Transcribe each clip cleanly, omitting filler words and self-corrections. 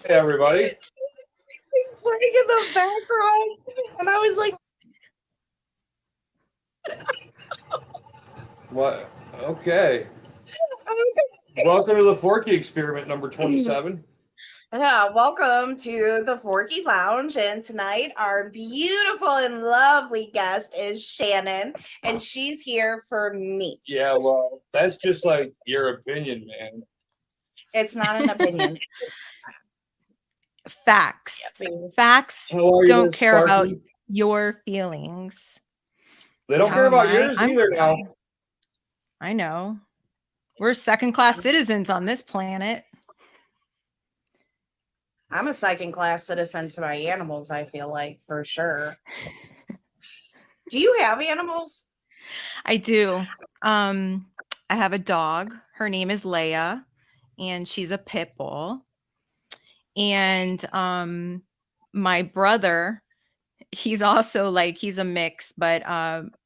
Hey, everybody. Playing in the background, and I was like, What? Okay. Welcome to the Forky Experiment number 27. yeah, welcome to the Forky Lounge. And tonight, our beautiful and lovely guest is Shannon, and she's here for me. Yeah, well, that's just like your opinion, man. It's not an opinion. Facts. Facts How are you, don't there, care about Sparky? your feelings. They don't How care am about I? yours I'm either now. fine. I know. We're second-class citizens on this planet. I'm a second-class citizen to my animals, I feel like, for sure. Do you have animals? I do. I have a dog. Her name is Leia, and she's a pit bull. And my brother, he's also like he's a mix, but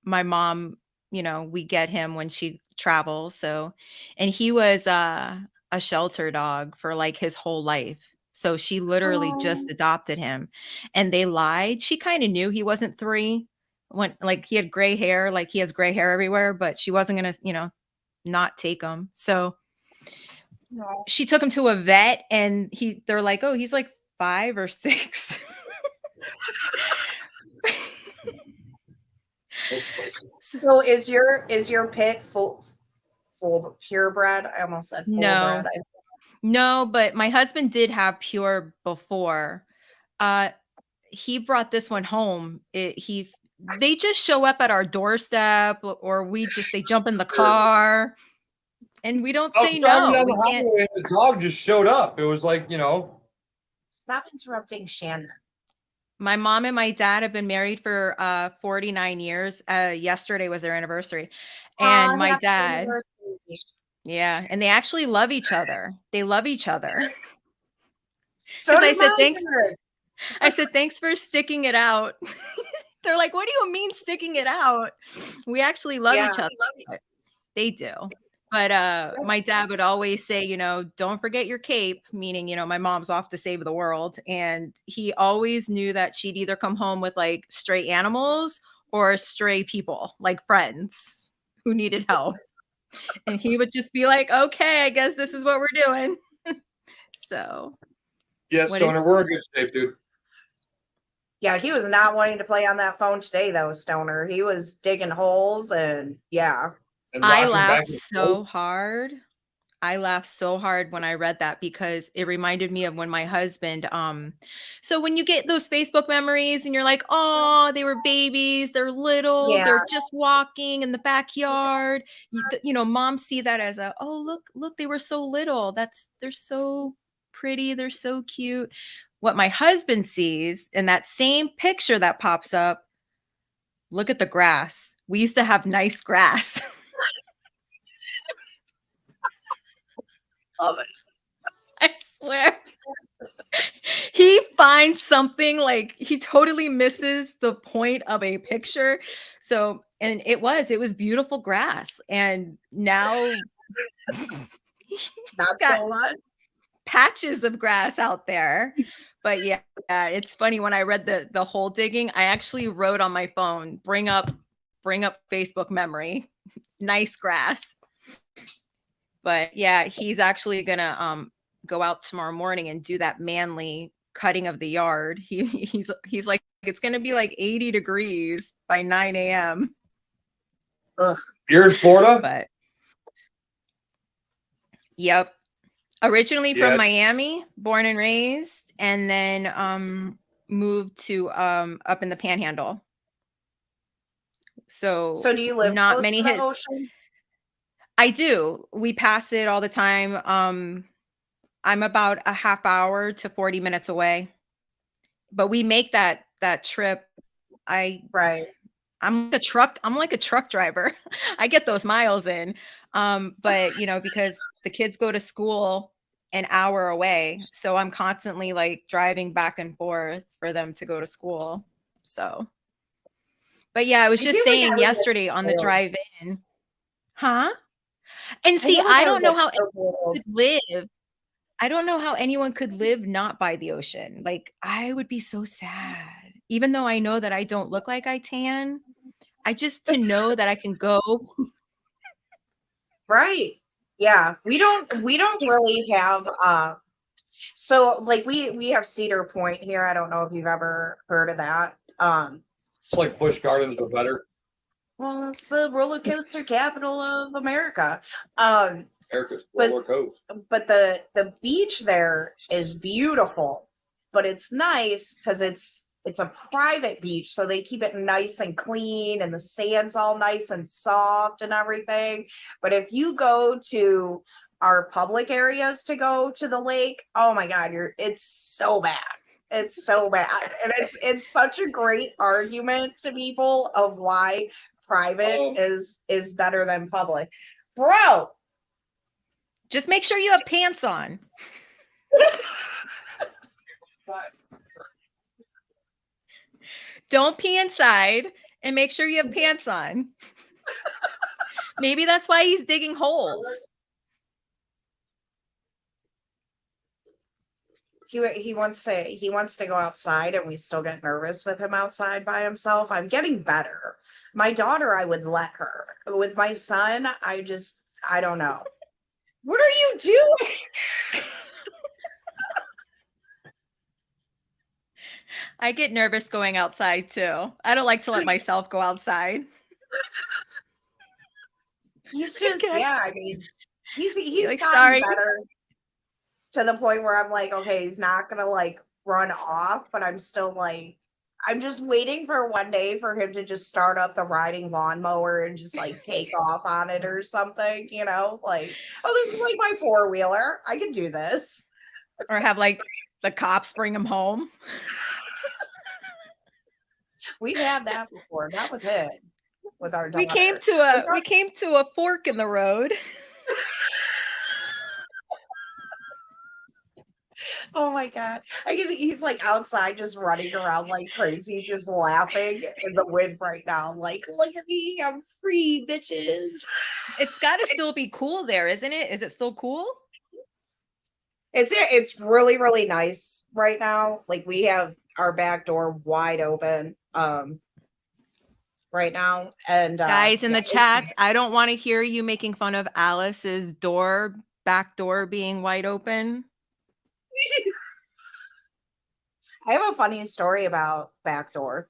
my mom, we get him when she travels. So, and he was a shelter dog for like his whole life. So she literally just adopted him, and they lied. She kind of knew he wasn't 3 when like he had gray hair, like he has gray hair everywhere, but she wasn't gonna, not take him. So No. she took him to a vet, and they're like, oh, he's like 5 or 6. So is your pit full purebred? I almost said full No. bred. No, but my husband did have pure before. Uh, he brought this one home. They just show up at our doorstep, or they jump in the car, and we don't I was say driving no. down We the can't. highway and the dog just showed up. It was like, Stop interrupting Shannon. My mom and my dad have been married for 49 years. Yesterday was their anniversary. And my Happy dad, anniversary. yeah, and they actually love each other. They love each other. So Because I did said, mine. thanks. I said, thanks for sticking it out. They're like, what do you mean sticking it out? We actually love each other. They do. But my dad would always say, don't forget your cape, meaning, my mom's off to save the world. And he always knew that she'd either come home with like stray animals or stray people, like friends who needed help. And he would just be like, okay, I guess this is what we're doing. So. yes, Stoner, we're in good shape, dude. Yeah, he was not wanting to play on that phone today, though, Stoner. He was digging holes and yeah. And I rocking back laughed and so forth. hard. I laughed so hard when I read that because it reminded me of when my husband, so when you get those Facebook memories and you're like, oh, they were babies, they're little, Yeah. they're just walking in the backyard. Moms see that as oh, look, they were so little. They're so pretty, they're so cute. What my husband sees in that same picture that pops up, look at the grass. We used to have nice grass. Love it. I swear. He finds something like he totally misses the point of a picture. So, and it was beautiful grass. And now he's Not got so much. patches of grass out there. But yeah, it's funny when I read the whole digging, I actually wrote on my phone, bring up Facebook memory, nice grass. But yeah, he's actually gonna go out tomorrow morning and do that manly cutting of the yard. He's like, it's gonna be like 80 degrees by 9 a.m. Ugh. You're in Florida? But yep. Originally from Miami, born and raised, and then moved to up in the Panhandle. So do you live not close many to the hits. ocean? I do. We pass it all the time. I'm about a half hour to 40 minutes away. But we make that trip. I'm like a truck driver. I get those miles in. But because the kids go to school an hour away, so I'm constantly like driving back and forth for them to go to school. So, but yeah, I was just saying yesterday on the drive in, huh? And see, I don't know how anyone could live. I don't know how anyone could live not by the ocean. Like, I would be so sad. Even though I know that I don't look like I tan, I just to know that I can go. Right. Yeah. We don't really have so like we have Cedar Point here. I don't know if you've ever heard of that. It's like Busch Gardens, but better. Well, it's the roller coaster capital of America. America's But- roller coast. But the beach there is beautiful, but it's nice because it's a private beach, so they keep it nice and clean, and the sand's all nice and soft and everything. But if you go to our public areas to go to the lake, oh my God, it's so bad. It's so bad, and it's such a great argument to people of why private is better than public, bro. Just make sure you have pants on. Don't pee inside and make sure you have pants on. Maybe that's why he's digging holes. He wants to go outside, and we still get nervous with him outside by himself. I'm getting better. My daughter, I would let her. With my son, I don't know. What are you doing? I get nervous going outside too. I don't like to let myself go outside. He's just Okay. yeah. I mean, he's like, gotten sorry. better to the point where I'm like, okay, he's not gonna like run off, but I'm still like, I'm just waiting for one day for him to just start up the riding lawnmower and just like take off on it or something, you know, like, oh, this is like my four-wheeler. I can do this. Or have like the cops bring him home. We've had that before, not with him, with our daughter. We came to a fork in the road. Oh my God. He's like outside just running around like crazy, just laughing in the wind right now. Like, look at me, I'm free, bitches. It's got to still be cool there, isn't it? Is it still cool? It's really, really nice right now. Like, we have our back door wide open right now. And Guys in yeah, the chats, I don't want to hear you making fun of Alice's back door being wide open. I have a funny story about backdoor.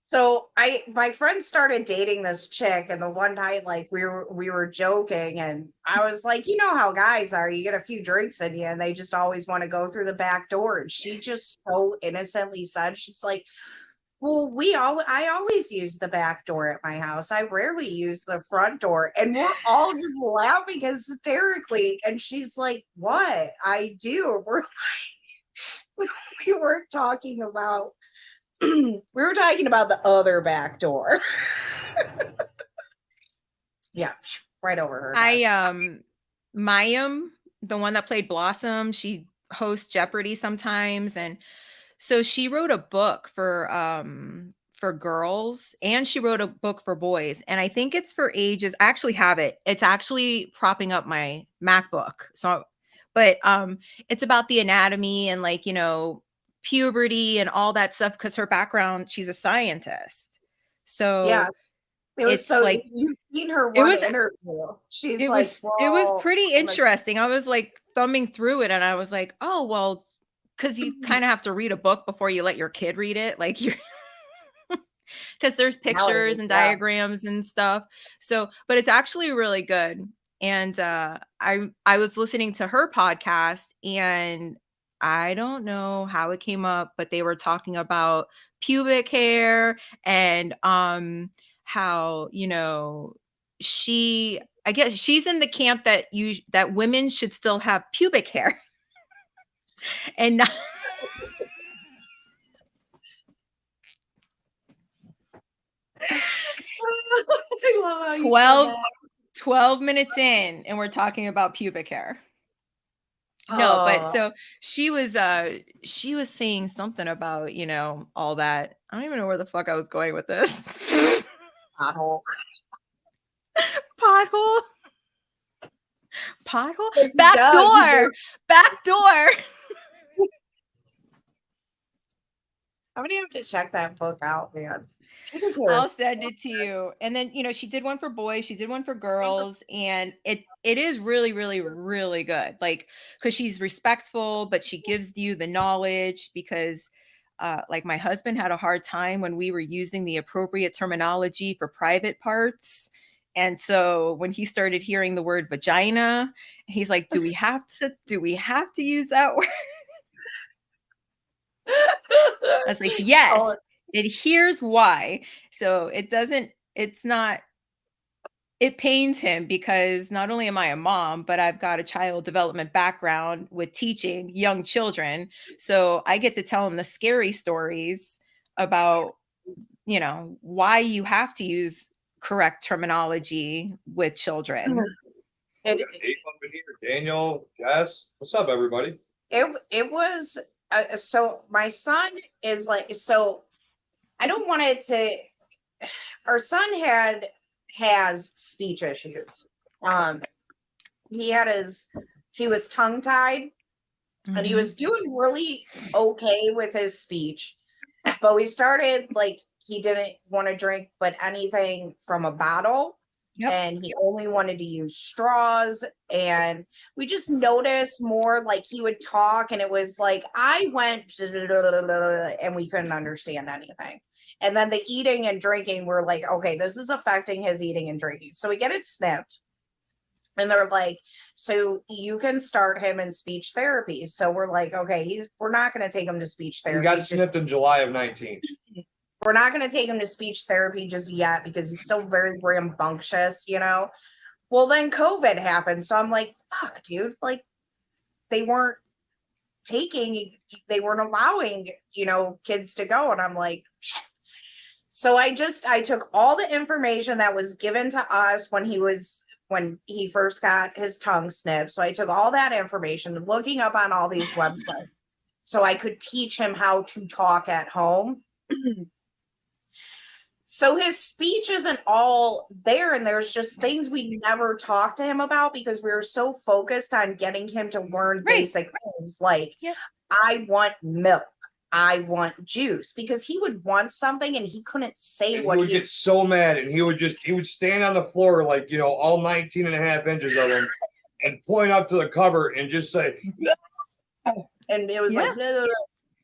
So my friend started dating this chick, and the one night, like, we were joking, and I was like, you know how guys are, you get a few drinks in you and they just always want to go through the back door. And she just so innocently said, she's like, well, I always use the back door at my house. I rarely use the front door. And we're all just laughing hysterically. And she's like, what? I do. We're like, we weren't talking about we were talking about the other back door. Yeah, right over her head. Mayim, the one that played Blossom, she hosts Jeopardy sometimes, and so she wrote a book for girls, and she wrote a book for boys, and I think it's for ages. I actually have it. It's actually propping up my MacBook. So, but it's about the anatomy and, like, you know, puberty and all that stuff, because her background, she's a scientist. So Yeah, it was it's so like, you've seen her it one was interview. She's it like, was it was "Well," pretty I'm like, interesting. I was like thumbing through it, and I was like, oh well, because you kind of have to read a book before you let your kid read it, like, you're because there's pictures nowadays, and yeah. diagrams and stuff. So, but it's actually really good. And I was listening to her podcast, and I don't know how it came up, but they were talking about pubic hair and how, you know, I guess she's in the camp that women should still have pubic hair. And not I love how you said 12 that. 12 minutes in, and we're talking about pubic hair. No, but Oh, so she was saying something about, you know, all that. I don't even know where the fuck I was going with this. pothole. Pothole. Pothole? But he Back does, door. Back door. I'm gonna have to check that book out, man. People I'll send it to you. And then, she did one for boys, she did one for girls, and it is really, really, really good. Like, because she's respectful, but she gives you the knowledge because like my husband had a hard time when we were using the appropriate terminology for private parts. And so when he started hearing the word vagina, he's like, do we have to use that word? I was like, yes. Oh, And here's why. So it pains him because not only am I a mom, but I've got a child development background with teaching young children. So I get to tell him the scary stories about, why you have to use correct terminology with children. it, Dave up in here, Daniel, Jess, what's up, everybody? it was so my son is like, so I don't want it to, our son has speech issues. He was tongue tied and he was doing really okay with his speech, but we started like, he didn't want to drink but anything from a bottle. Yep. And he only wanted to use straws, and we just noticed more like he would talk and it was like I went and we couldn't understand anything. And then the eating and drinking, we're like, okay, this is affecting his eating and drinking, so we get it snipped. And they're like, so you can start him in speech therapy. So we're like, okay, we're not going to take him to speech He therapy. got snipped in July of 19. We're not going to take him to speech therapy just yet because he's still very rambunctious, Well, then COVID happened. So I'm like, fuck, dude. Like, they weren't allowing, kids to go. And I'm like, shit. So I took all the information that was given to us when he first got his tongue snipped. So I took all that information, looking up on all these websites so I could teach him how to talk at home. So his speech isn't all there, and there's just things we never talked to him about because we were so focused on getting him to learn basic things like, yep. I want milk, I want juice, because he would want something and he couldn't say what he would get so mad, and he would stand on the floor like, all 19 and a half inches of him and point up to the cupboard and just say, and it was like, blah, blah, blah.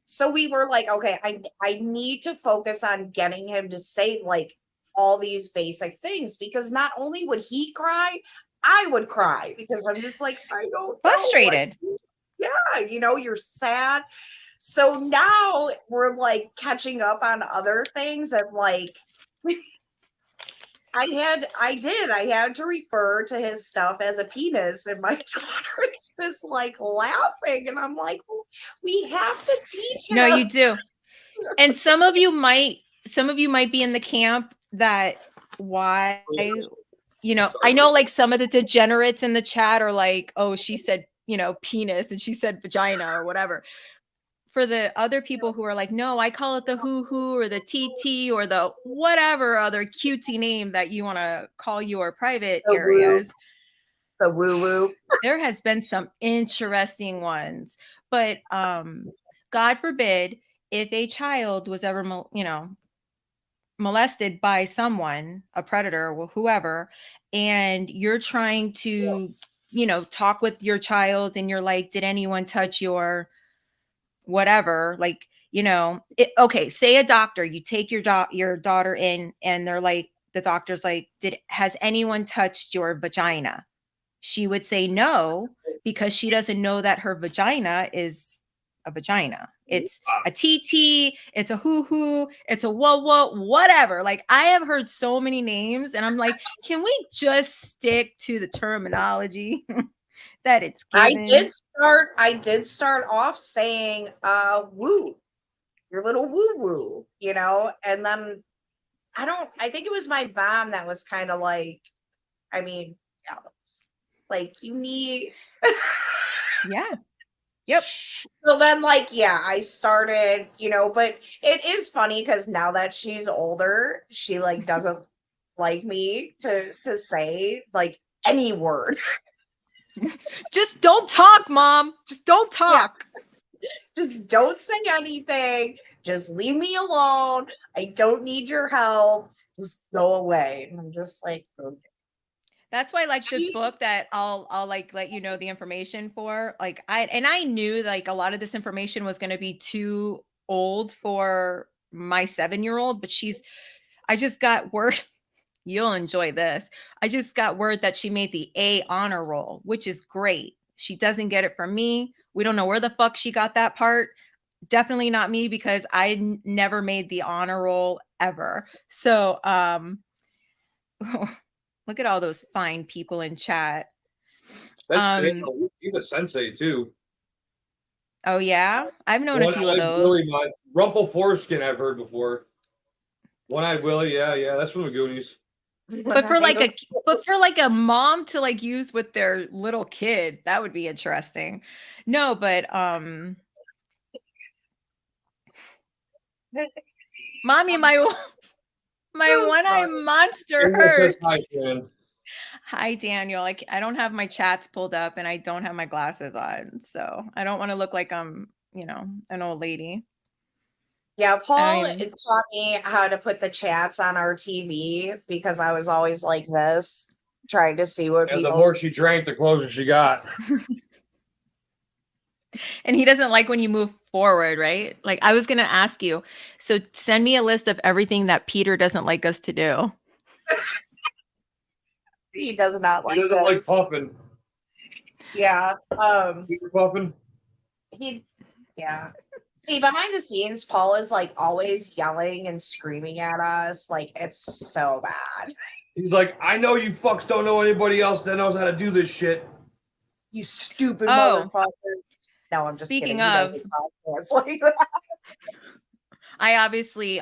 So we were like, okay, I need to focus on getting him to say like all these basic things, because not only would he cry, I would cry because I'm just like, I don't frustrated. Yeah, you're sad. So now we're like catching up on other things, and like I had to refer to his stuff as a penis, and my daughter is just like laughing, and I'm like, we have to teach him. No, you do. And some of you might be in the camp that why, I know like some of the degenerates in the chat are like, oh, she said, penis and she said vagina or whatever. For the other people who are like, no, I call it the hoo-hoo or the TT or the whatever other cutesy name that you want to call your private areas. The woo-woo. There has been some interesting ones. But God forbid, if a child was ever, molested by someone, a predator or whoever, and you're trying to, talk with your child and you're like, did anyone touch your whatever, like, okay, say a doctor, you take your daughter in and they're like, the doctor's like, has anyone touched your vagina? She would say no, because she doesn't know that her vagina is a vagina. It's a TT, it's a hoo-hoo, it's a whatever. Like, I have heard so many names and I'm like, can we just stick to the terminology that it's given? I did start off saying woo, your little woo-woo, and then I think it was my mom that was kind of like, like, you need yeah. Yep. So then, like, I started, but it is funny because now that she's older, she like doesn't like me to say like any word. Just don't talk, Mom. Just don't talk. Just don't say anything. Just leave me alone. I don't need your help. Just go away. And I'm just like, okay. That's why, like, this Jeez. book that I'll like let you know the information for. Like, I knew like a lot of this information was going to be too old for my 7-year-old, but I just got word. You'll enjoy this. I just got word that she made the A honor roll, which is great. She doesn't get it from me. We don't know where the fuck she got that part. Definitely not me, because I never made the honor roll ever. So, look at all those fine people in chat. That's Daniel. He's a sensei too. Oh yeah, I've known a few of One-Eyed Willie those. much. Rumple Foreskin, I've heard before. One-Eyed Willie, yeah, that's from the Goonies. But for like a mom to like use with their little kid, that would be interesting. No, but mommy, my one-eye monster hurts. Hi, Daniel. I don't have my chats pulled up and I don't have my glasses on, so I don't want to look like I'm, an old lady. Yeah, Paul taught me how to put the chats on our TV because I was always like this, trying to see what people. The more she drank, the closer she got. And he doesn't like when you move forward, right? Like, I was going to ask you, so send me a list of everything that Peter doesn't like us to do. He does not like. He doesn't like puffing. Yeah. Peter puffing. Yeah. See, behind the scenes, Paul is like always yelling and screaming at us. Like, it's so bad. He's like, I know you fucks don't know anybody else that knows how to do this shit. You stupid motherfuckers. No, I'm just Speaking kidding. of, like that. I obviously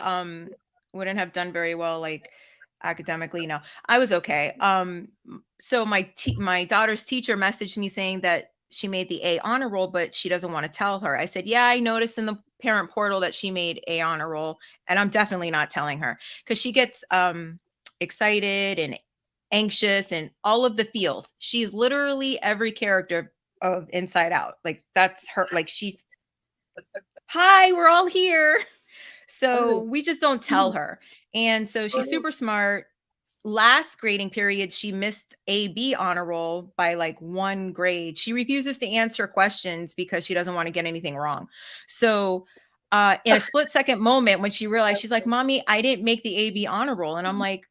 wouldn't have done very well like academically. No, I was okay. So my daughter's teacher messaged me saying that she made the A honor roll, but she doesn't want to tell her. I said, yeah, I noticed in the parent portal that she made A honor roll, and I'm definitely not telling her because she gets excited and anxious and all of the feels. She's literally every character of Inside Out. Like, that's her. Like, she's, hi, we're all here. So we just don't tell her. And so she's super smart. Last grading period, she missed AB honor roll by like 1 grade. She refuses to answer questions because she doesn't want to get anything wrong. So in a split second moment, when she realized, she's like, Mommy, I didn't make the AB honor roll. And I'm like,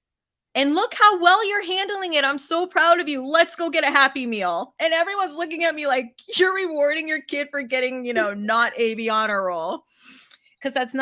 and look how well you're handling it. I'm so proud of you. Let's go get a Happy Meal. And everyone's looking at me like, you're rewarding your kid for getting, not AB honor roll. Because that's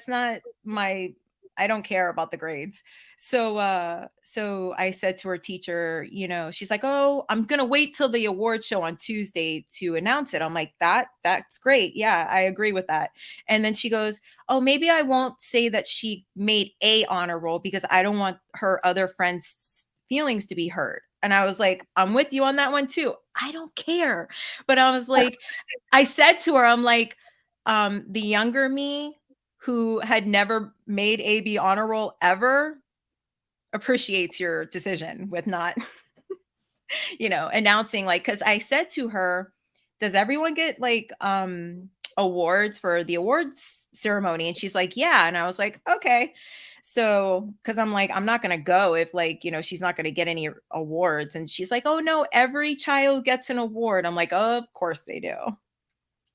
not my, I don't care about the grades. So I said to her teacher, she's like, oh, I'm going to wait till the award show on Tuesday to announce it. I'm like, that's great. Yeah, I agree with that. And then she goes, oh, maybe I won't say that she made A honor roll because I don't want her other friends' feelings to be hurt. And I was like, I'm with you on that one too. I don't care. But I was like, I said to her, I'm like, the younger me who had never made AB honor roll ever appreciates your decision with not, announcing, like, because I said to her, does everyone get like awards for the awards ceremony? And she's like, yeah. And I was like, okay. So, because I'm like, I'm not going to go if like, she's not going to get any awards. And she's like, oh no, every child gets an award. I'm like, oh, of course they do.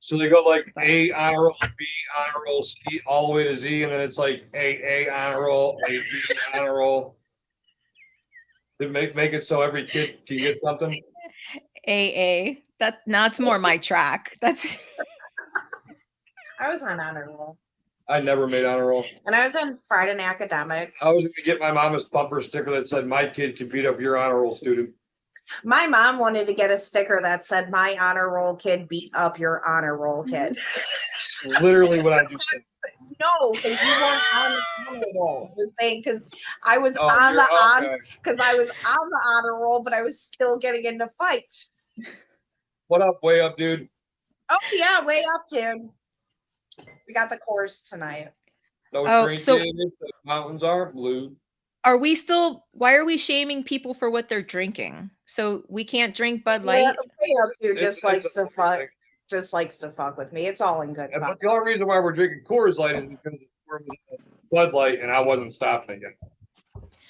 So they go like A honor roll, B honor roll, C all the way to Z, and then it's like A honor roll, A B honor roll. They make it so every kid can get something. AA. That's more my track. That's. I was on honor roll. I never made honor roll. And I was in Pride in Academics. I was going to get my mama's bumper sticker that said, my kid can beat up your honor roll student. My mom wanted to get a sticker that said, my honor roll kid beat up your honor roll kid. Literally what I just said. No, because you weren't on the honor roll. I was saying because I was on the honor roll, but I was still getting into fights. What up, way up, dude? Oh yeah, way up, dude. We got the course tonight. The mountains are blue. why are we shaming people for what they're drinking? So we can't drink Bud Yeah, Light? Dude It's- just it's likes a to fuck. thing. Just likes to fuck with me. It's all in good fun. But the only reason why we're drinking Coors Light is because it's Bud Light, and I wasn't stopping it.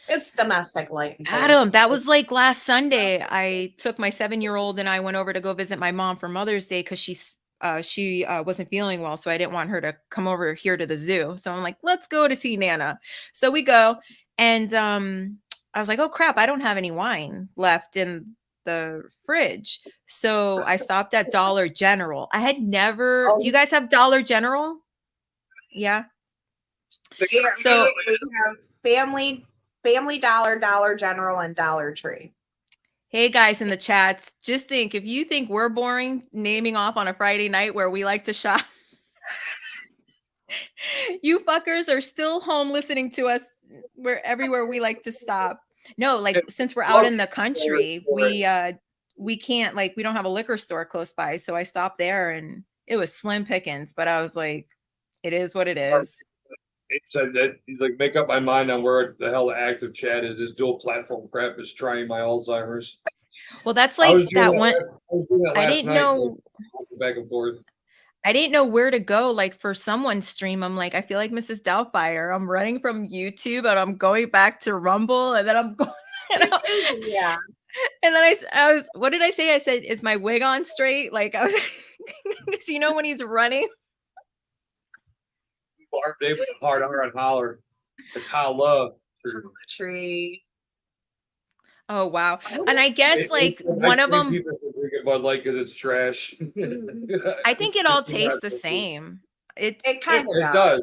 It's domestic light. and cold. Adam, that was like last Sunday. I took my 7-year-old and I went over to go visit my mom for Mother's Day because she wasn't feeling well, so I didn't want her to come over here to the zoo. So I'm like, let's go to see Nana. So we go, and I was like, oh crap, I don't have any wine left in the fridge. So I stopped at Dollar General. I had never. Do you guys have Dollar General? Yeah. Yeah, So- we have Family Dollar, Dollar General, and Dollar Tree. Hey guys in the chats, just think, if you think we're boring naming off on a Friday night where we like to shop, you fuckers are still home listening to us everywhere we like to stop. No, like since we're out in the country, we can't, like, we don't have a liquor store close by. So I stopped there and it was slim pickings, but I was like, it is what it is. He said that he's like, make up my mind on where the hell the active chat is. This dual platform crap is trying my Alzheimer's. Well, that's I like was doing that one. I last didn't night, know. back and forth. I didn't know where to go. Like for someone's stream, I'm like, I feel like Mrs. Doubtfire. I'm running from YouTube and I'm going back to Rumble, and then I'm going. Yeah. And then I was, what did I say? I said, is my wig on straight? Like I was, because you know when he's running. Barb David hard R on holler. It's holla. Tree. Oh wow! And I guess like one of them. People drink it Bud Light because it's trash. I think it all tastes the same. It kind of It does.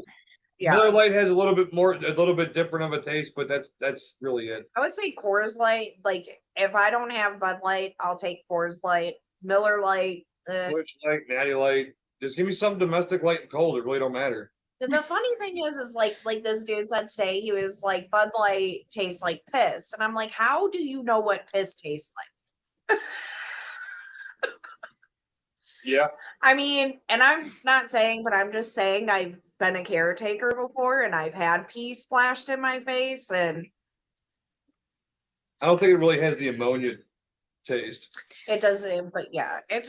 Yeah. Miller Lite has a little bit different of a taste, but that's really it. I would say Coors Light. Like if I don't have Bud Light, I'll take Coors Light. Miller Light. Busch Light, Natty Light. Just give me some domestic light and cold. It really don't matter. The funny thing is like this dude said today, he was like, Bud Light tastes like piss. And I'm like, how do you know what piss tastes like? Yeah. I mean, and I'm not saying, but I'm just saying I've been a caretaker before and I've had pee splashed in my face, and I don't think it really has the ammonia taste. it doesn't, but yeah, it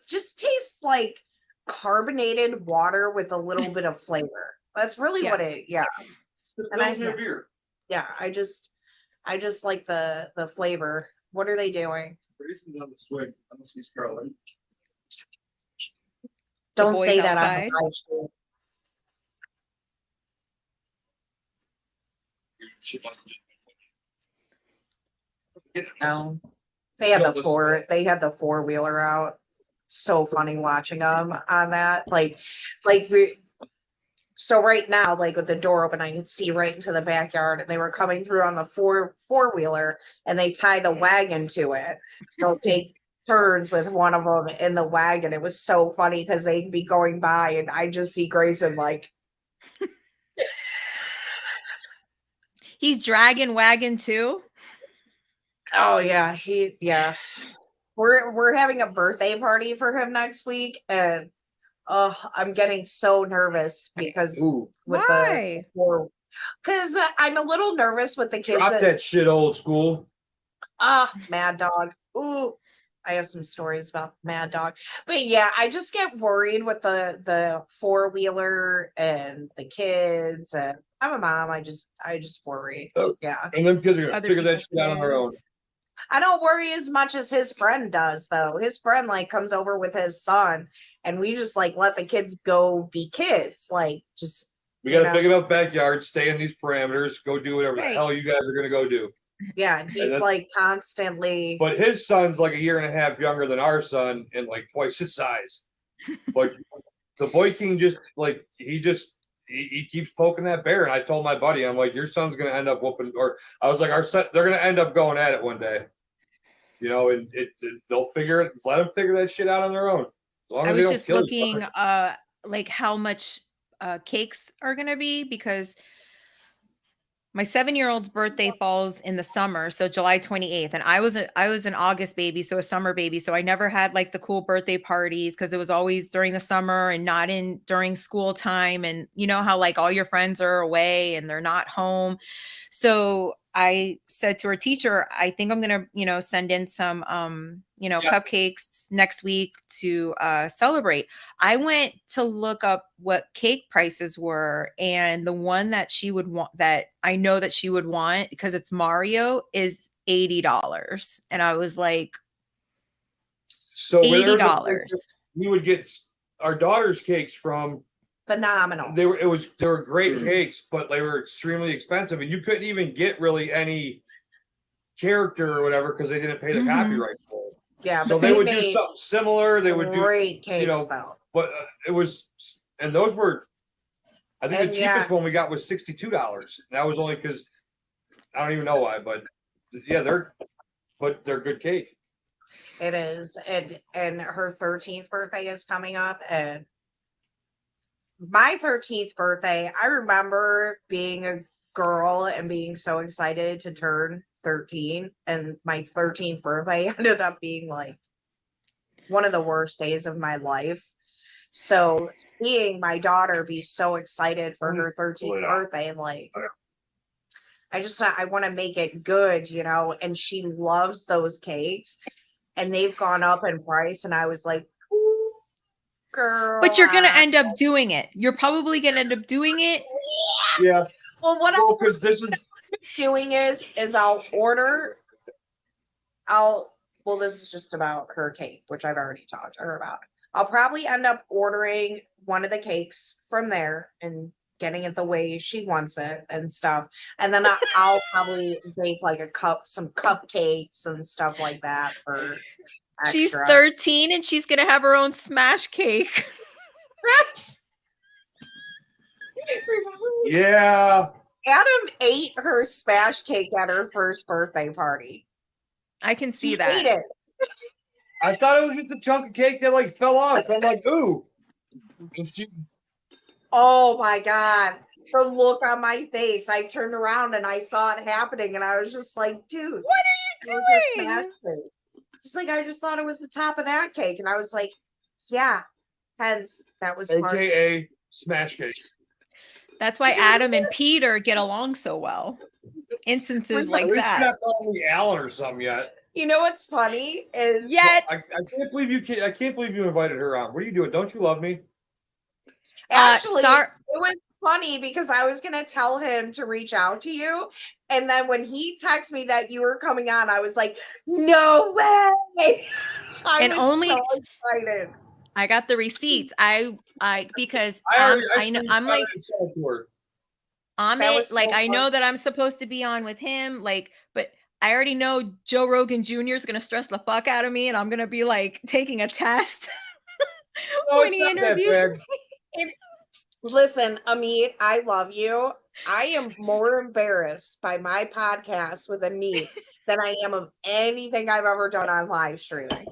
just tastes like carbonated water with a little bit of flavor. That's really what it, yeah. And I beer. Yeah, I just like the flavor. What are they doing? On the swing. I don't see Scarlet. Don't boys say that on outside? the live stream. She must No. They had No, the four-wheeler out. So funny watching them on that. So right now, like with the door open, I could see right into the backyard, and they were coming through on the four-wheeler, and they tie the wagon to it. They'll take turns with one of them in the wagon. It was so funny because they'd be going by, and I just see Grayson like, He's dragging wagon too. oh yeah, We're having a birthday party for him next week, and I'm getting so nervous because Ooh. with Why? because I'm a little nervous with the kids. Drop that shit, old school. Mad Dog. Ooh, I have some stories about Mad Dog, but yeah, I just get worried with the four-wheeler and the kids. And I'm a mom. I just worry. Oh. Yeah, And them kids are gonna Other figure that people's shit out on their own. kids. I don't worry as much as his friend does, though. His friend like comes over with his son, and we just like let the kids go be kids. Like just We got you a know. big enough backyard. Stay in these parameters. Go do whatever Right. the hell you guys are gonna go do. Yeah, and he's that's- like constantly. But his son's like a year and a half younger than our son, and like twice his size. But the boy king just like he keeps poking that bear. And I told my buddy, I'm like, your son's gonna end up whooping, or I was like, our son, they're gonna end up going at it one day. You know, and they'll figure it. Let them figure that shit out on their own. As long I as they was don't just kill each looking other. like how much cakes are gonna be, because my 7-year-old's birthday falls in the summer, so July 28th, and I was an August baby, so a summer baby, so I never had like the cool birthday parties because it was always during the summer and not during school time, and you know how like all your friends are away and they're not home. So I said to her teacher, I think I'm gonna, send in some Yes. cupcakes next week to celebrate. I went to look up what cake prices were, and the one that she would want, that I know that she would want because it's Mario, is $80. And I was like, So where there's a place $80. that we would get our daughter's cakes from. Phenomenal. They were great cakes, but they were extremely expensive, and you couldn't even get really any character or whatever because they didn't pay the Mhm. copyright for it. Yeah, So but they would do made something similar. They would do, great cakes know, though. but it was, and those were, I think And the cheapest yeah. one we got was $62. That was only because I don't even know why, but yeah, they're good cake. It is. And her 13th birthday is coming up, and my 13th birthday, I remember being a girl and being so excited to turn 13, and my 13th birthday ended up being like one of the worst days of my life. So seeing my daughter be so excited for her 13th birthday, like I want to make it good, and she loves those cakes, and they've gone up in price, and I was like, ooh, girl. But you're gonna end up doing it. You're probably gonna end up doing it. Yeah. Well, what Well, because this is doing is I'll order. Well, this is just about her cake, which I've already talked to her about. I'll probably end up ordering one of the cakes from there and getting it the way she wants it and stuff. And then I'll probably bake like some cupcakes and stuff like that for extra. She's 13 and she's gonna have her own smash cake. Yeah. Adam ate her smash cake at her first birthday party. I can see He that. ate it. I thought it was just a chunk of cake that like fell off. I'm like, ooh. And she, Oh my God. The look on my face. I turned around and I saw it happening, and I was just like, dude, What it was her smash cake. He's like, I just thought it was the top of that cake. And I was like, yeah. Hence, that was part. AKA smash cake. That's why Adam and Peter get along so well. Instances At like least that. you're not calling me Alan or something yet. You know what's funny is Yet, I can't believe I can't believe you invited her on. What are you doing? Don't you love me? actually sorry. it was funny because I was gonna tell him to reach out to you, and then when he texted me that you were coming on, I was like, no way. I And was only- so excited. I got the receipts. Because I I'm like, That was so I know fun. that I'm supposed to be on with him, but I already know Joe Rogan Jr. is gonna stress the fuck out of me, and I'm gonna be like taking a test when he interviews me. Listen, Amit, I love you. I am more embarrassed by my podcast with Amit than I am of anything I've ever done on live streaming.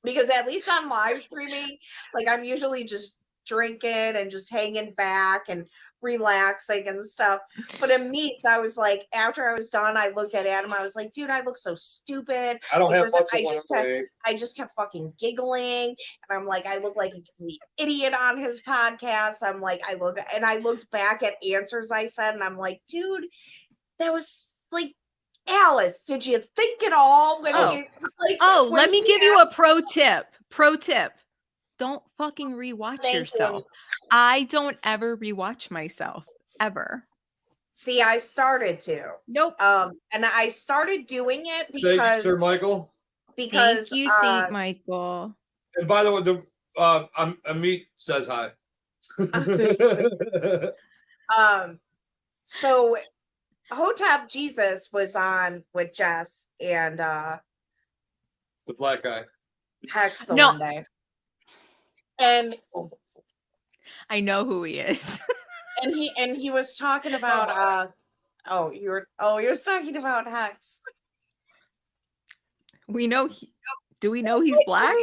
Because at least on live streaming, like I'm usually just drinking and just hanging back and relaxing and stuff. But in Meets, I was like, after I was done, I looked at Adam. I was like, dude, I look so stupid. I don't have Because much I of one just of kept- my- I just kept fucking giggling, and I'm like, I look like a complete idiot on his podcast. I'm like, I looked back at answers I said, and I'm like, dude, that was like, Alice, did you think it all? When Oh, when let me he give you a asked- pro tip. Pro tip. Don't fucking rewatch Thank you. yourself. I don't ever rewatch myself. Ever. See, I started to. Nope. And I started doing it Thank you, because Sir Michael. because Thank you, Saint Michael. And by the way, Amit says hi. so Hotep Jesus was on with Jess and The black guy. Hex the No. one day. And I know who he is. and he was talking about you're talking about Hex. We know. Do we know he's black?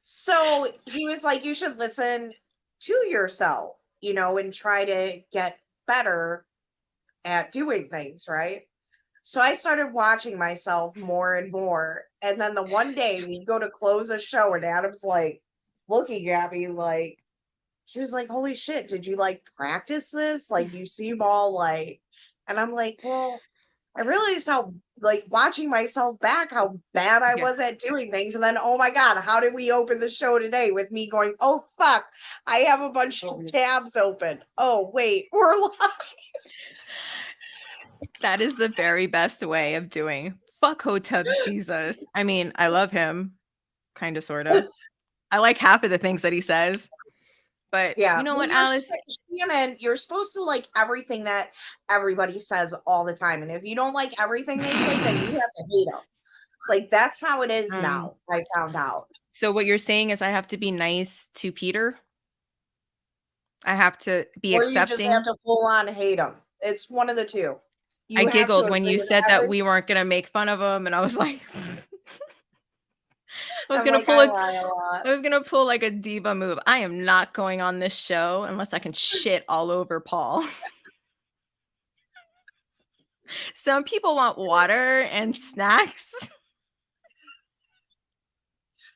So he was like, you should listen to yourself, and try to get better at doing things, right? So I started watching myself more and more. And then the one day we go to close a show and Adam's like looking at me like, he was like, holy shit, did you like practice this? Like, you seem all like, and I'm like, well, I realized how, like, watching myself back, how bad I Yeah. was at doing things. And then, oh my God, how did we open the show today with me going, oh, fuck, I have a bunch of tabs open. Oh, wait, we're live. That is the very best way of doing. Fuck Hotep Jesus. I mean, I love him, kind of, sort of. I like half of the things that he says. But Yeah, you know well, what, Alice? Shannon, you're supposed to like everything that everybody says all the time. And if you don't like everything they say, then you have to hate them. Like, that's how it is now, I found out. So what you're saying is I have to be nice to Peter? I have to be Or you just accepting? have to full on hate them. It's one of the two. You I have to giggled when agree you with said that every- we weren't going to make fun of him, and I was like, I was I'm going like, to I pull lie a lot. I was going to pull like a diva move. I am not going on this show unless I can shit all over Paul. Some people want water and snacks.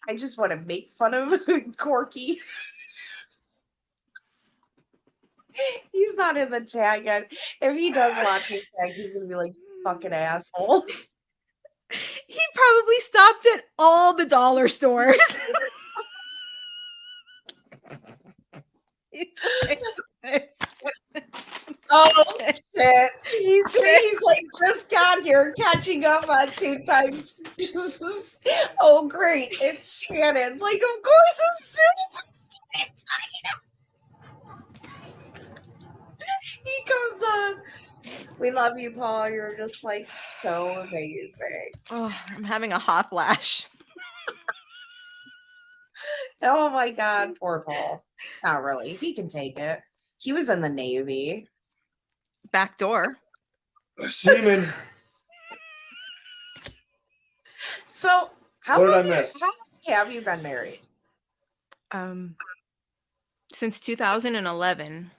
I just want to make fun of Corky. He's not in the chat yet. If he does watch this tag, he's gonna be like, fucking asshole. He probably stopped at all the dollar stores. He's like this. Oh shit. He's like just got here catching up on 2 times. Oh great, it's Shannon. Like, of course, as soon as we started talking, he comes on. We love you, Paul. You're just like so amazing. Oh, I'm having a hot flash. Oh my god, poor Paul. Not really. He can take it. He was in the Navy. Back door. Seaman. So how What did I long miss? how long have you been married? Since 2011.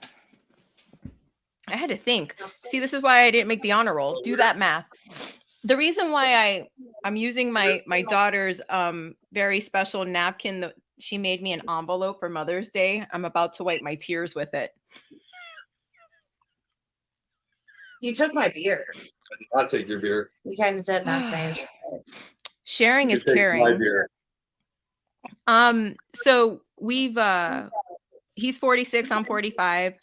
I had to think. See, this is why I didn't make the honor roll. Do that math. The reason why I'm using my daughter's very special napkin that she made me an envelope for Mother's Day. I'm about to wipe my tears with it. You took my beer. I'll take your beer. You kind of did not say. Sharing You is take my caring. beer. So we've he's 46, I'm 45.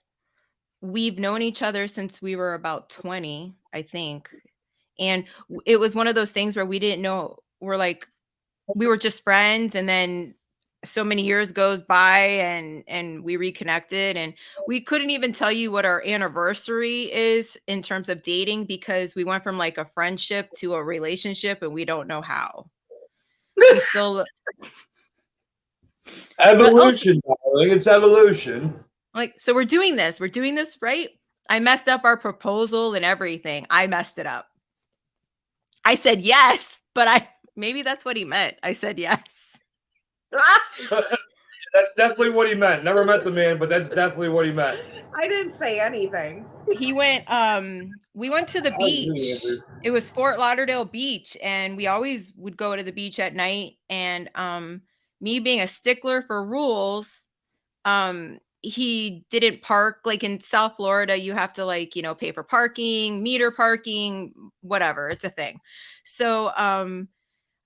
We've known each other since we were about 20, I think. And it was one of those things where we didn't know, we were just friends, and then so many years goes by and we reconnected, and we couldn't even tell you what our anniversary is in terms of dating, because we went from like a friendship to a relationship and we don't know how. We still Evolution, darling. It's evolution. so we're doing this right. I messed up our proposal and everything. I messed it up. I said yes, but maybe that's what he meant. I said yes. That's definitely what he meant. Never met the man, but that's definitely what he meant. I didn't say anything. He went we went to the beach. It was Fort Lauderdale Beach, and we always would go to the beach at night, and me being a stickler for rules, he didn't park. Like in South Florida, you have to pay for parking, meter parking, whatever. It's a thing. So I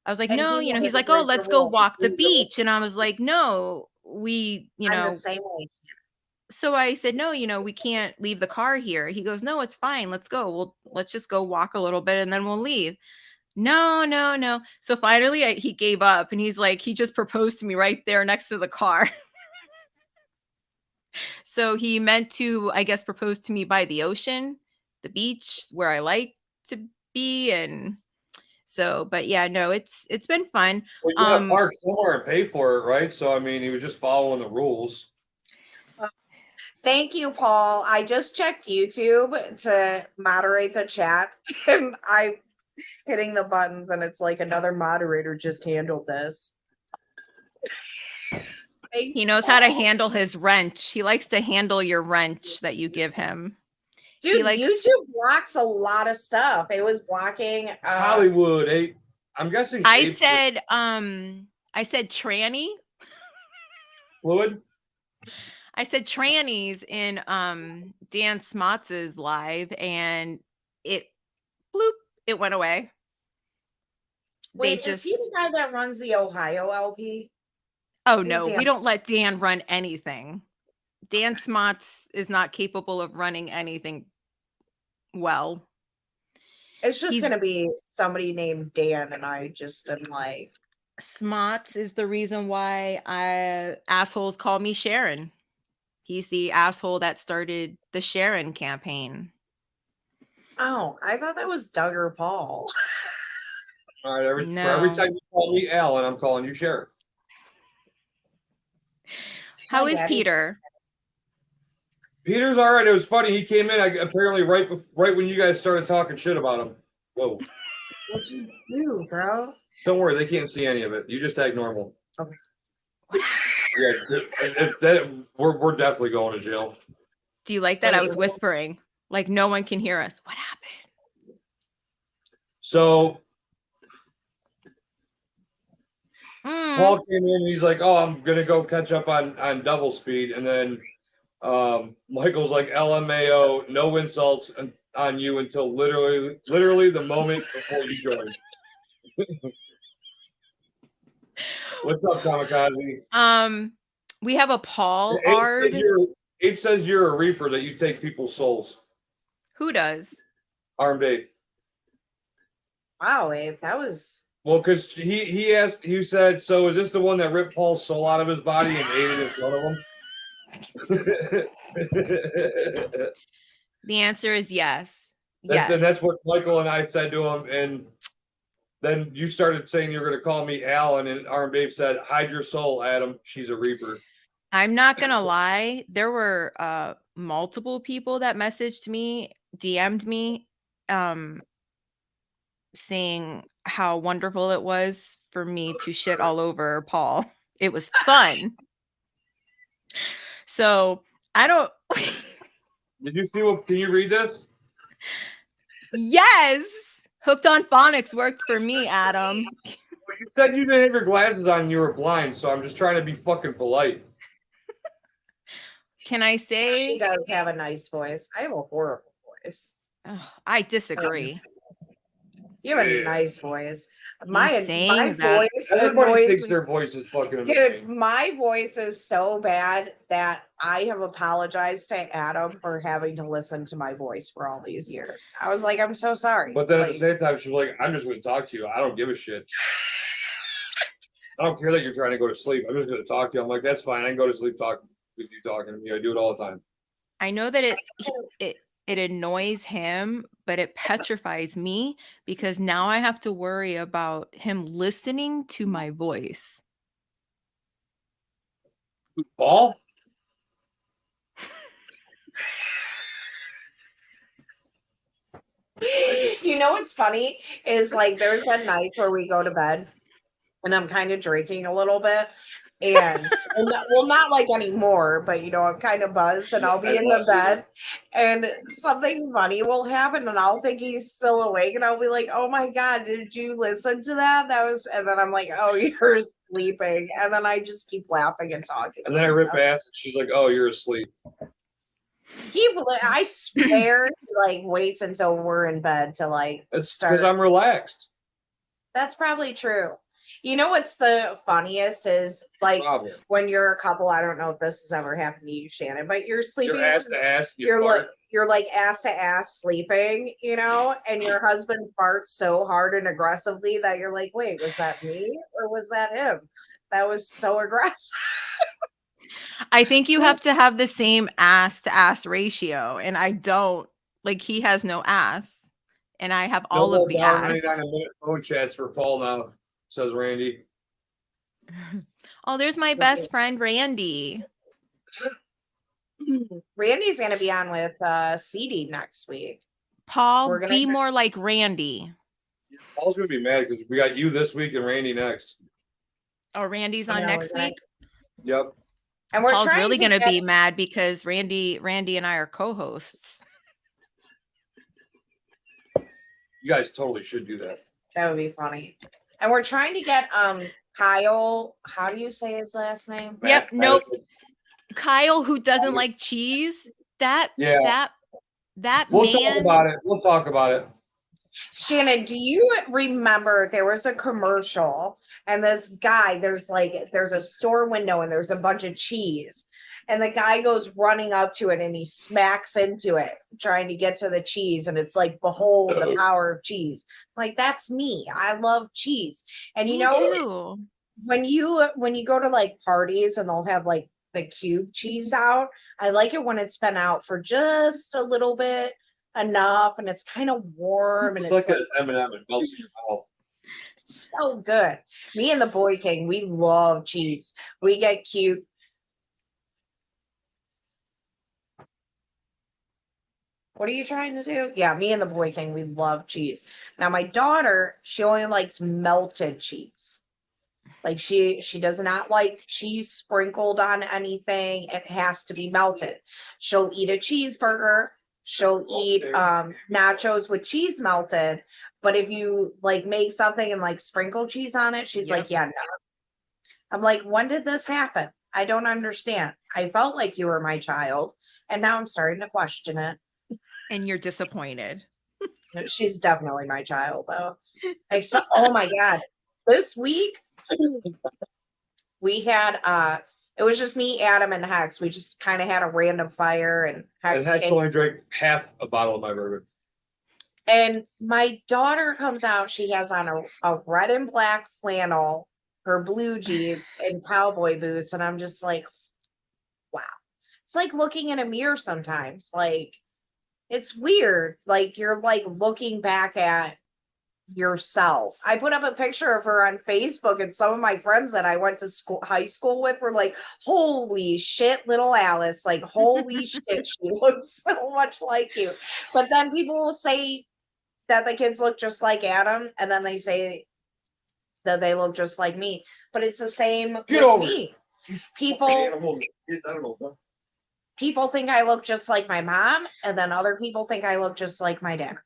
was like, And no, he he's wanted like, to oh, break the let's go rules. walk the beach. And I was like, no, I'm the same way. so I said, no, we can't leave the car here. He goes, no, it's fine. Let's go. Let's just go walk a little bit and then we'll leave. No. So finally he gave up, and he's like, he just proposed to me right there next to the car. So he meant to, I guess, propose to me by the ocean, the beach, where I like to be. And so, but yeah, no, it's been fun. Well, you gotta park somewhere and pay for it, right? So I mean, he was just following the rules. Thank you, Paul. I just checked YouTube to moderate the chat, and I'm hitting the buttons, and it's like another moderator just handled this. He knows how to handle his wrench. He likes to handle your wrench that you give him. Dude, YouTube blocks a lot of stuff. It was blocking Hollywood. I'm guessing. I said tranny. Fluid. I said trannies in Dan Smotz's live, and it bloop, it went away. They Wait, is he just the guy that runs the Ohio LP? oh Who's no, we Dan? don't let Dan run anything. Dan Smotz is not capable of running anything well. It's just He's gonna be somebody named Dan, and I just am like, Smots is the reason why assholes call me Sharon. He's the asshole that started the Sharon campaign. oh, I thought that was Doug or Paul. All right, for every No. time you call me Alan, I'm calling you Sharon. How My is daddy's- Peter? Peter's all right. It was funny. He came in apparently right when you guys started talking shit about him. Whoa! What'd you do, bro? Don't worry, they can't see any of it. You just act normal. Okay. Yeah, we're definitely going to jail. Do you like that? I was Wait, whispering, like no one can hear us. What happened? So Mm. Paul came in and he's like, "Oh, I'm gonna go catch up on double speed," and then Michael's like, "LMAO, no insults on you until literally the moment before you join." What's up, Kamikaze? We have a Paul Ard. Abe says you're a reaper, that you take people's souls. Who does? Armed Abe. Wow, Abe, that was Well, because he said, so is this the one that ripped Paul's soul out of his body and ate it in front of him? The answer is yes. Yes. And that's what Michael and I said to him. And then you started saying you were going to call me Alan, and Armed Abe said, hide your soul, Adam. She's a reaper. I'm not going to lie. There were multiple people that messaged me, DM'd me, saying how wonderful it was for me to shit all over Paul. It was fun. So I don't. Did you see what? Can you read this? Yes. Hooked on Phonics worked for me, Adam. Well, you said you didn't have your glasses on and you were blind, so I'm just trying to be fucking polite. Can I she say? does have a nice voice. I have a horrible voice. Oh, I disagree. You have a Yeah. nice voice. My saying that. voice Everybody annoys thinks me. their voice is fucking Dude, amazing. my voice is so bad that I have apologized to Adam for having to listen to my voice for all these years. I was like, I'm so sorry. But then at Like, the same time, she's like, I'm just going to talk to you. I don't give a shit. I don't care that you're trying to go to sleep. I'm just going to talk to you. I'm like, that's fine. I can go to sleep talking with you talking to me. I do it all the time. I know that it annoys him, but it petrifies me because now I have to worry about him listening to my voice. Paul? you know what's funny is like there's been nights where we go to bed and I'm kind of drinking a little bit. And well, not like anymore, but you know, I'm kind of buzzed and I'll be in the bed and something funny will happen and I'll think he's still awake and I'll be like, oh my God, did you listen to that? And then I'm like, oh, you're sleeping. And then I just keep laughing and talking. And then I rip ass and she's like, oh, you're asleep. I swear he like waits until we're in bed to like It's start. because I'm relaxed. That's probably true. You know what's the funniest is like Problem. when you're a couple. I don't know if this has ever happened to you, Shannon, but you're sleeping. You're ass to ass. You're like ass to ass sleeping, you know, and your husband farts so hard and aggressively that you're like, wait, was that me or was that him? That was so aggressive. I think you have to have the same ass to ass ratio, and I don't. Like he has no ass, and I have all of the ass. 99-minute phone chats for Paul now, says Randy. Oh, there's my best friend Randy. Randy's gonna be on with CD next week. Paul, We're gonna be do- more like Randy. Paul's gonna be mad because we got you this week and Randy next. Oh, Randy's I on know, next right? week. Yep. And we're Paul's trying really to gonna get- be mad because Randy and I are co-hosts. You guys totally should do that. That would be funny. And we're trying to get Kyle. How do you say his last name? Yep. Matt- Nope. Kyle, who doesn't like cheese, that Yeah. that We'll talk man. about it. We'll talk about it. Shannon, do you remember there was a commercial and this guy, there's a store window and there's a bunch of cheese. And the guy goes running up to it and he smacks into it, trying to get to the cheese. And it's like, behold the power of cheese. Like, that's me. I love cheese. And you Me know, too. when you go to like parties and they'll have like the cube cheese out, I like it when it's been out for just a little bit, enough, and it's kind of warm and It's it's like an M&M. It melts in your mouth. so good. Me and the Boy King, we love cheese. We get cute. What are you trying to do? Yeah, me and the Boy King, we love cheese. Now my daughter, she only likes melted cheese. Like she does not like cheese sprinkled on anything. It has to be melted. She'll eat a cheeseburger. She'll eat nachos with cheese melted. But if you like make something and like sprinkle cheese on it, she's like, yeah, no. I'm like, when did this happen? I don't understand. I felt like you were my child, and now I'm starting to question it. And you're disappointed. She's definitely my child, though. Oh my God. This week, we had, it was just me, Adam, and Hex. We just kind of had a random fire, and And Hex only drank half a bottle of my bourbon. And my daughter comes out. She has on a red and black flannel, her blue jeans, and cowboy boots. And I'm just like, wow. It's like looking in a mirror sometimes. Like, it's weird. Like, you're like looking back at yourself. I put up a picture of her on Facebook, and some of my friends that I went to high school with were like, holy shit, little Alice. Like, holy shit, she looks so much like you. But then people will say that the kids look just like Adam, and then they say that they look just like me. But it's the same with me. People think I look just like my mom, and then other people think I look just like my dad.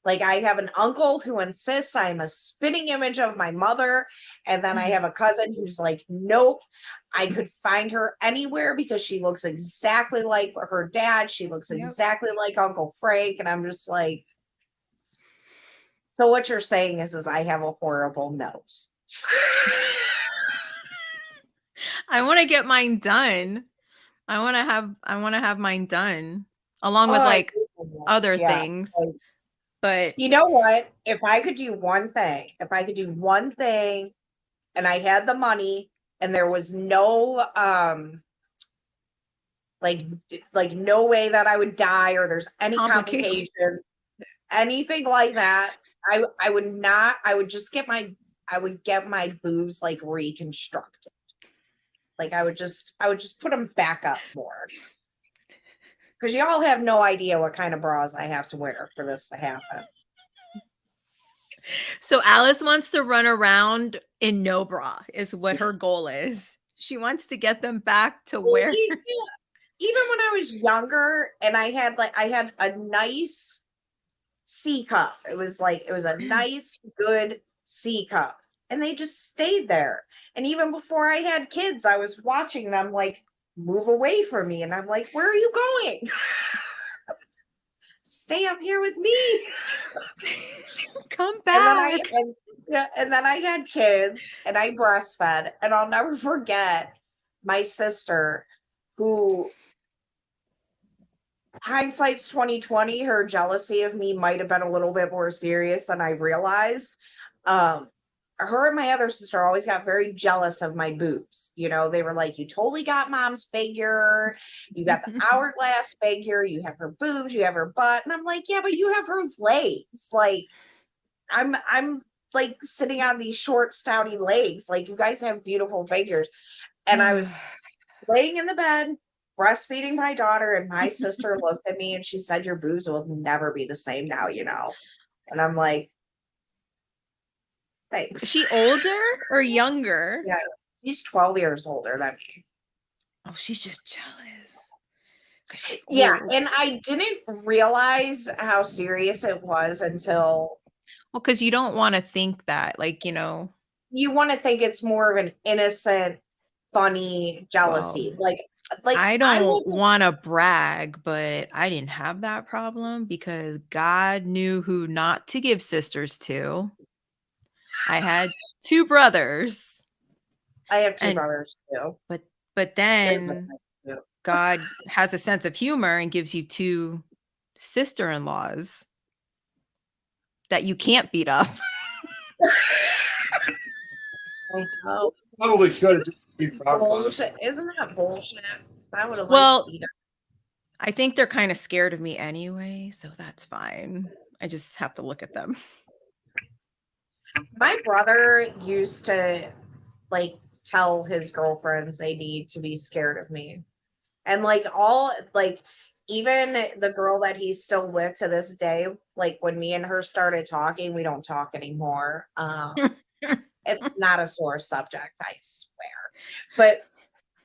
Like, I have an uncle who insists I'm a spitting image of my mother, and then I have a cousin who's like, nope, I could find her anywhere because she looks exactly like her dad. She looks exactly like Uncle Frank, and I'm just like, so what you're saying is I have a horrible nose. I want to get mine done. I want to have mine done along with like other things. But you know what? If I could do one thing and I had the money and there was no like no way that I would die or there's any complications, anything like that, I would get my boobs like reconstructed. Like I would just put them back up more. Because y'all have no idea what kind of bras I have to wear for this to happen. So Alice wants to run around in no bra is what her goal is. She wants to get them back to where. Even when I was younger and I had a nice C cup. It was a nice, good C cup. And they just stayed there. And even before I had kids, I was watching them like move away from me. And I'm like, where are you going? Stay up here with me. Come back. And then I had kids and I breastfed. And I'll never forget my sister, who, hindsight's 2020, her jealousy of me might have been a little bit more serious than I realized. Her and my other sister always got very jealous of my boobs. You know, they were like, you totally got mom's figure. You got the hourglass figure. You have her boobs. You have her butt. And I'm like, yeah, but you have her legs. Like, I'm like sitting on these short, stouty legs. Like, you guys have beautiful figures. And I was laying in the bed, breastfeeding my daughter, and my sister looked at me and she said, your boobs will never be the same now, you know? And I'm like, thanks. Is she older or younger? Yeah, she's 12 years older than me. Oh, she's just jealous. Yeah, and I didn't realize how serious it was until... Well, because you don't want to think that, like, you know... You want to think it's more of an innocent funny jealousy. Well, Like I I don't wasn't. want to brag, but I didn't have that problem because God knew who not to give sisters to. I had two brothers, I have two and brothers too. but They're my then too. God has a sense of humor and gives you two sister-in-laws that you can't beat up. I know. Probably should just be proud about it. Bullshit. Isn't that bullshit? I would have Well, liked to beat up. I think they're kind of scared of me anyway, so that's fine. I just have to look at them. My brother used to like tell his girlfriends they need to be scared of me. And even the girl that he's still with to this day, like when me and her started talking, we don't talk anymore. It's not a sore subject, I swear. But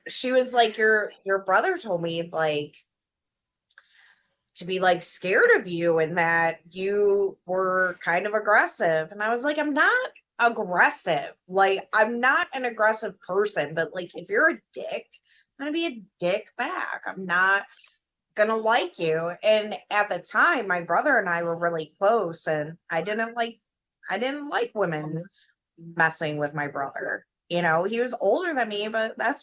she was like, your brother told me like to be like scared of you and that you were kind of aggressive. And I was like, I'm not aggressive. Like, I'm not an aggressive person, but like, if you're a dick, I'm gonna be a dick back. I'm not gonna like you. And at the time, my brother and I were really close, and I didn't like women messing with my brother. You know, he was older than me, but that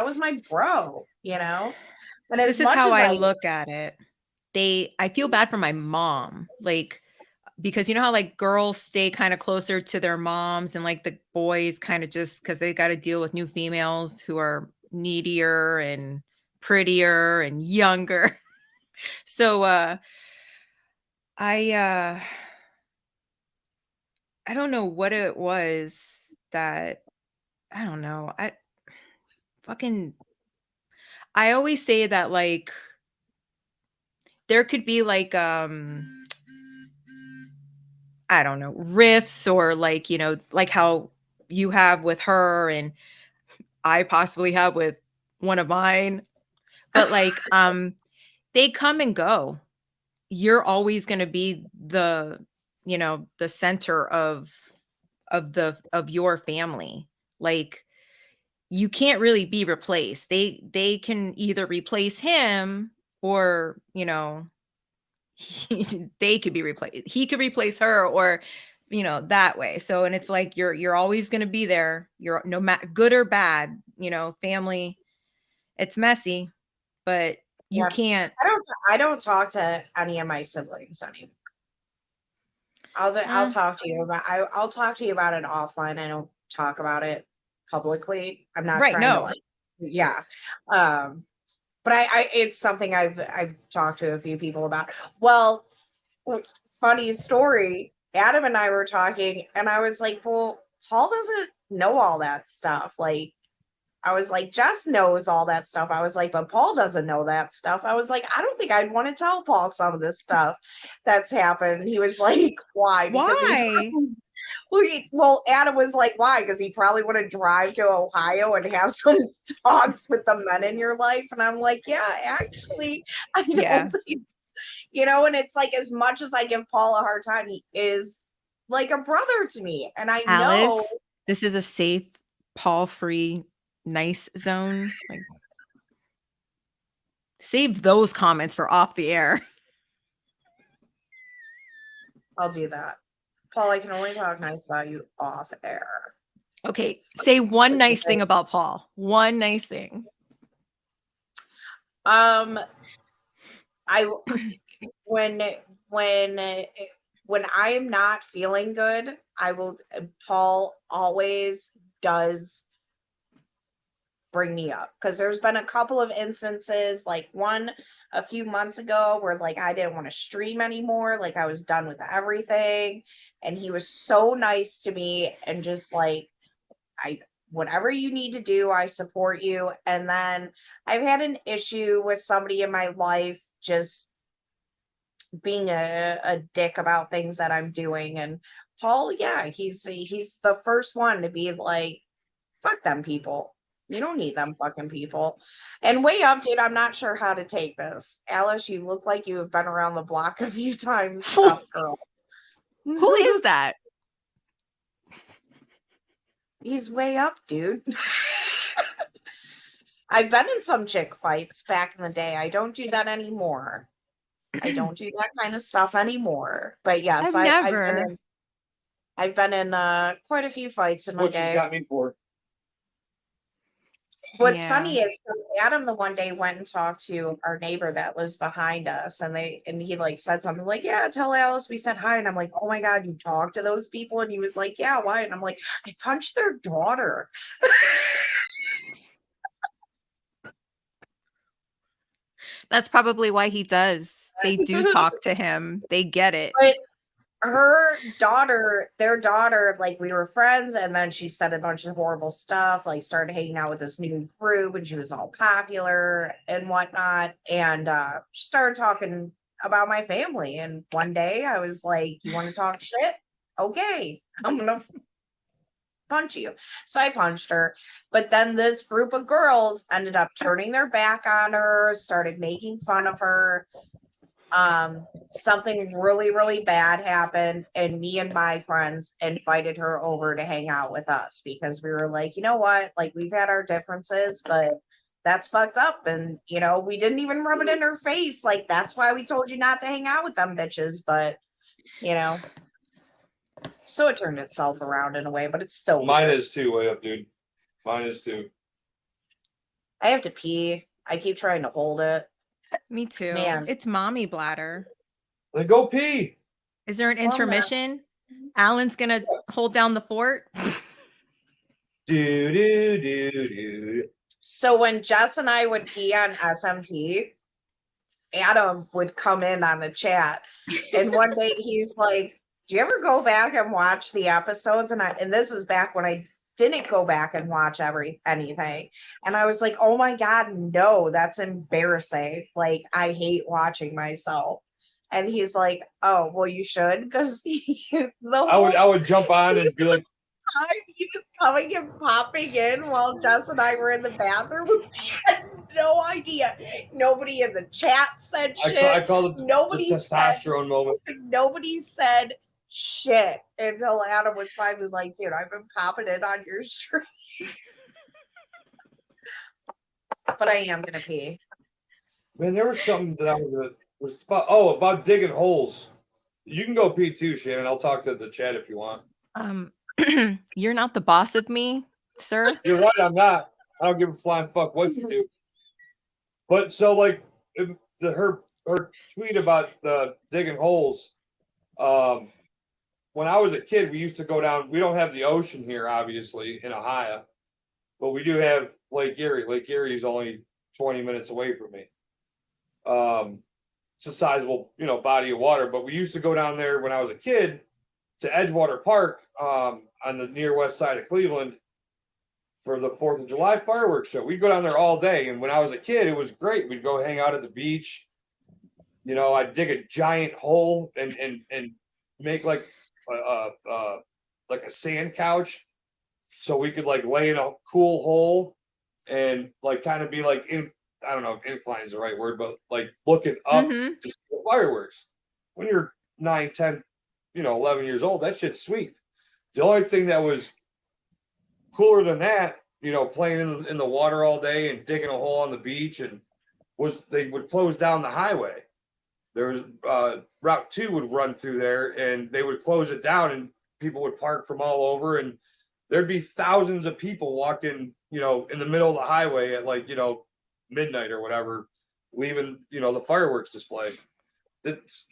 was my bro, you know? And as This is much how as I I look at it. I feel bad for my mom, like, because you know how like girls stay kind of closer to their moms and like the boys kind of just because they got to deal with new females who are needier and prettier and younger. So I uh I don't know what it was that I don't know. Fucking I always say that like there could be like I don't know, riffs or like, you know, like how you have with her and I possibly have with one of mine. But like they come and go. You're always going to be the, you know, the center of your family. Like you can't really be replaced. They can either replace him or, you know, they could be replaced. He could replace her or you know that way. So and it's like you're always going to be there. You're no matter good or bad, you know, family. It's messy, but you yeah, can't I don't talk to any of my siblings anymore. I'll uh, talk to you about I'll talk to you about it offline. I don't talk about it publicly. I'm not right, trying to no. like yeah. Um but I it's something I've talked to a few people about. Well, funny story. Adam and I were talking and I was like, "Well, Paul doesn't know all that stuff." Like I was like, Jess knows all that stuff. I was like, but Paul doesn't know that stuff. I was like, I don't think I'd want to tell Paul some of this stuff that's happened. He was like, why? Because Why? well, Adam was like, why? Because he probably want to drive to Ohio and have some talks with the men in your life. And I'm like, yeah, actually, I Yeah. don't think, you know, and it's like, as much as I give Paul a hard time, he is like a brother to me. And I know. Alice, this is a safe, Paul-free, nice zone. Like save those comments for off the air. I'll do that. Paul, I can only talk nice about you off air. Okay, say one nice thing about Paul. One nice thing. I when I am not feeling good, I will Paul always does bring me up because there's been a couple of instances, like one a few months ago where like I didn't want to stream anymore, like I was done with everything, and he was so nice to me and just like whatever you need to do, I support you. And then I've had an issue with somebody in my life just being a dick about things that I'm doing. And Paul, yeah, he's the first one to be like, fuck them people. You don't need them fucking people. And way up, dude, I'm not sure how to take this. Alice, you look like you have been around the block a few times, tough girl. Who is that? He's way up, dude. I've been in some chick fights back in the day. I don't do that anymore. I don't do that kind of stuff anymore. But yes, I've I've been never. in quite a few fights in my What you day. got me for? What's Yeah. funny is so Adam the one day went and talked to our neighbor that lives behind us, and he like said something like, "Yeah, tell Alice we said hi." And I'm like, "Oh my god, you talked to those people?" And he was like, "Yeah, why?" And I'm like, "I punched their daughter." That's probably why he does. They do talk to him. They get it. But their daughter, like we were friends, and then she said a bunch of horrible stuff, like started hanging out with this new group, and she was all popular and whatnot. And she started talking about my family. And one day I was like, "You want to talk shit? Okay, I'm gonna punch you." So I punched her. But then this group of girls ended up turning their back on her, started making fun of her. Something really, really bad happened, and me and my friends invited her over to hang out with us because we were like, you know what? Like, we've had our differences, but that's fucked up. And, we didn't even rub it in her face. Like, that's why we told you not to hang out with them bitches. But, so it turned itself around in a way, but it's still Mine weird. is too. Way up, dude. Mine is too. I have to pee. I keep trying to hold it. Me too. Man. It's mommy bladder. Then go pee. Is there an Well, no. intermission? Alan's gonna hold down the fort. Do do do do. So when Jess and I would pee on SMT, Adam would come in on the chat, and one day he's like, "Do you ever go back and watch the episodes?" And this was back when I didn't go back and watch anything. And I was like, "Oh my god, no, that's embarrassing. Like, I hate watching myself." And he's like, "Oh, well, you should," because I would jump on and be like, time he was coming and popping in while Jess and I were in the bathroom. I had no idea. Nobody in the chat said shit. I call it Nobody the testosterone moment. Nobody said shit until Adam was finally like, "Dude, I've been popping in on your stream." But I am gonna pee. Man, there was something that I was about digging holes. You can go pee too, Shannon. I'll talk to the chat if you want. You're not the boss of me, sir. You're right, I'm not. I don't give a flying fuck what you do. But so like her tweet about the digging holes. When I was a kid, we used to go down. We don't have the ocean here, obviously, in Ohio, but we do have Lake Erie. Lake Erie is only 20 minutes away from me. It's a sizable, body of water. But we used to go down there when I was a kid to Edgewater Park on the near west side of Cleveland for the 4th of July fireworks show. We'd go down there all day. And when I was a kid, it was great. We'd go hang out at the beach. I'd dig a giant hole and make like a sand couch so we could like lay in a cool hole and like kind of be like I don't know if incline is the right word, but like looking up to see the fireworks. When you're 9, 10, 11 years old, that shit's sweet. The only thing that was cooler than that, playing in the water all day and digging a hole on the beach was they would close down the highway. There was Route 2 would run through there and they would close it down and people would park from all over and there'd be thousands of people walking, in the middle of the highway at like, midnight or whatever, leaving, the fireworks display.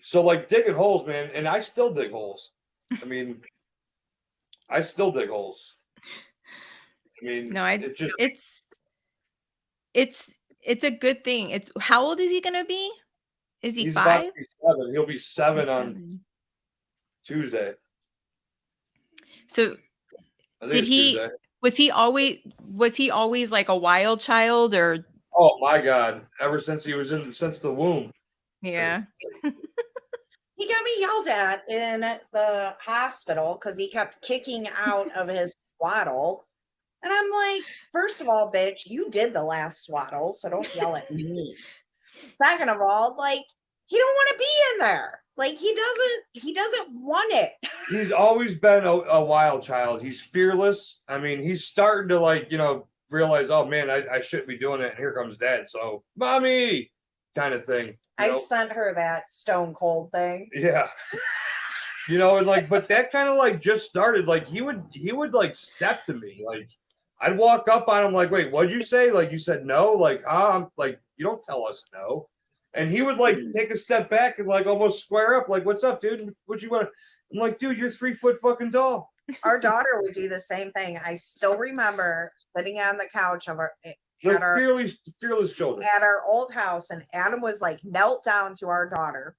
So like digging holes, man, and I still dig holes. I mean, I still dig holes. I mean, no, it's a good thing. It's how old is he gonna be? Is he he's 5? about to be 7. He'll be 7 on Tuesday. So did he? Was he always like a wild child or? Oh my God! Ever since since the womb. Yeah. He got me yelled at in the hospital because he kept kicking out of his swaddle. And I'm like, first of all, bitch, you did the last swaddle, so don't yell at me. Second of all, like, he don't want to be in there. Like, he doesn't want it. He's always been a wild child. He's fearless. I mean, he's starting to like, realize, oh man, I shouldn't be doing it. And here comes dad. So, mommy, kind of thing. I know? sent her that stone cold thing. Yeah. And like, but that kind of like just started. Like he would like step to me. Like I'd walk up on him like, wait, what'd you say? Like you said no? Like, I'm like, you don't tell us no. And he would like take a step back and like almost square up, like, what's up, dude? What you want? I'm like, dude, you're 3 foot fucking tall. Our daughter would do the same thing. I still remember sitting on the couch of They're fearless children. at our old house, and Adam was like knelt down to our daughter.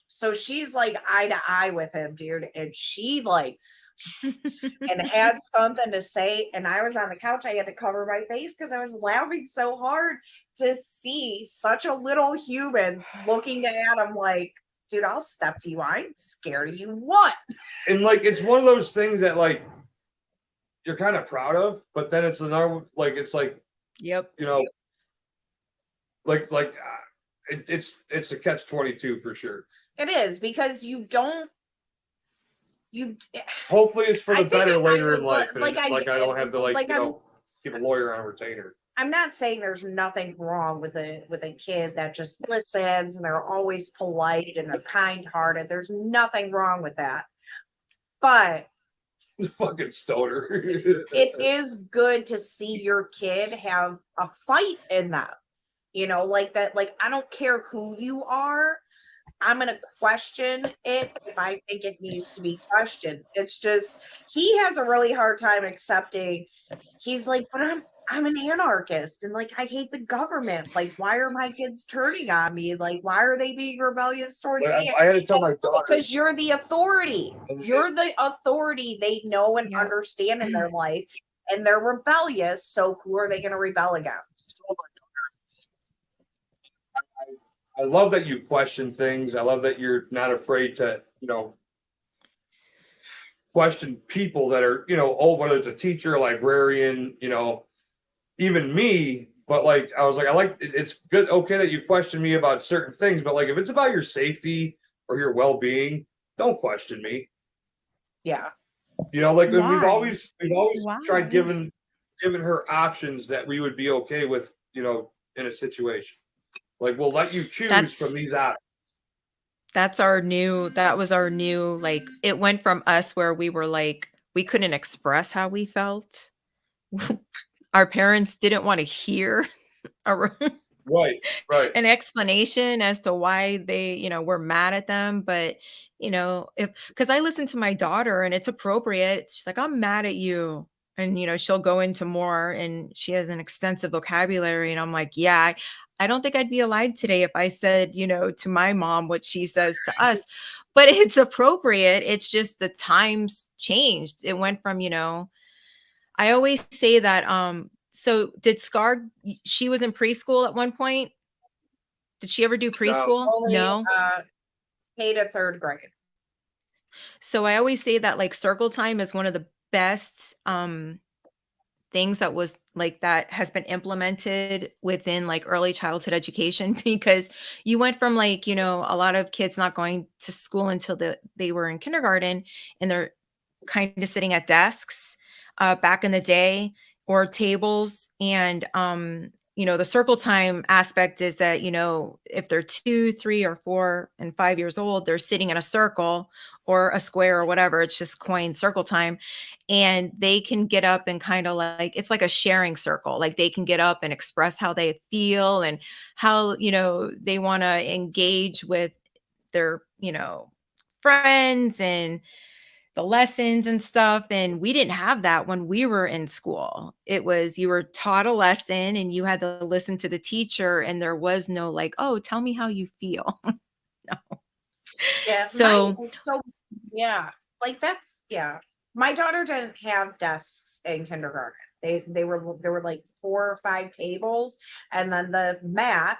So she's like eye to eye with him, dude. And she like and had something to say. And I was on the couch. I had to cover my face because I was laughing so hard to see such a little human looking at him like, dude, I'll step to you. I ain't scared of you. What? And like, it's one of those things that like you're kind of proud of, but then it's another, like, it's like, Yep. it's a catch-22 for sure. It is, because you don't. Hopefully it's for I the think better it- later I- in life. like, I don't have to like, I'm- keep a lawyer on retainer. I'm not saying there's nothing wrong with a kid that just listens and they're always polite and they're kind-hearted. There's nothing wrong with that. But Fucking stoner. it is good to see your kid have a fight in them. Like that, like, I don't care who you are. I'm going to question it if I think it needs to be questioned. It's just, he has a really hard time accepting. He's like, but I'm an anarchist and like I hate the government. Like, why are my kids turning on me? Like, why are they being rebellious towards me? I had to tell my daughter. Because you're the authority. You're the authority they know and Yeah. understand in their life, and they're rebellious. So who are they going to rebel against? I love that you question things. I love that you're not afraid to, question people that are, whether it's a teacher, a librarian, even me. But like, I was like, it's good. Okay. That you question me about certain things, but like, if it's about your safety or your well-being, don't question me. Yeah. Like we've Why? always Why? tried giving her options that we would be okay with, in a situation. Like, we'll let you choose from these options. That was our new, like, it went from us where we were like, we couldn't express how we felt. Our parents didn't want to hear Right. an explanation as to why they, were mad at them. But, because I listen to my daughter and it's appropriate. She's like, I'm mad at you. And, she'll go into more, and she has an extensive vocabulary. And I'm like, yeah, I don't think I'd be alive today if I said, to my mom what she says to us. But it's appropriate. It's just the times changed. It went from, I always say that, so did Scar, she was in preschool at one point? Did she ever do preschool? Only No. K to third grade. So I always say that like circle time is one of the best things that was like that has been implemented within like early childhood education, because you went from like, a lot of kids not going to school until they were in kindergarten, and they're kind of sitting at desks back in the day, or tables. And the circle time aspect is that, if they're 2, 3, or 4 and 5 years old, they're sitting in a circle or a square or whatever. It's just coined circle time. And they can get up and kind of like, it's like a sharing circle. Like they can get up and express how they feel and how, they want to engage with their, friends and the lessons and stuff. And we didn't have that when we were in school. It was, you were taught a lesson and you had to listen to the teacher, and there was no like, oh, tell me how you feel. No. Yeah. So Yeah, like that's, yeah. My daughter didn't have desks in kindergarten. There were like 4 or 5 tables, and then the mat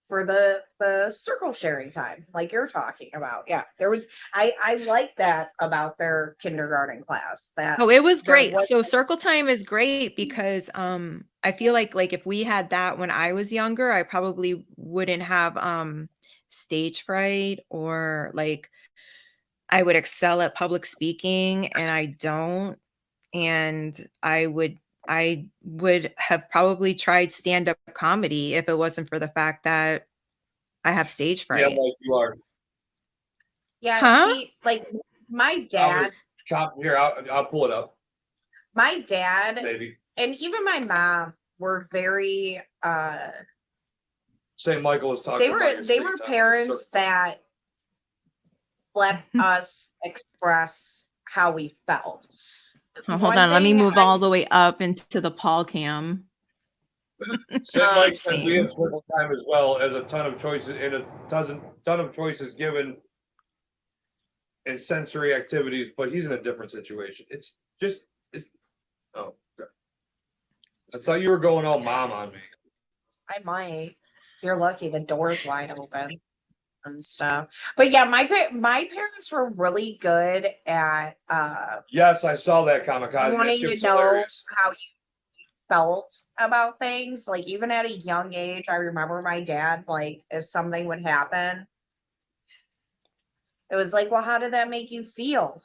for the circle sharing time, like you're talking about. Yeah, there was. I like that about their kindergarten class. That it was there great. was- So circle time is great because I feel like if we had that when I was younger, I probably wouldn't have stage fright, or like I would excel at public speaking, and I don't. And I would I would have probably tried stand-up comedy if it wasn't for the fact that I have stage Yeah, fright. like you are. Yeah, Huh? see, like my dad, Here, I'll pull it up, my dad, maybe. and even my mom were very St. Michael was talking about your they screen were time. parents that let us express how we felt. Oh, hold One on, let me thing move all the way up into the Paul cam. St. Mike said we Same. have circle time as well as a ton of choices and a ton of choices given in sensory activities, but he's in a different situation. It's oh, okay. I thought you were going all mom on me. I might. You're lucky the door's wide open and stuff. But yeah, my parents were really good at Yes, I saw that kamikaze. That wanting shit to was know hilarious. how you felt about things. Like even at a young age, I remember my dad, like if something would happen, it was like, well, how did that make you feel?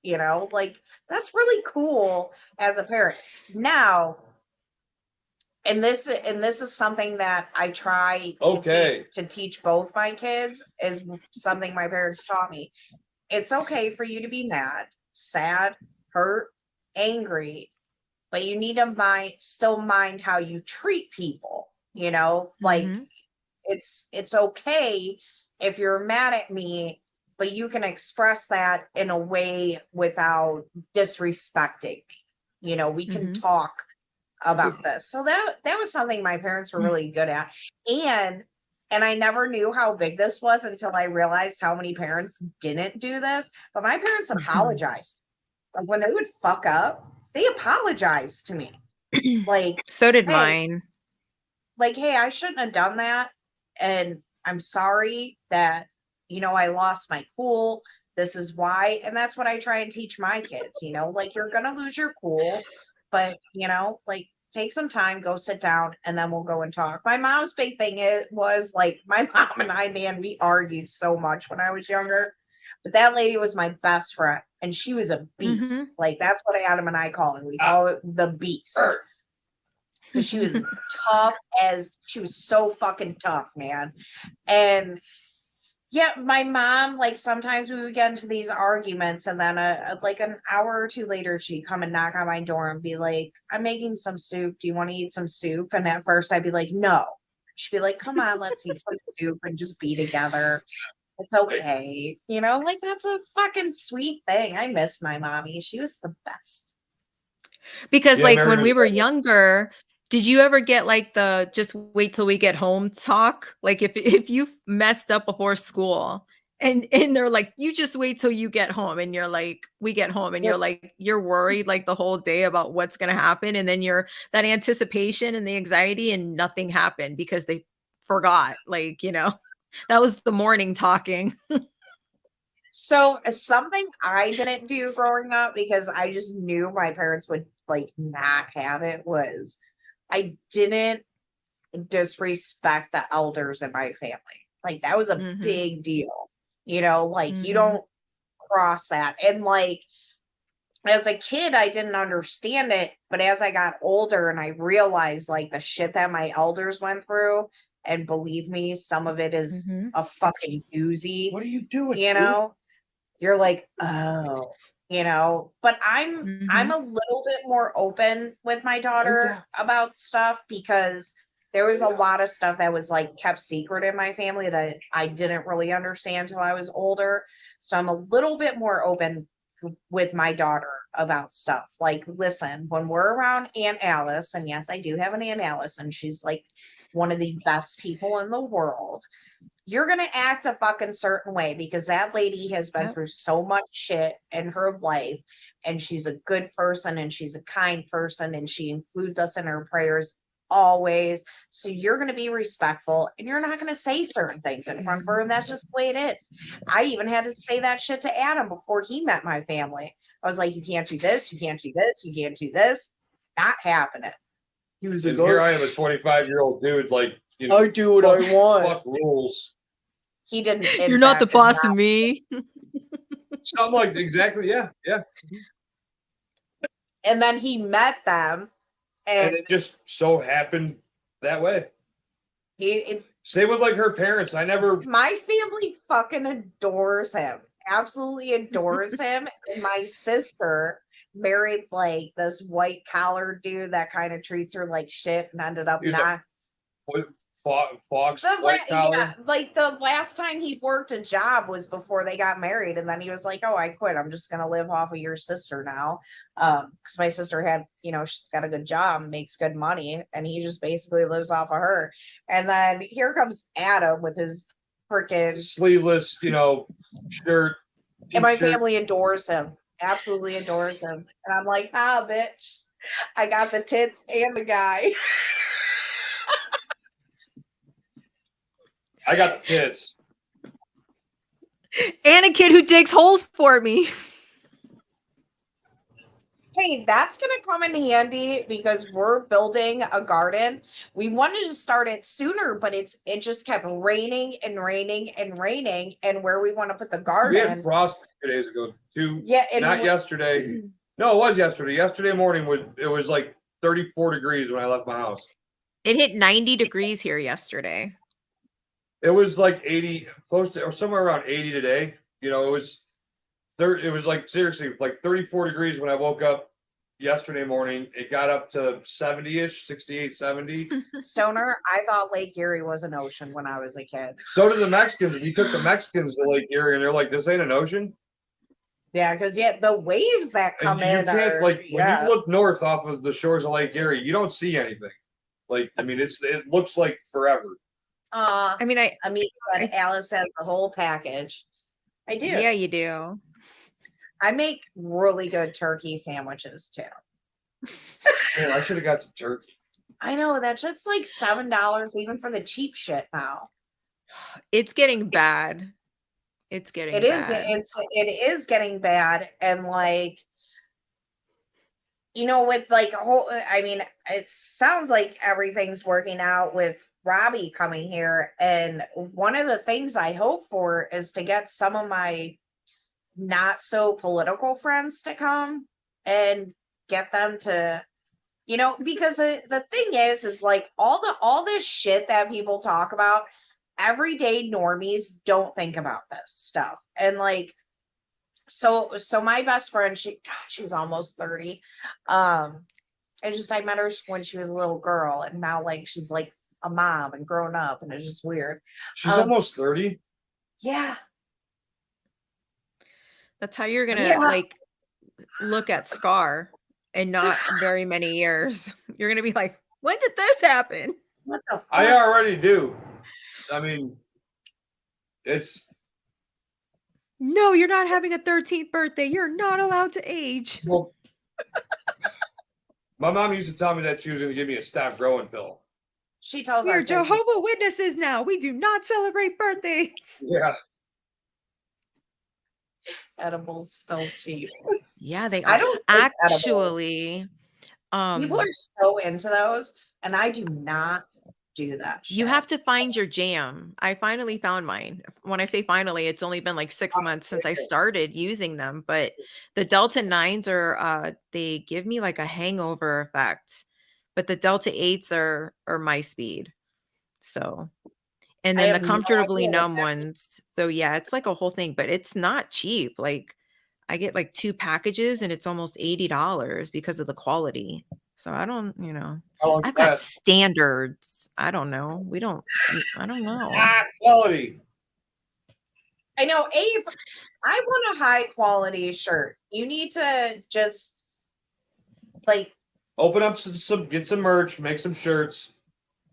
You know, like that's really cool as a parent. Now, and this is something that I try Okay. to teach both my kids, is something my parents taught me. It's okay for you to be mad, sad, hurt, angry, but you need to still mind how you treat people, you know? Like Mhm. it's okay if you're mad at me, but you can express that in a way without disrespecting me. You know, we can Mhm. talk about this. So that was something my parents were really good at. And I never knew how big this was until I realized how many parents didn't do this. But my parents apologized. Like when they would fuck up, they apologized to me. Like, So did hey, mine. hey, I shouldn't have done that. And I'm sorry that, you know, I lost my cool. This is why. And that's what I try and teach my kids, you know, like you're going to lose your cool, but, you know, like take some time, go sit down, and then we'll go and talk. My mom's big thing was like my mom and I, man, we argued so much when I was younger. But that lady was my best friend, and she was a beast. Mhm. Like that's what Adam and I call her. We call it the beast. Because she was she was so fucking tough, man. And yeah, my mom, like sometimes we would get into these arguments, and then like an hour or two later, she'd come and knock on my door and be like, I'm making some soup. Do you want to eat some soup? And at first I'd be like, no. She'd be like, come on, let's eat some soup and just be together. It's okay. You know, like that's a fucking sweet thing. I miss my mommy. She was the best. Because, Yeah, like, Mary when was we were younger, did you ever get, like, the "just wait till we get home" talk? Like, if you messed up before school and they're like, "You just wait till you get home," and you're like, "We get home," and you're like you're worried, like, the whole day about what's gonna happen, and then you're that anticipation and the anxiety, and nothing happened because they forgot, like, you know? That was the morning talking. So something I didn't do growing up because I just knew my parents would like not have it was I didn't disrespect the elders in my family. Like that was a Mhm, big deal. You know, like you mhm, don't cross that. And like as a kid, I didn't understand it, but as I got older and I realized like the shit that my elders went through, and believe me, some of it is mhm, a fucking doozy. What are you doing? You know, you're like, oh, you know, but I'm mhm, a little bit more open with my daughter about stuff because there was a lot of stuff that was like kept secret in my family that I didn't really understand till I was older. So I'm a little bit more open with my daughter about stuff. Like, listen, when we're around Aunt Alice, and yes, I do have an Aunt Alice, and she's like one of the best people in the world, you're going to act a fucking certain way because that lady has been yep. through so much shit in her life, and she's a good person and she's a kind person and she includes us in her prayers always. So you're going to be respectful and you're not going to say certain things in front of her. And that's just the way it is. I even had to say that shit to Adam before he met my family. I was like, you can't do this. You can't do this. You can't do this. Not happening. He was And like, here oh, I am, a 25-year-old dude, like, you know, I do what I want. fuck rules. He didn't, in You're not the fact, did boss not. of me. So I'm like, exactly, yeah. And then he met them and And it just so happened that way. he, Same with like her parents. I never. my family fucking adores him, absolutely adores him. And my sister married like this white collar dude that kind of treats her like shit and ended up He's a not. Fox The white collar. yeah, like the last time he worked a job was before they got married, and then he was like, "Oh, I quit. I'm just gonna live off of your sister now." Because my sister had, she's got a good job, makes good money, and he just basically lives off of her. And then here comes Adam with his freaking, Sleeveless, shirt. and my t-shirt. family adores him, absolutely adores him. And I'm like, ah, bitch, I got the tits and the guy. I got the tits. And a kid who digs holes for me. Hey, that's going to come in handy because we're building a garden. We wanted to start it sooner, but it just kept raining and raining and raining. And where we want to put the We had garden, frost 2 days ago too. yeah, and Not yesterday. No, it was yesterday. Yesterday morning was like 34 degrees when I left my house. It hit 90 degrees here yesterday. It was like 80, close to, or somewhere around 80 today. It was like seriously like 34 degrees when I woke up yesterday morning. It got up to 70-ish, 68, 70. Stoner, I thought Lake Erie was an ocean when I was a kid. So did the Mexicans. We took the Mexicans to Lake Erie and they're like, this ain't an ocean. Yeah, because the waves that come And you in can't, are, like, when you look north off of the shores of Lake Erie, you don't see anything. Like, I mean, it looks like forever. I mean, but Alice has the whole package. I do. Yeah, you do. I make really good turkey sandwiches too. Man, I should have got some turkey. I know that's just like $7 even for the cheap shit now. It's getting bad. It's getting It bad. it is getting bad. And like, with like a whole, I mean, it sounds like everything's working out with Robbie coming here. And one of the things I hope for is to get some of my not so political friends to come and get them to, because the thing is like all this shit that people talk about, everyday normies don't think about this stuff. And like, so my best friend, she's almost 30. I met her when she was a little girl, and now like she's like a mom and grown up, and it's just weird. She's almost 30. Yeah. That's how you're gonna like look at Scar in not very many years. You're gonna be like, when did this happen? What the fuck? I already do. I mean, no, you're not having a 13th birthday. You're not allowed to age. Well, my mom used to tell me that she was going to give me a stop growing pill. She tells We're our kids, Jehovah's Witnesses now. We do not celebrate birthdays. Yeah. edibles still cheap. Yeah, they are. I don't take actually. People are so into those, and I do not do that shit. You have to find your jam. I finally found mine. When I say finally, it's only been like 6 months since I started using them, but the Delta 9s are they give me like a hangover effect, but the Delta 8s are my speed. So, and then the comfortably numb ones. So yeah, it's like a whole thing, but it's not cheap. Like I get like 2 packages and it's almost $80 because of the quality. So I don't, I've got standards. I don't know. I don't know. Quality. I know, Abe, I want a high quality shirt. You need to just like open up get some merch, make some shirts.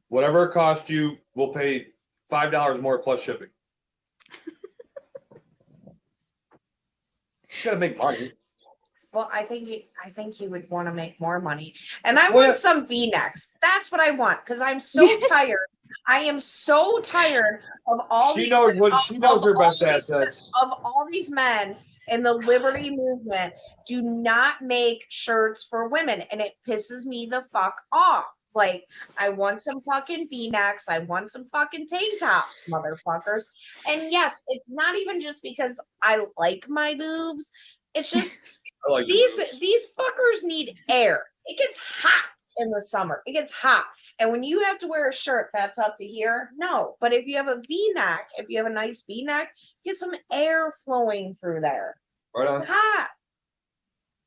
Whatever it costs you, we'll pay $5 more plus shipping. You gotta make money. Well, I think you would want to make more money. And I want some V-necks. That's what I want, because I'm so tired. I am so tired of all she knows her best assets. Of all these men in the liberty movement do not make shirts for women, and it pisses me the fuck off. Like, I want some fucking V-necks. I want some fucking tank tops, motherfuckers. And yes, it's not even just because I like my boobs. It's just these fuckers need air. It gets hot. in the summer. It gets hot. And when you have to wear a shirt that's up to here, no. But if you have a V-neck, if you have a nice V-neck, get some air flowing through there. Right on. Hot.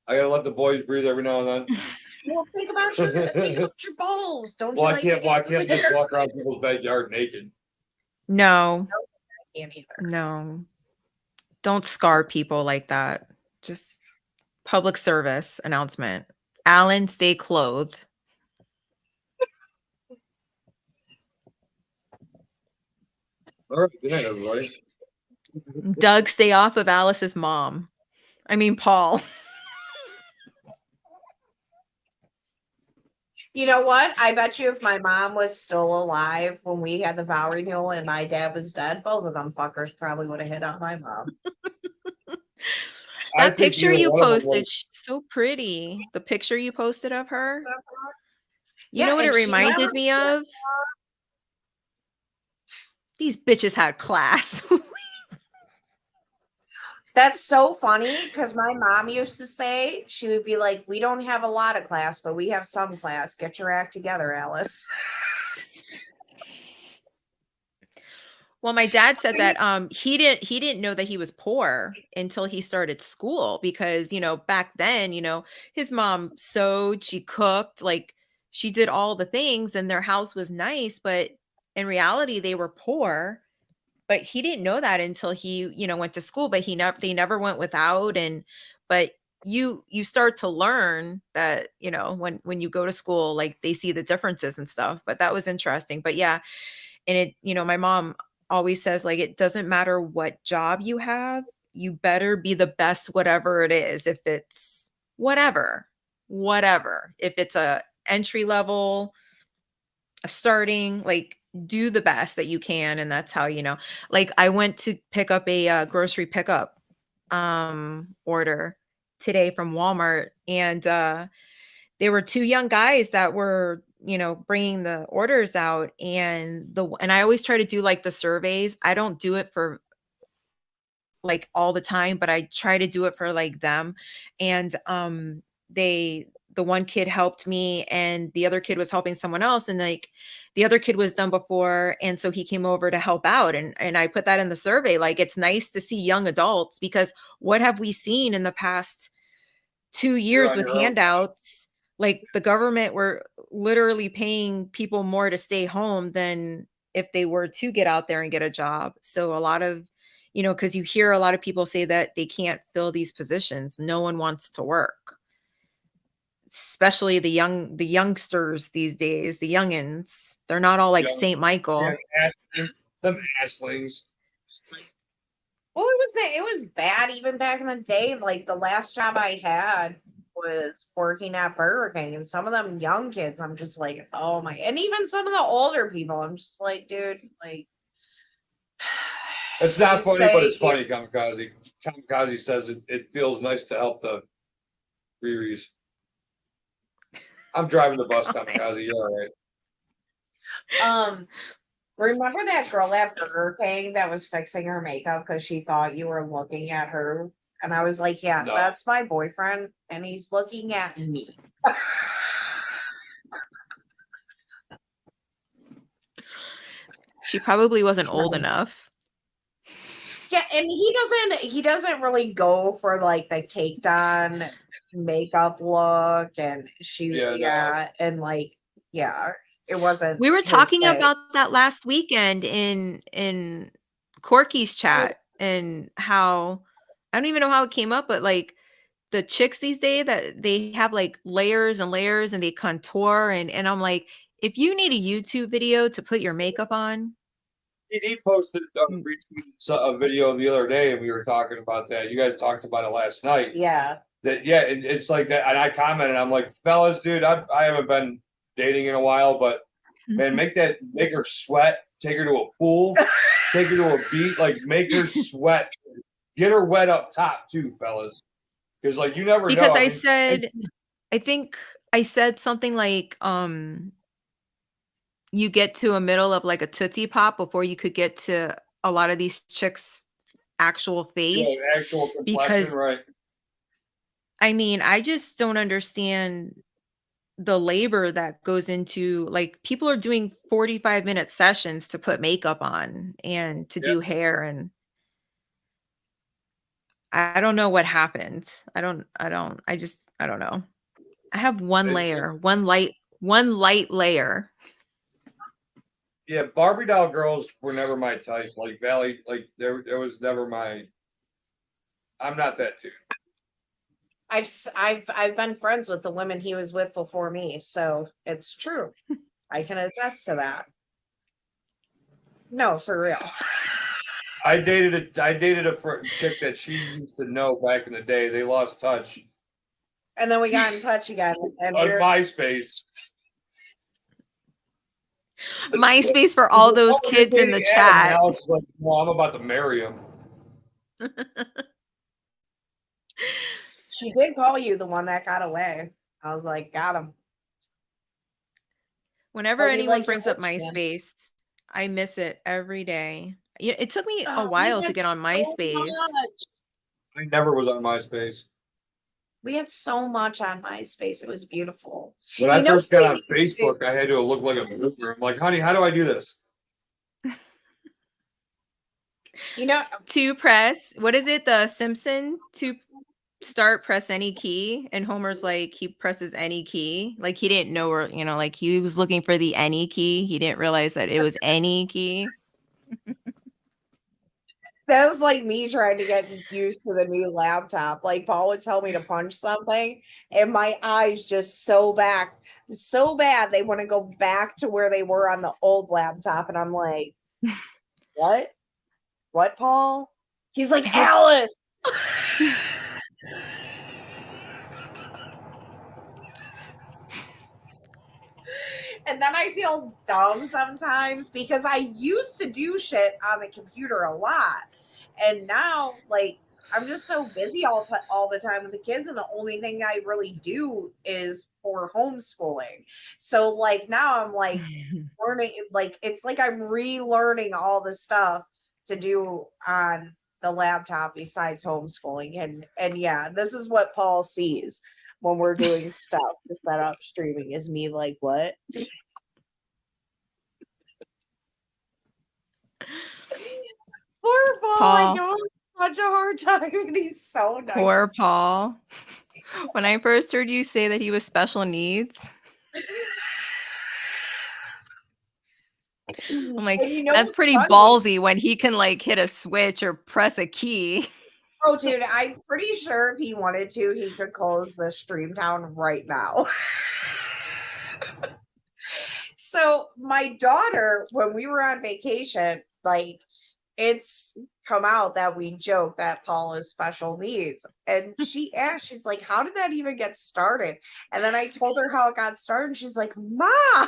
I gotta let the boys breathe every now and then. Well, think about your balls. Don't Well, you I like can't. to Well, I get can't just walk around people's backyard naked. No, I can't either. no. Don't scar people like that. Just public service announcement. Alan, stay clothed. All right. Good night, everybody. Doug, stay off of Alice's mom. I mean, Paul. You know what? I bet you if my mom was still alive when we had the vow renewal and my dad was dead, both of them fuckers probably would have hit on my mom. I That think picture either you one of them posted, was- she's so pretty. The picture you posted of her. You Yeah, know what it and she reminded never- me of? These bitches had class. That's so funny because my mom used to say, she would be like, we don't have a lot of class, but we have some class. Get your act together, Alice. Well, my dad said that he didn't know that he was poor until he started school because, back then, his mom sewed, she cooked, like she did all the things and their house was nice, but in reality they were poor. But he didn't know that until he, went to school, but they never went without. But you start to learn that, when you go to school, like they see the differences and stuff. But that was interesting. But yeah, and my mom always says, like, it doesn't matter what job you have, you better be the best whatever it is. If it's whatever, if it's a entry level, a starting, like, do the best that you can. And that's how, like I went to pick up a grocery pickup order today from Walmart, and there were two young guys that were, bringing the orders out, and I always try to do like the surveys. I don't do it for like all the time, but I try to do it for like them. And the one kid helped me and the other kid was helping someone else, and like the other kid was done before, and so he came over to help out, and I put that in the survey. Like, it's nice to see young adults, because what have we seen in the past 2 years on with your own. handouts? Like, the government were literally paying people more to stay home than if they were to get out there and get a job. So a lot of, because you hear a lot of people say that they can't fill these positions. No one wants to work, especially the youngsters these days, the youngins. They're not all like Young- St. Michael. Yeah, them asslings. Well, it was bad even back in the day. Like the last job I had was working at Burger King, and some of them young kids, I'm just like, oh my, and even some of the older people, I'm just like, dude, like It's not You funny, but it's say- funny, Kamikaze. Kamikaze says it feels nice to help the Riris. I'm driving the bus, Kamikaze. You're all right. Remember that girl at Burger King that was fixing her makeup because she thought you were looking at her? And I was like, yeah, No. that's my boyfriend, and he's looking at me. She probably wasn't old Right. enough. Yeah, and he doesn't really go for like the caked on makeup look, and and like it wasn't. We were his talking thing. about that last weekend in Corky's chat, and how I don't even know how it came up, but like the chicks these days, that they have like layers and layers and they contour, and I'm like, if you need a YouTube video to put your makeup on, He posted retweeted a video the other day, and we were talking about that. You guys talked about it last night. Yeah. It's like that, and I commented. I'm like, fellas, dude, I haven't been dating in a while, but man, make her sweat. Take her to a pool. Take her to a beach. Like, make her sweat. Get her wet up top too, fellas. Because like you never because know. I think I said something like, you get to a middle of like a Tootsie Pop before you could get to a lot of these chicks' actual face. Actual complexion, because right? I mean, I just don't understand the labor that goes into, like, people are doing 45-minute sessions to put makeup on and to Yeah. do hair, and I don't know what happened. I don't know. I have one It- layer, one light layer. yeah, Barbie doll girls were never my type. Like Valley, like there was never my. I'm not that dude. I've been friends with the women he was with before me, so it's true. I can attest to that. No, for real. I dated a chick that she used to know back in the day. They lost touch And then we got in touch again, and on we're MySpace. MySpace for all those Oh, kids in the dating Adam chat. now. It's like, well, I'm about to marry him. she did call you the one that got away. I was like, got him. Whenever Oh, we anyone like your brings up looks, man. MySpace, I miss it every day. It took me a Oh, we while to had get on so MySpace. much. I never was on MySpace. We had so much on MySpace. It was beautiful. When I You know first got what on we used to do? Facebook, I had to look like a boomer. I'm like, honey, how do I do this? You know, To press, what is it? The Simpson to start, press any key. And Homer's like, he presses any key. Like he didn't know where, like he was looking for the any key. He didn't realize that it was any key. that was like me trying to get used to the new laptop. Like Paul would tell me to punch something, and my eyes just so bad they want to go back to where they were on the old laptop, and I'm like, what? What, Paul? He's like, Alice. And then I feel dumb sometimes because I used to do shit on the computer a lot. And now, like, I'm just so busy all the time with the kids, and the only thing I really do is for homeschooling. So, like, now I'm like learning, like, it's like I'm relearning all the stuff to do on the laptop besides homeschooling. And yeah, this is what Paul sees when we're doing stuff to set up streaming is me like, what? Poor Paul, I Paul. give him such a hard time, and he's so nice. Poor Paul. When I first heard you say that he was special needs, I'm like, And you know that's what's pretty funny? ballsy when he can like hit a switch or press a key. Oh, dude, I'm pretty sure if he wanted to, he could close the stream down right now. So my daughter, when we were on vacation, like it's come out that we joke that Paul is special needs. And she asked, she's like, how did that even get started? And then I told her how it got started. And she's like, Mom.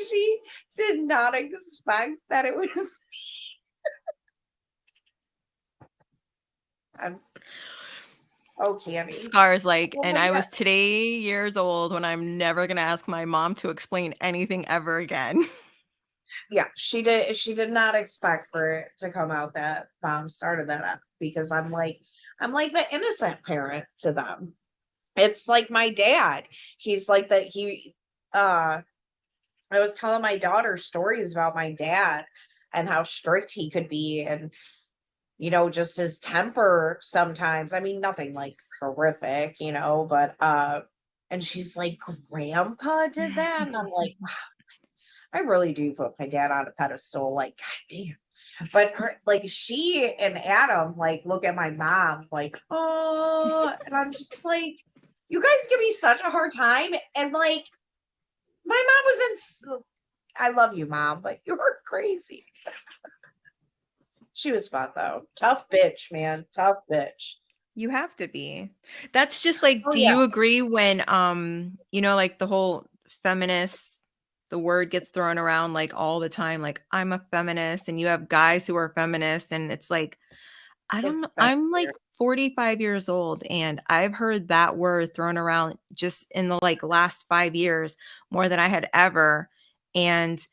She did not expect that it was me. Oh, Candy. Scar's like, Oh and my I God. was today years old when I'm never gonna ask my mom to explain anything ever again. Yeah, she did not expect for it to come out that Mom started that up because I'm like the innocent parent to them. It's like my dad. He's like that I was telling my daughter stories about my dad and how strict he could be, and just his temper sometimes. I mean, nothing like horrific, but and she's like, Grandpa did that? And I'm like, wow, I really do put my dad on a pedestal, like, God damn. But like she and Adam like look at my mom like, oh, and I'm just like, you guys give me such a hard time. And like my mom was I love you, Mom, but you were crazy. She was fun though. Tough bitch, man. Tough bitch. You have to be. That's just like, Oh do yeah. you agree when like the whole feminist, the word gets thrown around like all the time, like I'm a feminist, and you have guys who are feminists, and it's like, I don't It's know. best I'm like there. 45 years old, and I've heard that word thrown around just in the like last 5 years more than I had ever. And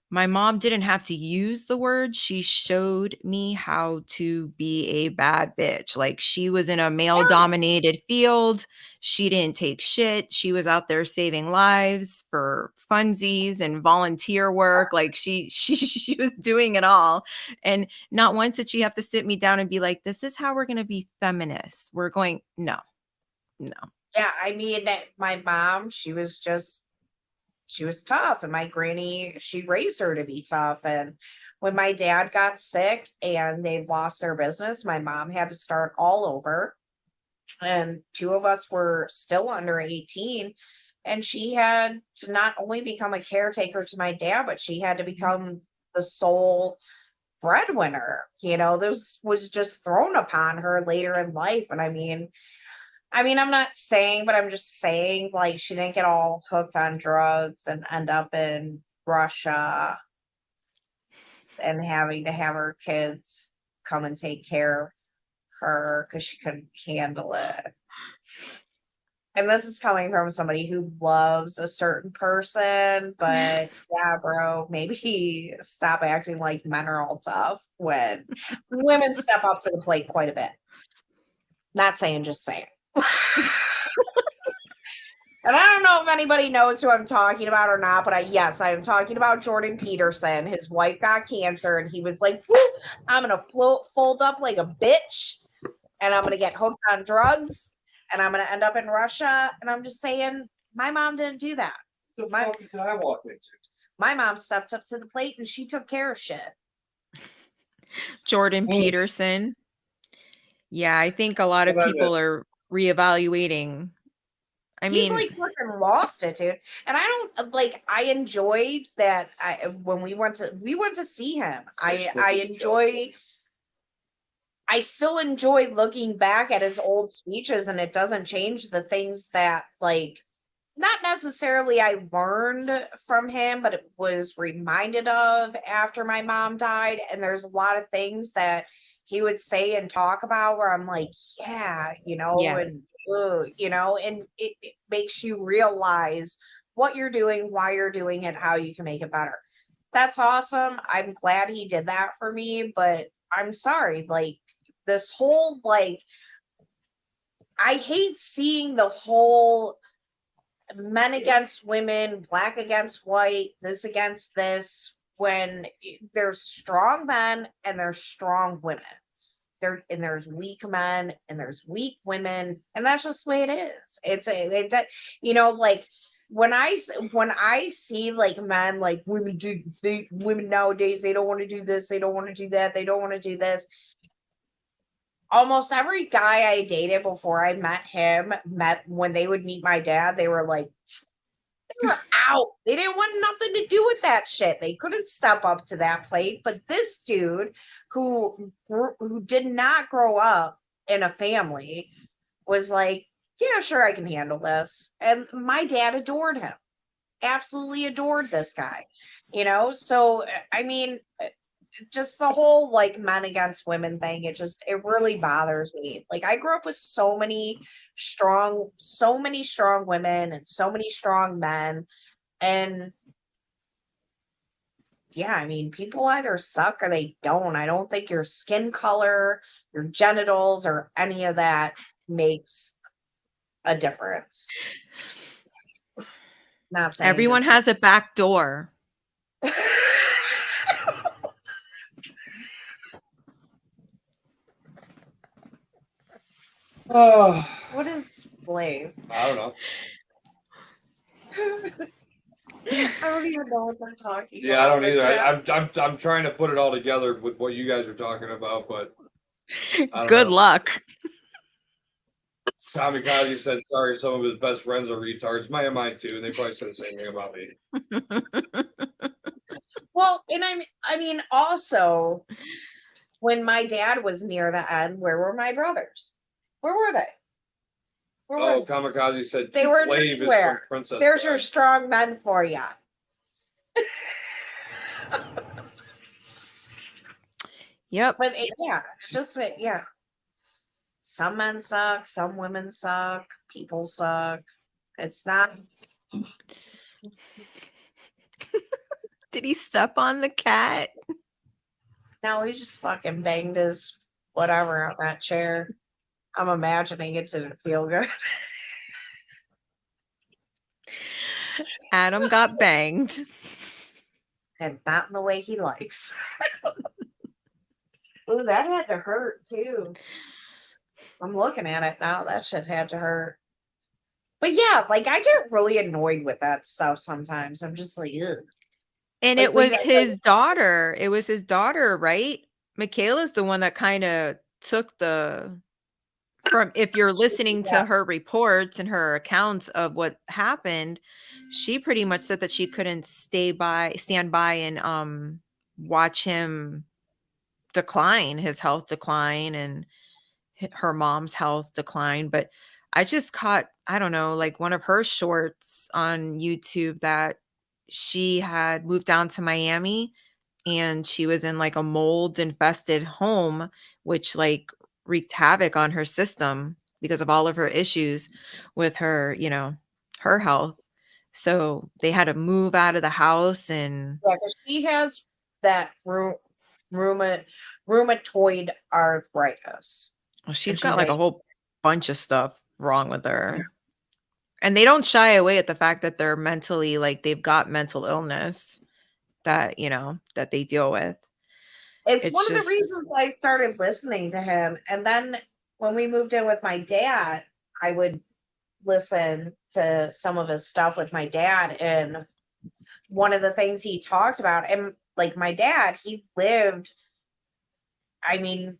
My mom didn't have to use the word. She showed me how to be a bad bitch. Like she was in a male dominated field. She didn't take shit. She was out there saving lives for funsies and volunteer work. Like she was doing it all. And not once did she have to sit me down and be like, this is how we're going to be feminists. We're going, no, no. Yeah, I mean, my mom, she was tough, and my granny, she raised her to be tough. And when my dad got sick and they lost their business, my mom had to start all over. And two of us were still under 18. And she had to not only become a caretaker to my dad, but she had to become the sole breadwinner. This was just thrown upon her later in life. And I'm not saying, but I'm just saying, like, she didn't get all hooked on drugs and end up in Russia and having to have her kids come and take care of her because she couldn't handle it. And this is coming from somebody who loves a certain person, but yeah, bro, maybe stop acting like men are all tough when women step up to the plate quite a bit. Not saying, just saying. And I don't know if anybody knows who I'm talking about or not, but I am talking about Jordan Peterson. His wife got cancer, and he was like, I'm going to fold up like a bitch, and I'm going to get hooked on drugs, and I'm going to end up in Russia. And I'm just saying, my mom didn't do that. The fuck did I walk into? My mom stepped up to the plate, and she took care of shit. Jordan Peterson. Yeah, I think a lot of people are reevaluating. He's like fucking lost it, dude. And I enjoyed that. When we went to see him. I still enjoy looking back at his old speeches, and it doesn't change the things that, like, not necessarily I learned from him, but it was reminded of after my mom died. And there's a lot of things that he would say and talk about where I'm like, yeah. And it makes you realize what you're doing, why you're doing it, how you can make it better. That's awesome. I'm glad he did that for me, but I'm sorry, like, this whole, like, I hate seeing the whole men against women, black against white, this against this, when there's strong men and there's strong women. There's weak men and there's weak women, and that's just the way it is. Like, when I see, like, men, like, women nowadays, they don't want to do this, they don't want to do that, they don't want to do this. Almost every guy I dated before I met when they would meet my dad, they were like, they were out. They didn't want nothing to do with that shit. They couldn't step up to that plate. But this dude who did not grow up in a family was like, yeah, sure, I can handle this. And my dad adored him. Absolutely adored this guy. So, just the whole, like, men against women thing, it really bothers me. Like, I grew up with so many strong women and so many strong men. And yeah, people either suck or they don't. I don't think your skin color, your genitals, or any of that makes a difference. Not saying everyone has a back door. What is blame? I don't know. I don't even know what they're talking about. Yeah, I don't either. I'm trying to put it all together with what you guys are talking about, but good luck. Kamikaze said, sorry, some of his best friends are retards. Mine too, and they probably said the same thing about me. Well, and also, when my dad was near the end, where were my brothers? Where were they? Kamikaze said they were nowhere. There's your strong men for you. Yep. But yeah. Some men suck, some women suck, people suck. It's not. Did he step on the cat? No, he just fucking banged his whatever on that chair. I'm imagining it didn't feel good. Adam got banged. And not in the way he likes. Ooh, that had to hurt too. I'm looking at it now. That shit had to hurt. But yeah, like I get really annoyed with that stuff sometimes. I'm just like, ugh. And Like, it we was got, his daughter. It was his daughter, right? Michaela's the one that kind of took the from if you're listening Yeah. to her reports and her accounts of what happened, she pretty much said that she couldn't stand by and watch him decline, his health decline and her mom's health decline. But I just caught, I don't know, like one of her shorts on YouTube that she had moved down to Miami and she was in like a mold infested home, which like wreaked havoc on her system because of all of her issues with her, her health. So they had to move out of the house and Yeah, 'cause she has that rheumatoid arthritis. well, she's And got she's like a like, whole bunch of stuff wrong with her. And they don't shy away at the fact that they're mentally like they've got mental illness that, that they deal with. it's It's one of the just reasons I started listening to him. And then when we moved in with my dad, I would listen to some of his stuff with my dad. And one of the things he talked about, and like my dad, he lived, I mean,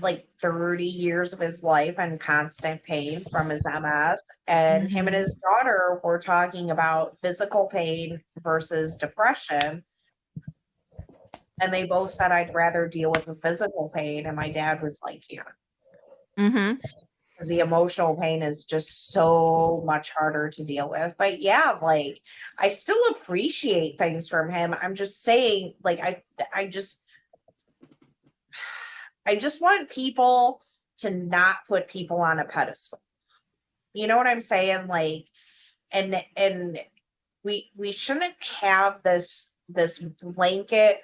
like 30 years of his life in constant pain from his MS. And him and Mhm. his daughter were talking about physical pain versus depression. And they both said, I'd rather deal with the physical pain. And my dad was like, yeah, Mhm. because the emotional pain is just so much harder to deal with. But yeah, like I still appreciate things from him. I'm just saying, like, I just want people to not put people on a pedestal. You know what I'm saying? Like, and we shouldn't have this blanket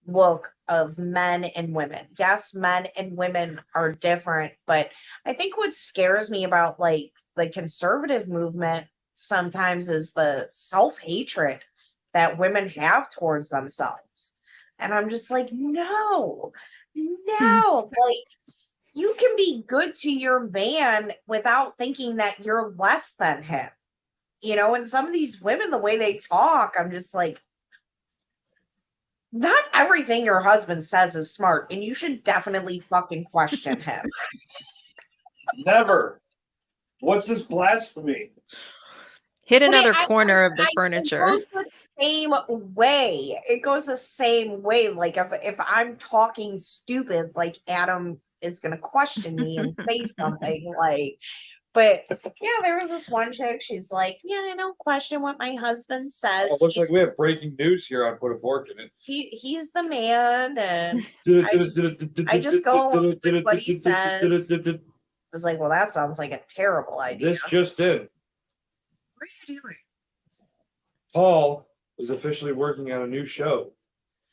look of men and women. Yes, men and women are different, but I think what scares me about like the conservative movement sometimes is the self-hatred that women have towards themselves. And I'm just like, no, Hmm. no, like you can be good to your man without thinking that you're less than him. And some of these women, the way they talk, I'm just like, not everything your husband says is smart, and you should definitely fucking question him. Never. What's this blasphemy? Hit But another corner of the it furniture. goes the same way. It goes the same way. Like if I'm talking stupid, like Adam is gonna question me and say something like. But yeah, there was this one chick. She's like, "Yeah, I don't question what my husband says. Oh, it looks like we have breaking news here on Put a Fork in It. He's the man, and I just go along with what he says." I was like, "Well, that sounds like a terrible idea." This just in. What are you doing? Paul is officially working on a new show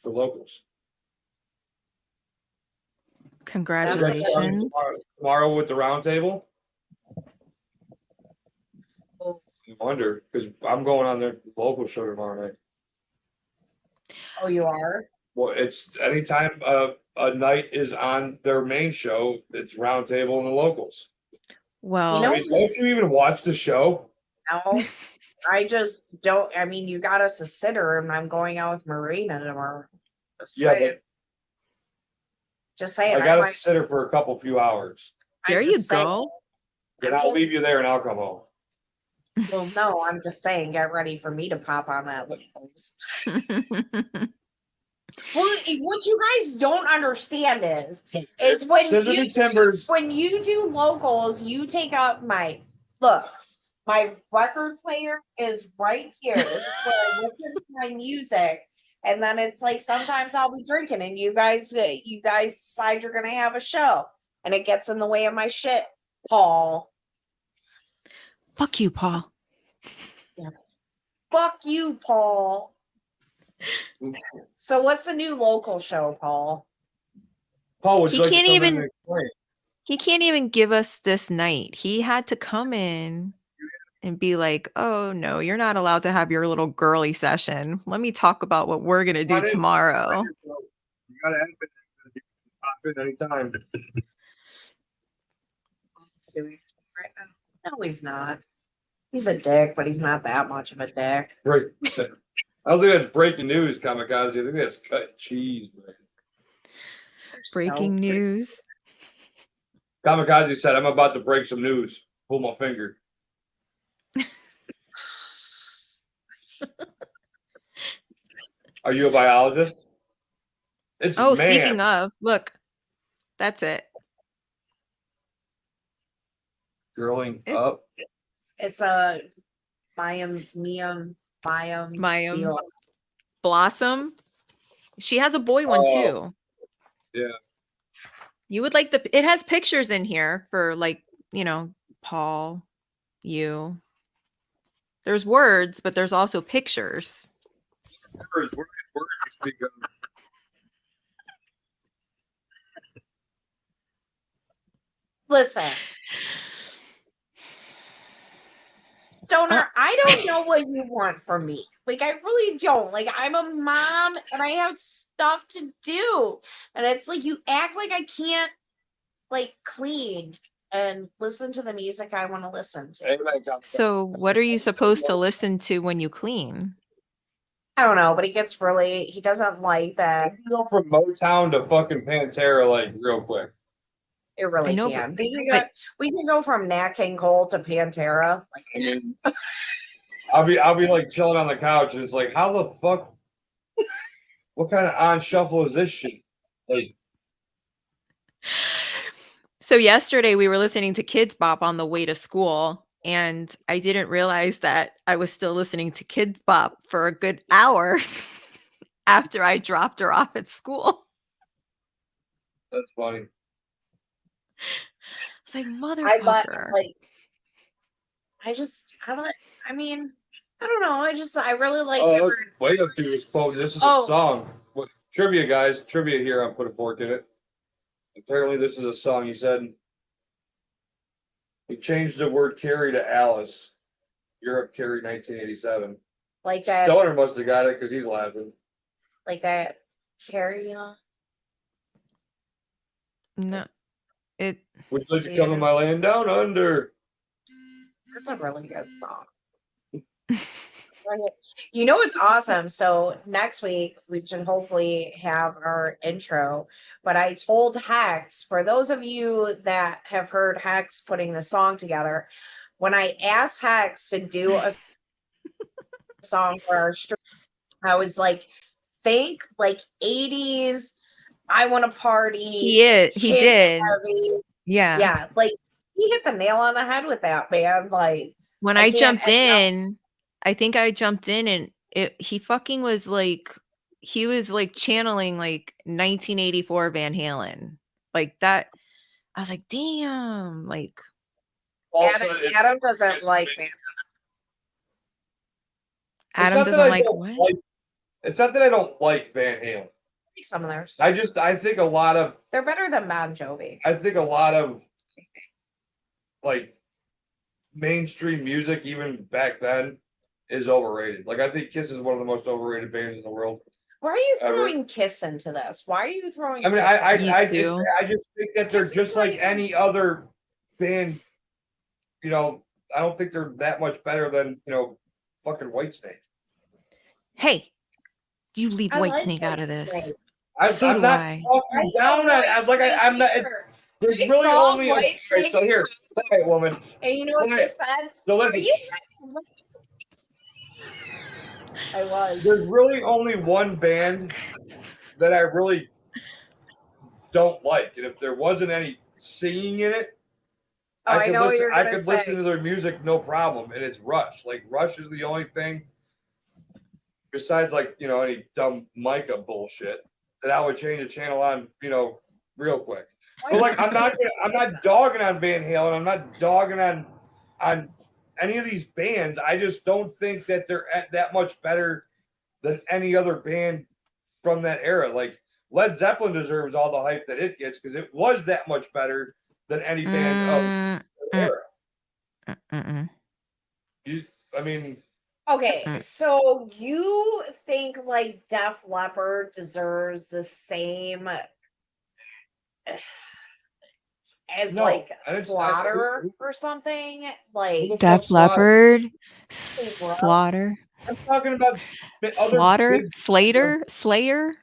for locals. Congratulations. Tomorrow with the roundtable. Oh. I wonder because I'm going on their local show tomorrow night. Oh, you are? Well, it's anytime a night is on their main show, it's roundtable and the locals. Well, You know- I mean, don't you even watch the show? No, I just don't. I mean, you got us a sitter, and I'm going out with Marina tomorrow. Just Yeah, saying. Just saying. I got might- to sit her for a few hours. I'm there you just saying- go. Then I'm I'll just- leave you there and I'll come home. Well, no, I'm just saying, get ready for me to pop on that list. Well, what you guys don't understand is when Scissor you me timbers. when you do locals, you take out my record player is right here. This is where I listen to my music, and then it's like sometimes I'll be drinking, and you guys decide you're gonna have a show, and it gets in the way of my shit, Paul. Fuck you, Paul. Fuck you, Paul. So what's the new local show, Paul? Paul, would He you like to can't come in even- and explain? He can't even give us this night. He had to come in and be like, "Oh no, you're not allowed to have your little girly session. Let me talk about what we're gonna do Come on in. tomorrow." You gotta have it. You can pop in anytime. Right now. No, he's not. He's a dick, but he's not that much of a dick. Break. I don't think that's breaking news, Kamikaze. I think that's cut cheese, man. Breaking news. Kamikaze said, "I'm about to break some news. Pull my finger." Are you a biologist? It's Oh, man. speaking of, look, that's it. Growing It- up. It's a biome. Mayim Blossom. She has a boy one Oh, too. yeah. You would like it has pictures in here for like, Paul, you. There's words, but there's also pictures. Words you speak of. Listen, Stoner, I don't know what you want from me. Like, I really don't. Like, I'm a mom and I have stuff to do. And it's like you act like I can't like clean and listen to the music I want to listen to. Amen, Kamikaze. So what are you supposed to listen to when you clean? I don't know, but he doesn't like that. You go from Motown to fucking Pantera like real quick. It really I know, can. but- We can go from Nat King Cole to Pantera. Like, I mean, I'll be like chilling on the couch and it's like, how the fuck? What kind of on shuffle is this shit? Like, So yesterday we were listening to Kids Bop on the way to school, and I didn't realize that I was still listening to Kids Bop for a good hour after I dropped her off at school. that's funny. It's like, I motherfucker. don't know. I really like Oh, different. wait up to this quote. This is Oh. a song. What, trivia, guys. Trivia here. I'll put a fork in it. Apparently, this is a song. He said he changed the word Carrie to Alice. Europe Carrie 1987. Like that, Stoner must have got it because he's laughing. like that carry on. No, it. Would you like to come to my land down under? That's a really good song. You know what's awesome? So next week we should hopefully have our intro. But I told Hex, for those of you that have heard Hex putting the song together, when I asked Hex to do a song for our stream, I was like, think like 80s, I want to party. He hit did. heavy. Yeah. Yeah, like he hit the nail on the head with that, man. Like When I I can't jumped end up- in, I think I jumped in and he fucking was like, he was like channeling like 1984 Van Halen. Like that. I was like, damn. Like, Adam doesn't like me. Adam doesn't like what? It's not that I don't like Van Halen. Some of theirs. I think a lot of They're better than Bon Jovi. like mainstream music, even back then, is overrated. Like I think Kiss is one of the most overrated bands in the world. Why are you Ever. throwing Kiss into this? Why are you throwing? I mean, Kiss into You I just think that they're Kiss is just like like- any other band. You know, I don't think they're that much better than fucking Whitesnake. Hey, do you leave I White like Snake out of Whitesnake. this? I'm So do not I. talking down on it. I was like, I'm not. There's I really saw only. Whitesnake. So here, quiet, woman. And you know what they said? So Are let you? me. I was. There's really only one band that I really don't like, and if there wasn't any singing in it, Oh, I know what you're I gonna could listen say. to their music no problem, and it's Rush. Like Rush is the only thing besides like any dumb Micah bullshit that I would change the channel on real quick. But like I'm not dogging on Van Halen. I'm not dogging on any of these bands. I just don't think that they're that much better than any other band from that era. Like Led Zeppelin deserves all the hype that it gets because it was that much better than any band of Mm, the mm, era. mm. I mean, Okay, Mm. so you think like Def Leppard deserves the same as no, like I didn't. Slaughter or something? Who Like, the fuck Def Slaughter? Leppard, hey, bro. Slaughter, I'm talking about other Slaughter, big. Slater, Slayer.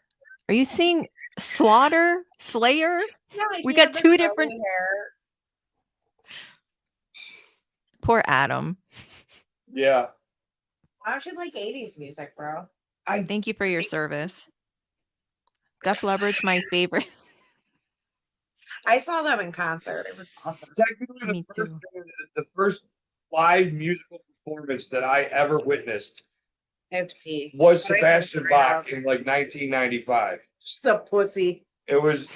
Are you seeing Slaughter, Slayer? Yeah, We he had got the two curly different. hair. Poor Adam. Yeah, Why don't you like 80s music, bro? I Thank you for your service. Def Leppard's my favorite. I saw them in concert. It was awesome. technically Me too. the first live musical performance that I ever witnessed I have to pee. was But I can Sebastian straight Bach up. in like 1995. Just a pussy. It was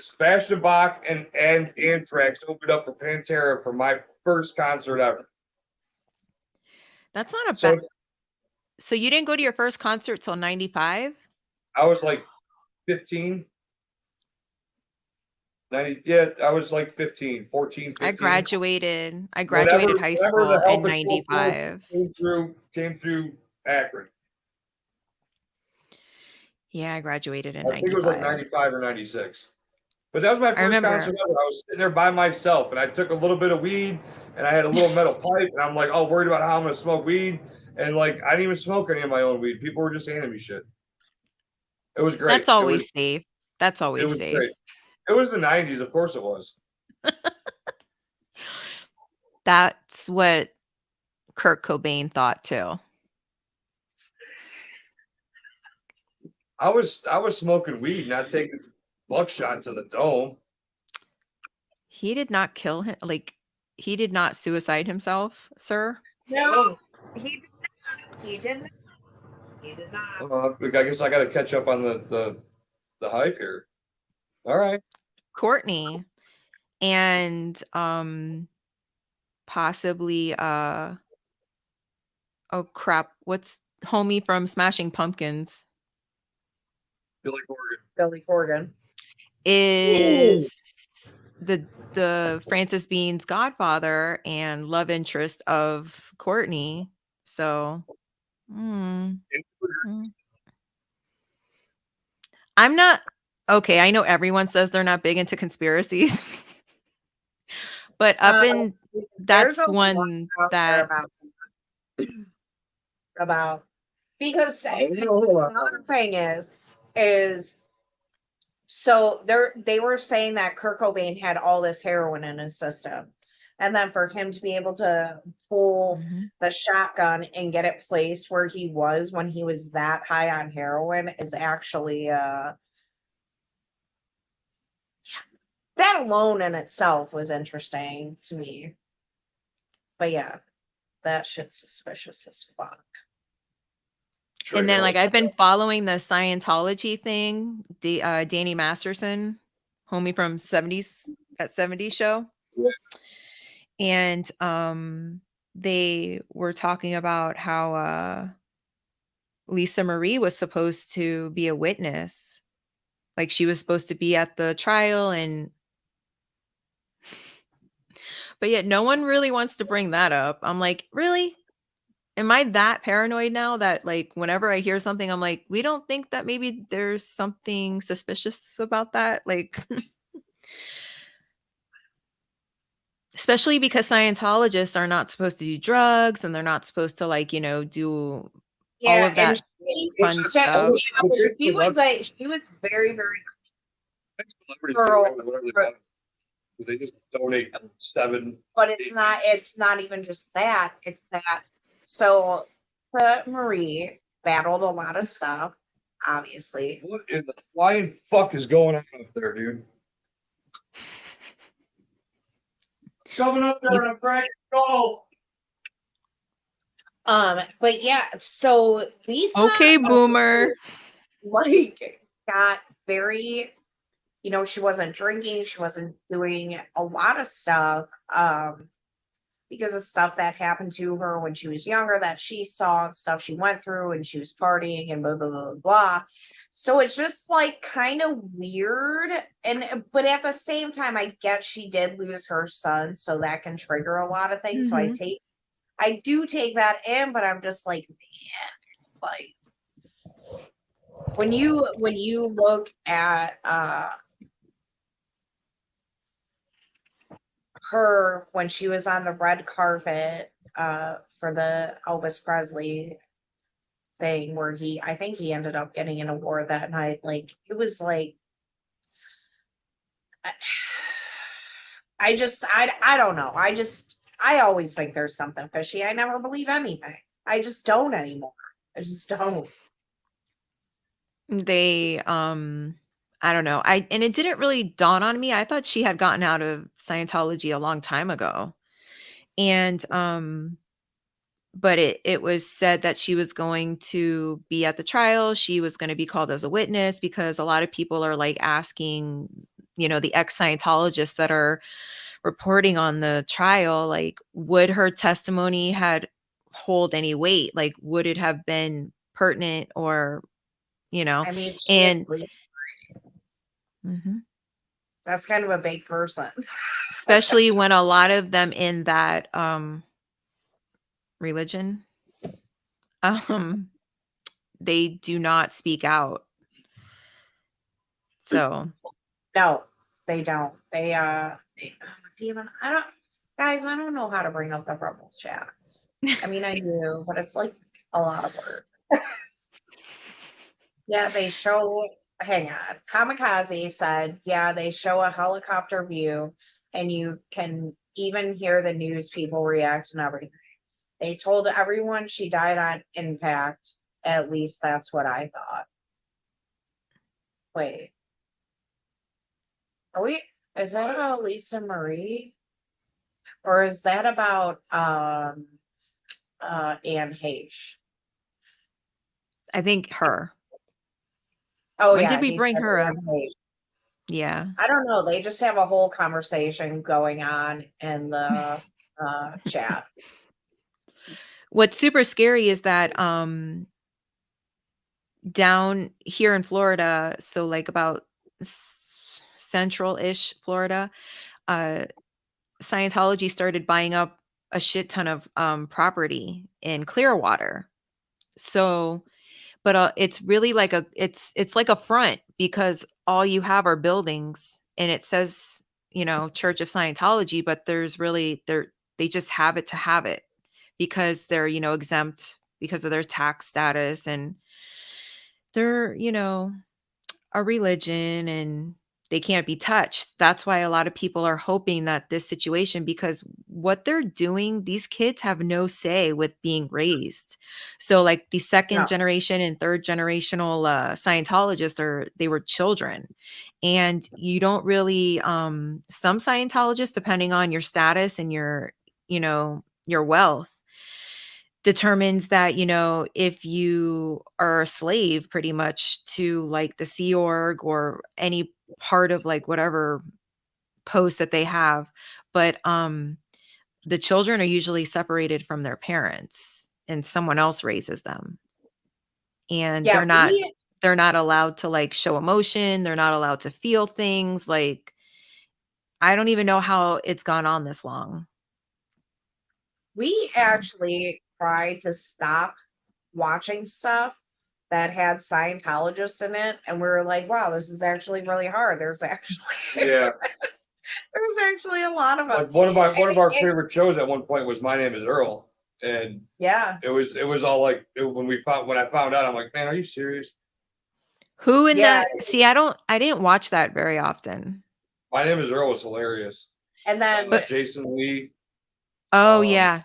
Sebastian Bach and Anthrax opened up for Pantera for my first concert ever. That's not a So bad. So you didn't go to your first concert till 95? I was like 15. 90, yeah, I was like 15, 14, 15. I graduated high Whenever the school Hell in Patrol tour 95. came through Akron. Yeah, I graduated in I think it was like 95. 95 or 96. But that was my I first remember. concert ever. I was sitting there by myself and I took a little bit of weed and I had a little metal pipe and I'm like, oh, worried about how I'm gonna smoke weed. And like I didn't even smoke any of my own weed. People were just handing me shit. It was great. That's always safe. That's It always was safe. great. It was the 90s, of course it was. That's what Kurt Cobain thought too. I was smoking weed, not taking buckshot to the dome. He did not kill him. Like, he did not suicide himself, sir. No, he did not. He did not. He did not. I guess I got to catch up on the hype here. All right. Courtney and possibly oh crap, what's homie from Smashing Pumpkins Billy Corgan. Billy Corgan. is the Francis Bean's godfather and love interest of Courtney. So I'm not okay. I know everyone says they're not big into conspiracies, but up in There's that's a lot one out there that about because another thing is so they were saying that Kurt Cobain had all this heroin in his system. And then for him to be able to pull the shotgun and get it placed where he was when he was that high on heroin is actually that alone in itself was interesting to me. But yeah, that shit's suspicious as fuck. and then like I've been following the Scientology thing, Danny Masterson, homie from 70s at 70s show. Yeah. And they were talking about how Lisa Marie was supposed to be a witness. Like she was supposed to be at the trial but yet no one really wants to bring that up. I'm like, really? Am I that paranoid now that like whenever I hear something, I'm like, we don't think that maybe there's something suspicious about that? Like, especially because Scientologists are not supposed to do drugs and they're not supposed to like, do all of that fun stuff. She was very, very they just donate 7. But it's not even just that. It's that. So Marie battled a lot of stuff, obviously. What in the flying fuck is going on up there, dude? Coming up there and I'm cracking skull. But yeah, so Lisa Okay, boomer. like got very, she wasn't drinking, she wasn't doing a lot of stuff. because of stuff that happened to her when she was younger that she saw and stuff she went through and she was partying and blah blah blah blah. Blah. So it's just like kind of weird. And but at the same time, I get she did lose her son, so that can trigger a lot of things. So Mhm. I do take that in, but I'm just like, man, like when you look at her when she was on the red carpet for the Elvis Presley thing where I think he ended up getting an award that night. Like it was like I, I don't know. I always think there's something fishy. I never believe anything. I just don't anymore. I just don't. They I don't know. And it didn't really dawn on me. I thought she had gotten out of Scientology a long time ago. And but it was said that she was going to be at the trial. She was going to be called as a witness because a lot of people are like asking, the ex-Scientologists that are reporting on the trial, like, would her testimony had hold any weight? Like, would it have been pertinent or, I mean, she is and legal. Mhm. That's kind of a big person. Especially when a lot of them in that religion, um, they do not speak out. So No, they don't. Oh, damn it. I don't know how to bring up the Rebel chats. I mean, I do, but it's like a lot of work. Yeah, they show, hang on. Kamikaze said, yeah, they show a helicopter view and you can even hear the news people react and everything. They told everyone she died on impact. At least that's what I thought. Wait, is that about Lisa Marie? Or is that about Anne H? I think her. Oh When yeah, did we he bring said her up? Anne H. Yeah. I don't know. They just have a whole conversation going on in the chat. What's super scary is that down here in Florida, so like about central-ish Florida, uh Scientology started buying up a shit ton of property in Clearwater. So, but it's really like it's like a front because all you have are buildings and it says, Church of Scientology, but there's really they just have it to have it because they're, exempt because of their tax status and they're, a religion and they can't be touched. That's why a lot of people are hoping that this situation, because what they're doing, these kids have no say with being raised. So like the second No. generation and third generational Scientologists they were children. And you don't really some Scientologists, depending on your status and your wealth, determines that, if you are a slave pretty much to like the Sea Org or any part of like whatever post that they have, but the children are usually separated from their parents and someone else raises them. And Yeah, they're not allowed to like show emotion, they're not allowed to feel things. Like I don't even know how it's gone on this long. we So actually tried to stop watching stuff that had Scientologists in it, and we were like, wow, this is actually really hard. There's actually Yeah. there's actually a lot of them. Like one of our And favorite shows at one point was My Name Is Earl. And yeah. it was all like when I found out, I'm like, man, are you serious? who in Yeah. that see, I didn't watch that very often. My Name Is Earl was hilarious. And then But Jason Lee. oh, Um, yeah.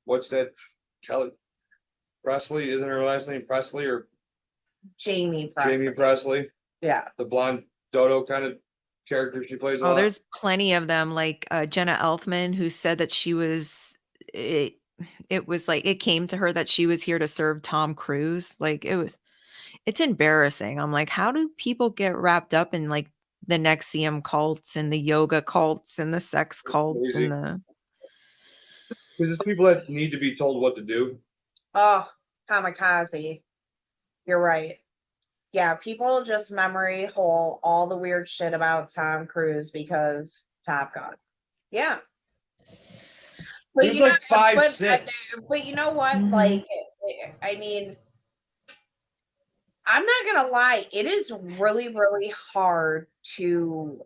What's that? Kelly Presley, isn't her last name Presley or Jamie Presley. Jamie Presley? Yeah. The blonde dodo kind of character she plays a Oh, lot. there's plenty of them, like, Jenna Elfman, who said that it was like it came to her that she was here to serve Tom Cruise. Like, it's embarrassing. I'm like, how do people get wrapped up in, like, the NXIVM cults and the yoga cults and the sex cults Crazy. and Because it's people that need to be told what to do. Oh, kamikaze. You're right. Yeah, people just memory hole all the weird shit about Tom Cruise because Top Gun. Yeah. He was like 5'6". But you know what? Mhm. Like, I mean, I'm not gonna lie, it is really, really hard to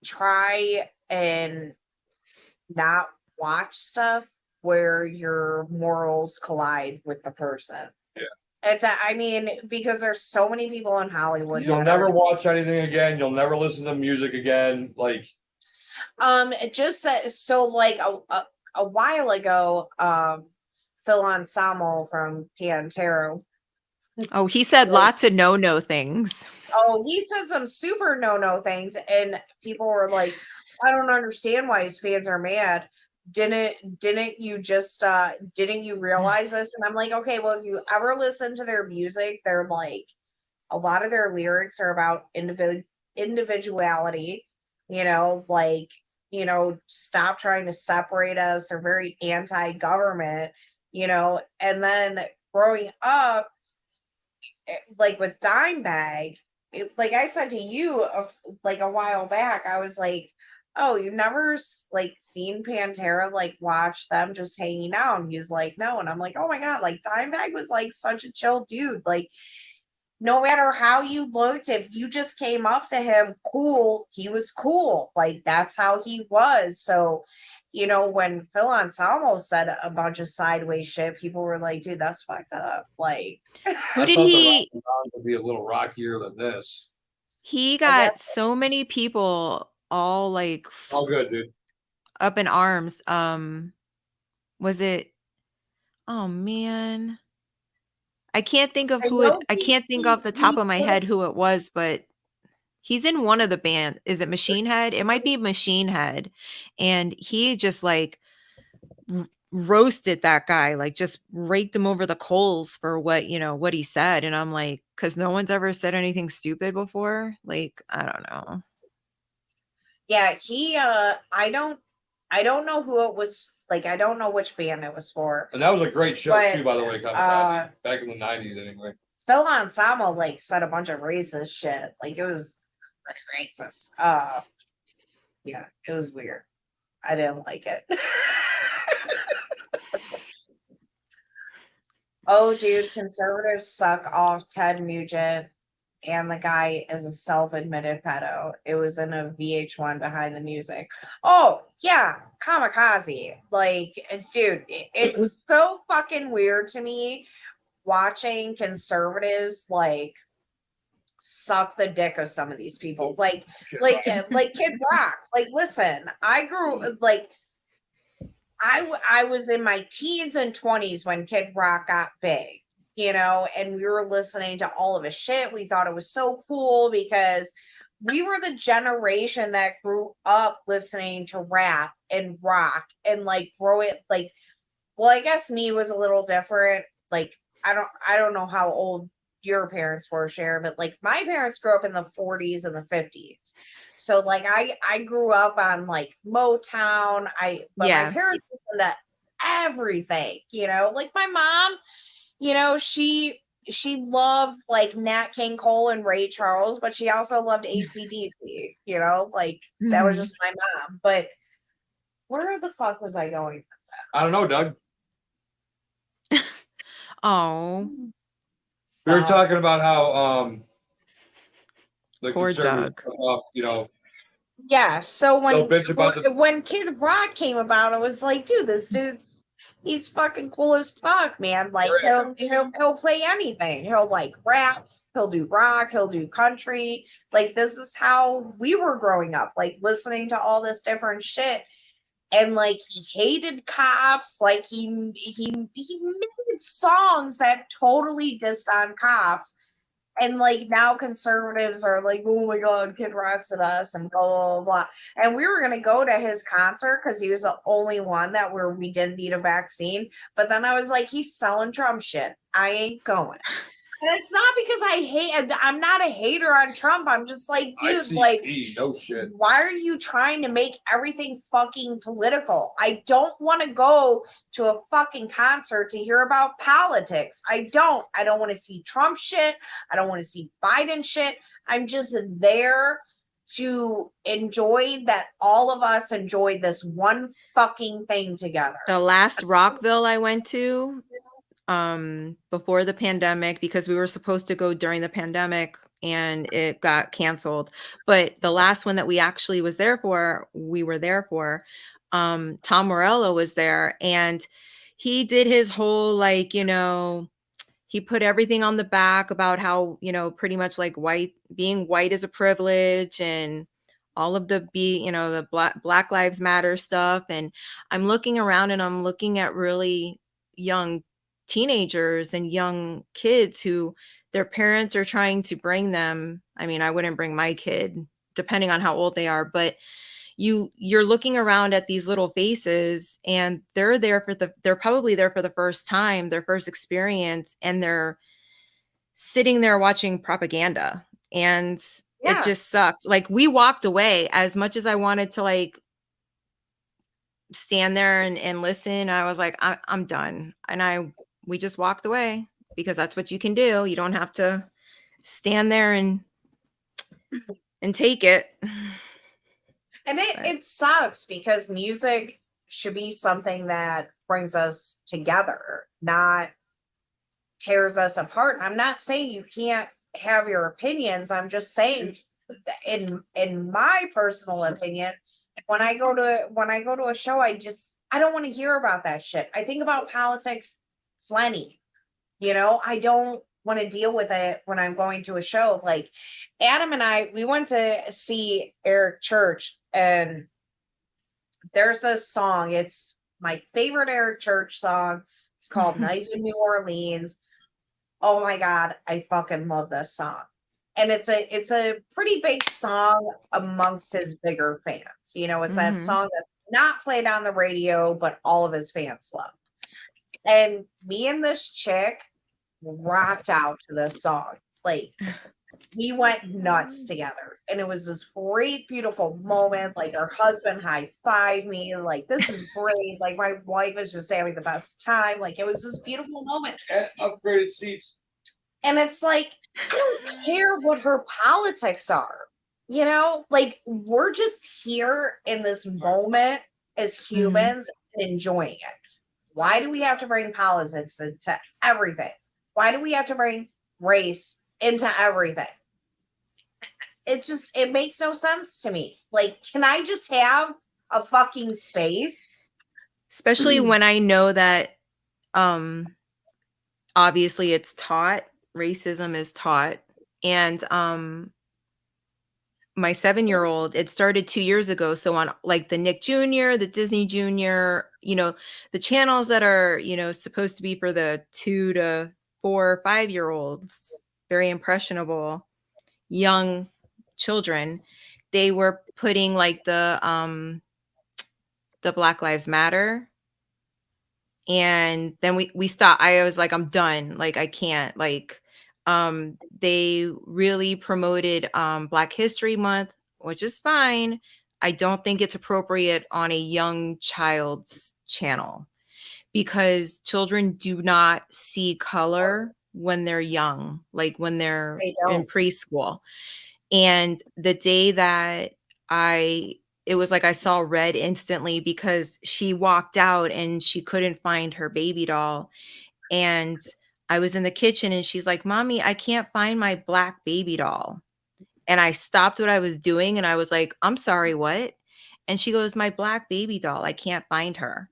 try and not watch stuff where your morals collide with the person. Yeah. And I mean, because there's so many people in Hollywood. You'll that never are, watch anything again. You'll never listen to music again. Like, it just so like a while ago, Phil Anselmo from Pantera. Oh, he said lots of no things. Oh, he said some super no things, and people were like, "I don't understand why his fans are mad. Didn't you just didn't you realize this?" And I'm like, "Okay, well, if you ever listen to their music, they're like a lot of their lyrics are about individuality, like, stop trying to separate us. They're very anti-government, and then growing up, like with Dimebag, like I said to you, like a while back, I was like, "Oh, you've never like seen Pantera, like watch them just hanging out?" And he's like, "No," and I'm like, "Oh my god, like Dimebag was like such a chill dude. Like no matter how you looked, if you just came up to him, cool, he was cool. Like that's how he was." So, when Phil Anselmo said a bunch of sideways shit, people were like, "Dude, that's fucked up." Like, Who I did thought the he? Rocky Mountain would be a little rockier than this. He I got guess so many people all like All good, dude. up in arms. Was it? Oh man, I can't think of I who it. know I can't think off the top of my put head who it was, but he's in one of the band. Is it Machine Head? It might be Machine Head, and he just like roasted that guy, like just raked him over the coals for what he said. And I'm like, because no one's ever said anything stupid before. Like, I don't know. Yeah, he I don't know who it was, like I don't know which band it was for. And that was a great show But, too, by the way, Kamikaze. Back in the 90s anyway. Phil Anselmo like said a bunch of racist shit. Like it was pretty racist. Yeah, it was weird. I didn't like it. Oh, dude, conservatives suck off Ted Nugent, and the guy is a self-admitted pedo. It was in a VH1 Behind the Music. Oh, yeah, kamikaze. Like, dude, it's so fucking weird to me watching conservatives like suck the dick of some of these people. Like Kid Rock. Like, listen, I grew like I was in my teens and 20s when Kid Rock got big, and we were listening to all of his shit. We thought it was so cool because we were the generation that grew up listening to rap and rock and like grow it like, well, I guess me was a little different. Like I don't know how old your parents were, Cher, but like my parents grew up in the 40s and the 50s. So like I grew up on like Motown. But my Yeah. parents listened to everything, like my mom, she loved like Nat King Cole and Ray Charles, but she also loved AC/DC, like that was Mhm. just my mom. But where the fuck was I going? I don't know, Doug. Oh, We were Fuck. talking about how the poor conservatives, Doug. Yeah, so They'll bitch about the- when Kid Rock came about, I was like, dude, this dude's he's fucking cool as fuck, man. Like he'll play anything. He'll like rap, he'll do rock, he'll do country. Like this is how we were growing up, like listening to all this different shit. And like he hated cops, like he made songs that totally dissed on cops. And like now conservatives are like, oh my god, Kid Rock's at us and blah blah blah. And we were gonna go to his concert because he was the only one that where we didn't need a vaccine. But then I was like, he's selling Trump shit. I ain't going. And it's not because I hate. I'm not a hater on Trump. I'm just like, dude, like, no shit. why are you trying to make everything fucking political? I don't want to go to a fucking concert to hear about politics. I don't want to see Trump shit. I don't want to see Biden shit. I'm just there to enjoy that all of us enjoy this one fucking thing together. The last Rockville I went to before the pandemic, because we were supposed to go during the pandemic and it got canceled. But the last one that we actually were there for, Tom Morello was there, and he did his whole, like, he put everything on the back about how, pretty much like being white is a privilege, and all of the Black Lives Matter stuff. And I'm looking around and I'm looking at really young teenagers and young kids who their parents are trying to bring them. I mean, I wouldn't bring my kid, depending on how old they are, but you're looking around at these little faces, and they're probably there for the first time, their first experience, and they're sitting there watching propaganda. And it just sucked. Like, we walked away. As much as I wanted to, like, stand there and listen, I was like, I'm done. And we just walked away, because that's what you can do. You don't have to stand there and take it. And it sucks, because music should be something that brings us together, not tears us apart. And I'm not saying you can't have your opinions. I'm just saying, in my personal opinion, when I go to a show, I don't want to hear about that shit. I think about politics plenty. I don't want to deal with it when I'm going to a show. Like, Adam and I, we went to see Eric Church, and there's a song. It's my favorite Eric Church song. It's called Nights in New Orleans. Oh my God, I fucking love this song. And it's a pretty big song amongst his bigger fans. It's that song that's not played on the radio, but all of his fans love. And me and this chick rocked out to this song. Like, we went nuts together, and it was this great, beautiful moment. Like, her husband high-fived me, like, this is great. Like, my wife is just having the best time. Like, it was this beautiful moment. And upgraded seats. And it's like, I don't care what her politics are. Like, we're just here in this moment as humans and enjoying it. Why do we have to bring politics into everything? Why do we have to bring race into everything? It makes no sense to me. Like, can I just have a fucking space? Especially when I know that obviously it's taught, racism is taught. And my 7-year-old, it started 2 years ago. So on, like, the Nick Jr., the Disney Jr., the channels that are, supposed to be for the 2 to 4, 5-year-olds, very impressionable young children, they were putting, like, the Black Lives Matter. And then we stopped. I was like, I'm done. Like, I can't. Like, they really promoted Black History Month, which is fine. I don't think it's appropriate on a young child's channel, because children do not see color when they're young, like when they're in preschool. And the day that it was like I saw red instantly, because she walked out and she couldn't find her baby doll. And I was in the kitchen and she's like, "Mommy, I can't find my black baby doll." And I stopped what I was doing and I was like, "I'm sorry, what?" And she goes, "My black baby doll, I can't find her."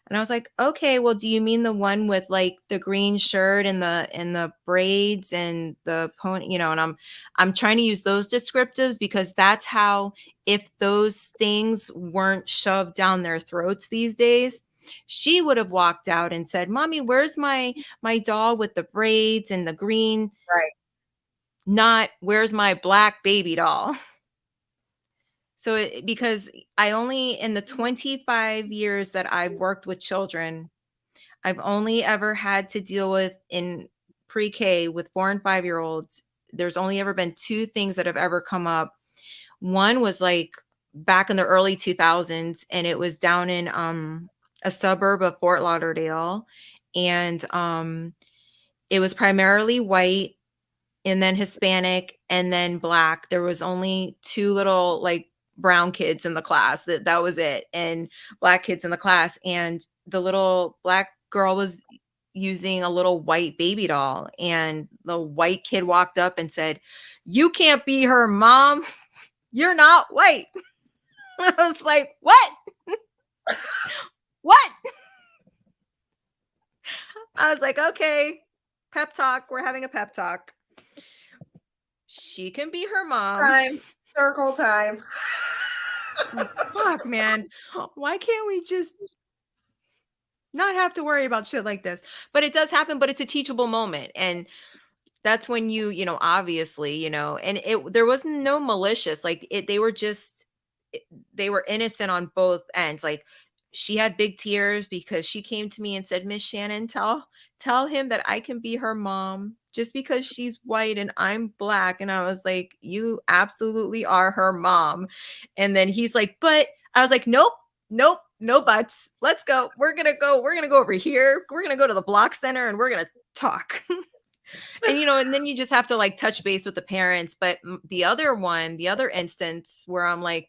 And I was like, "Okay, well, do you mean the one with, like, the green shirt and the braids and the pony?" And I'm trying to use those descriptives, because that's how, if those things weren't shoved down their throats these days, she would have walked out and said, "Mommy, where's my doll with the braids and the green?" Right. Not, "Where's my black baby doll?" So because I only, in the 25 years that I've worked with children, I've only ever had to deal with, in pre-K with 4 and 5-year-olds, there's only ever been two things that have ever come up. One was like back in the early 2000s, and it was down in a suburb of Fort Lauderdale, and it was primarily white, and then Hispanic, and then Black. There was only two little like brown kids in the class. That was it, and Black kids in the class. And the little Black girl was using a little white baby doll, and the white kid walked up and said, "You can't be her mom. You're not white." I was like, "What? What?" I was like, "Okay, pep talk. We're having a pep talk. She can be her mom." Time. Circle time. Fuck, man. Why can't we just not have to worry about shit like this? But it does happen, but it's a teachable moment. And that's when obviously, and there was no malicious, like they were just, they were innocent on both ends. Like she had big tears because she came to me and said, "Miss Shannon, tell him that I can be her mom just because she's white and I'm Black." And I was like, "You absolutely are her mom." And then he's like, "But," I was like, "Nope, nope, no buts. Let's go. We're gonna go over here. We're gonna go to the Block Center and we're gonna talk." And and then you just have to like touch base with the parents. But the other instance where I'm like,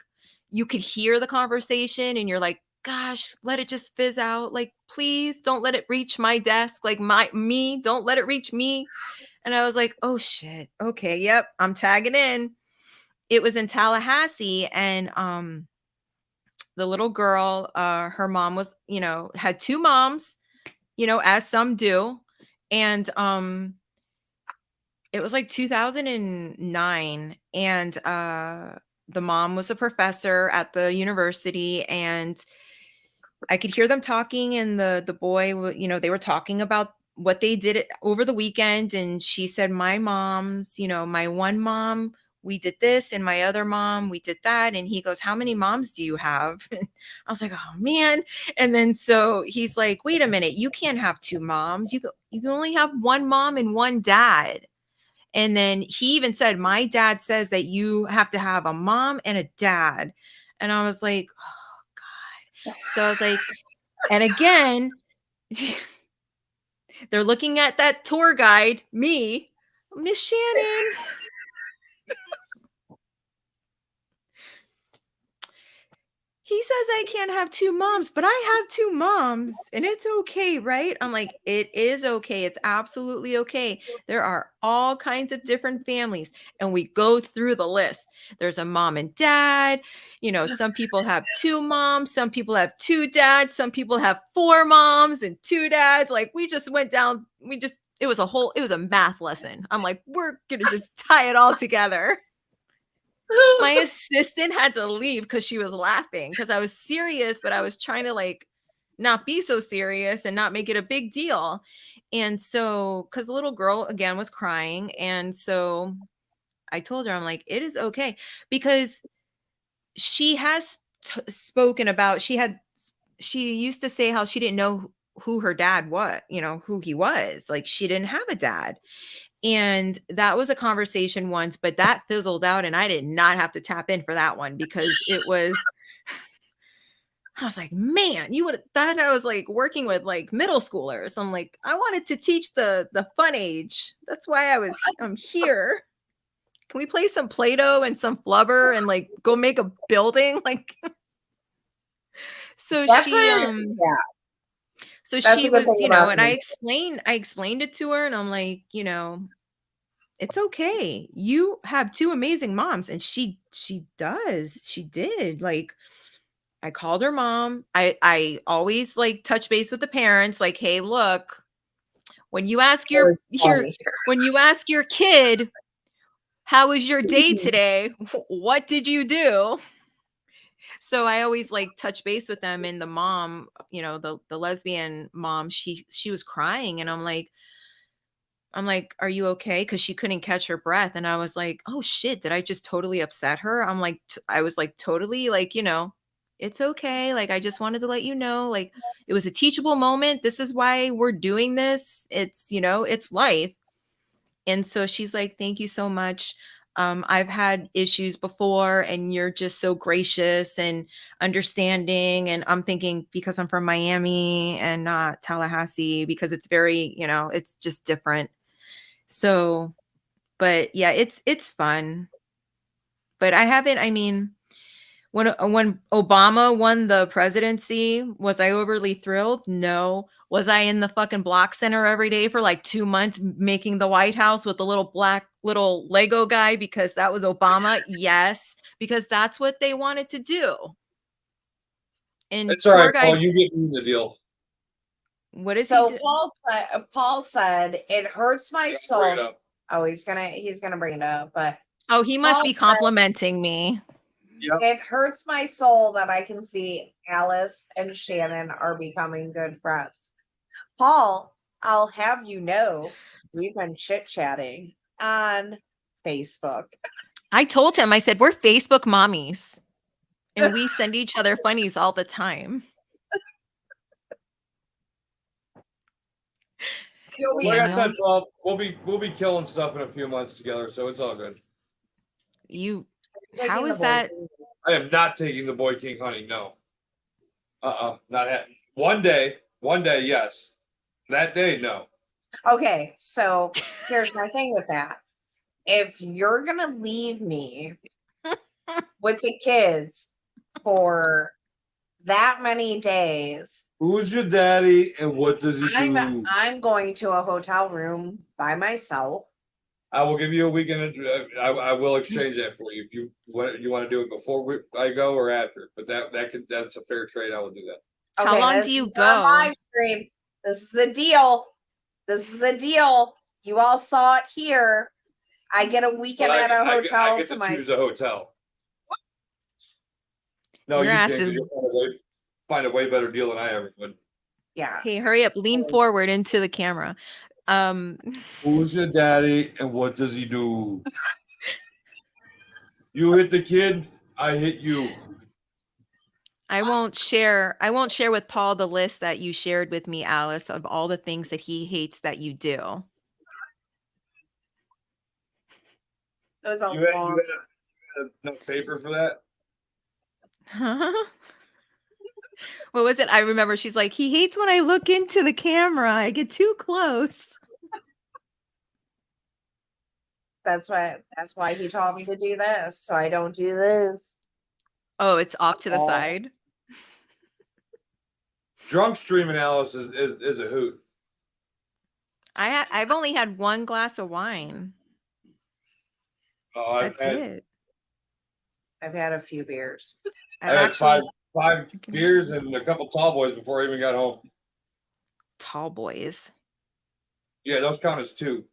you could hear the conversation and you're like, "Gosh, let it just fizz out. Like, please don't let it reach my desk. Like don't let it reach me." And I was like, "Oh shit. Okay, yep, I'm tagging in." It was in Tallahassee, and the little girl, her mom was, had two moms, as some do. And it was like 2009, and the mom was a professor at the university, and I could hear them talking, and the boy, they were talking about what they did over the weekend. And she said, "My mom's, my one mom, we did this, and my other mom, we did that." And he goes, "How many moms do you have?" I was like, "Oh man." And then so he's like, "Wait a minute, you can't have two moms. You can only have one mom and one dad." And then he even said, "My dad says that you have to have a mom and a dad." And I was like, "Oh God." So I was like, and again, they're looking at that tour guide, me, "Miss Shannon, he says I can't have two moms, but I have two moms and it's okay, right?" I'm like, "It is okay. It's absolutely okay. There are all kinds of different families." And we go through the list. There's a mom and dad. Some people have two moms. Some people have two dads. Some people have four moms and two dads. Like we just went down. It was a math lesson. I'm like, "We're going to just tie it all together." My assistant had to leave because she was laughing because I was serious, but I was trying to like not be so serious and not make it a big deal. And so, because the little girl again was crying. And so I told her, I'm like, "It is okay." Because she has spoken about, she used to say how she didn't know who her dad was, who he was. Like she didn't have a dad. And that was a conversation once, but that fizzled out, and I did not have to tap in for that one because it was, I was like, "Man, you would have thought I was like working with like middle schoolers." I'm like, I wanted to teach the fun age. That's why I'm here. Can we play some Play-Doh and some flubber and like go make a building? Like, so That's she, yeah. so That's she a good was, thing about and me. I explained it to her, and I'm like, "It's okay. You have two amazing moms." And she does. She did. Like I called her mom. I always like touch base with the parents like, "Hey, look, when you ask It was your funny. when you ask your kid, 'How was your day today?' What did you do?" So I always like touch base with them. And the mom, the lesbian mom, she was crying, and I'm like, "Are you okay?" Because she couldn't catch her breath. And I was like, "Oh shit, did I just totally upset her?" I'm like, I was like, totally like, "It's okay. Like, I just wanted to let you know, like, it was a teachable moment. This is why we're doing this. It's, it's life." And so she's like, thank you so much. I've had issues before, and you're just so gracious and understanding. And I'm thinking, because I'm from Miami and not Tallahassee, because it's very, it's just different. So, but yeah, it's fun. But I mean, when Obama won the presidency, was I overly thrilled? No. Was I in the fucking block center every day for like 2 months making the White House with the little black little Lego guy because that was Obama? Yes, because that's what they wanted to do. And It's all tour right, guide, Paul. You get me the deal. what is So he do? Paul said it hurts my Bring it soul. up. Oh, he's gonna bring it up, but Oh, he must Paul be said, complimenting me. Yep. it hurts my soul that I can see Alice and Shannon are becoming good friends. Paul, I'll have you know, we've been chit-chatting on Facebook. I told him, I said, we're Facebook mommies. And we send each other funnies all the time. You'll be Like I Daniel, said, Paul, we'll be killing stuff in a few months together, so it's all good. taking how the is boy that? thing. I am not taking the Boy King hunting. No. Not happening. One day, yes. That day, no. Okay, so here's my thing with that. If you're gonna leave me with the kids for that many days, Who's your daddy and what does he do? I'm going to a hotel room by myself. I will give you a weekend. I will exchange that for you if you want to do it before I go or after. But that's a fair trade. I will do that. How long this do you is our go? live stream. This is a deal. This is a deal. You all saw it here. I get a weekend But at a I hotel get to to choose a hotel. No, Your you ass can't. 'Cause is- you'll find a way better deal than I ever would. Yeah. Hey, hurry up, lean forward into the camera. Who's your daddy and what does he do? You hit the kid, I hit you. I won't share with Paul the list that you shared with me, Alice, of all the things that he hates that you do. It was a You had long. enough paper for that? Huh? What was it? I remember she's like, he hates when I look into the camera. I get too close. That's why he taught me to do this, so I don't do this. Oh, it's off to the Oh. side. Drunk streaming Alice is a hoot. I've only had one glass of wine. Oh, That's it. I've had a few beers. I had five beers and a couple tall boys before I even got home. Tall boys. Yeah, those count as two.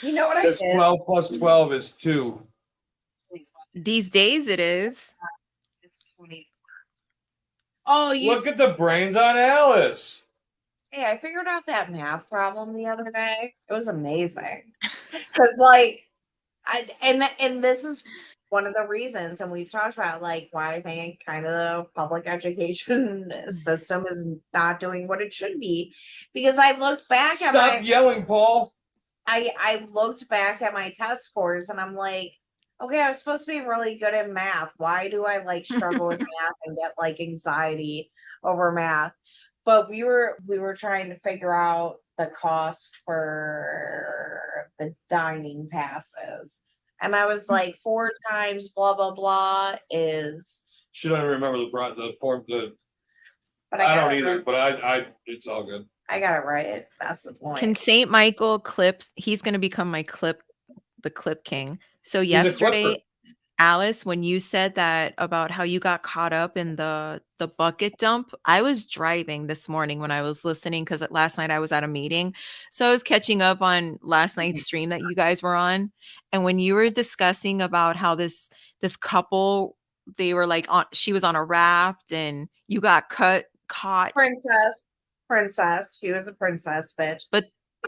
You know what I That's did? 12 plus 12 is 2. These days it is. It's 20. Oh, Look at the brains on Alice. Hey, I figured out that math problem the other day. It was amazing. Because like and this is one of the reasons, and we've talked about like why I think kind of the public education system is not doing what it should be. Because I looked back Stop at yelling, Paul. I looked back at my test scores and I'm like, okay, I was supposed to be really good at math. Why do I like struggle with math and get like anxiety over math? But we were trying to figure out the cost for the dining passes. And I was like, 4 times blah blah blah is. Should I remember the form? But I don't either, but I it's all good. I got it right. That's the point. Can St. Michael clips? He's going to become the clip king. So He's a clipper. yesterday, Alice, when you said that about how you got caught up in the bucket dump, I was driving this morning when I was listening because last night I was at a meeting. So I was catching up on last night's stream that you guys were on. And when you were discussing about how this couple, they were like she was on a raft and you got caught. Princess. She was a princess, bitch. But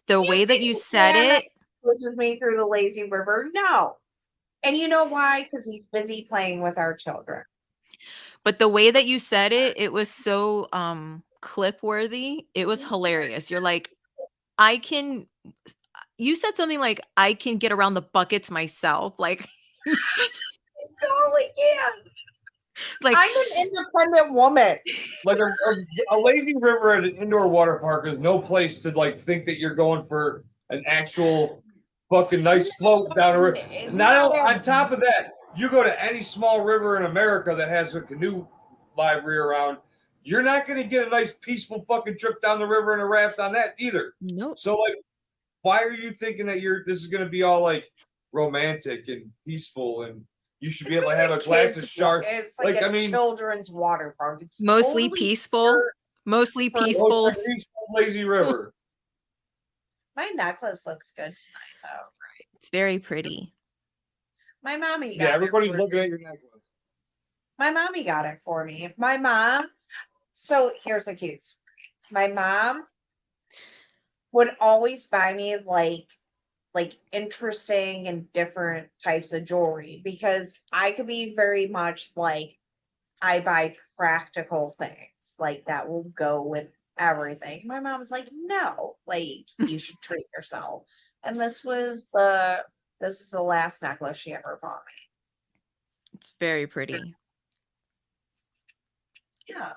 the way that you said it, pushes me through the lazy river. No. And you know why? Because he's busy playing with our children. but the way that you said it, it was so clip worthy. It was hilarious. You're like, I can. You said something like I can get around the buckets myself. Like, I totally can. like I'm an independent woman. Like a lazy river at an indoor water park is no place to like think that you're going for an actual fucking nice float down a river. Now, on top of that, you go to any small river in America that has a canoe library around, you're not going to get a nice peaceful fucking trip down the river in a raft on that either. nope. So like, why are you thinking that this is going to be all like romantic and peaceful and you should be able to have a glass of shark? It's like Like, a I mean, children's water park. It's Mostly totally peaceful. for- Mostly for- peaceful. most peaceful lazy river. My necklace looks good tonight, though. It's very pretty. My mommy got Yeah, everybody's it for looking me. at your necklace. My mommy got it for me. My mom. So here's a cute story. My mom would always buy me like interesting and different types of jewelry because I could be very much like I buy practical things like that will go with everything. My mom's like, no, like you should treat yourself. And this is the last necklace she ever bought me. It's very pretty. Yeah.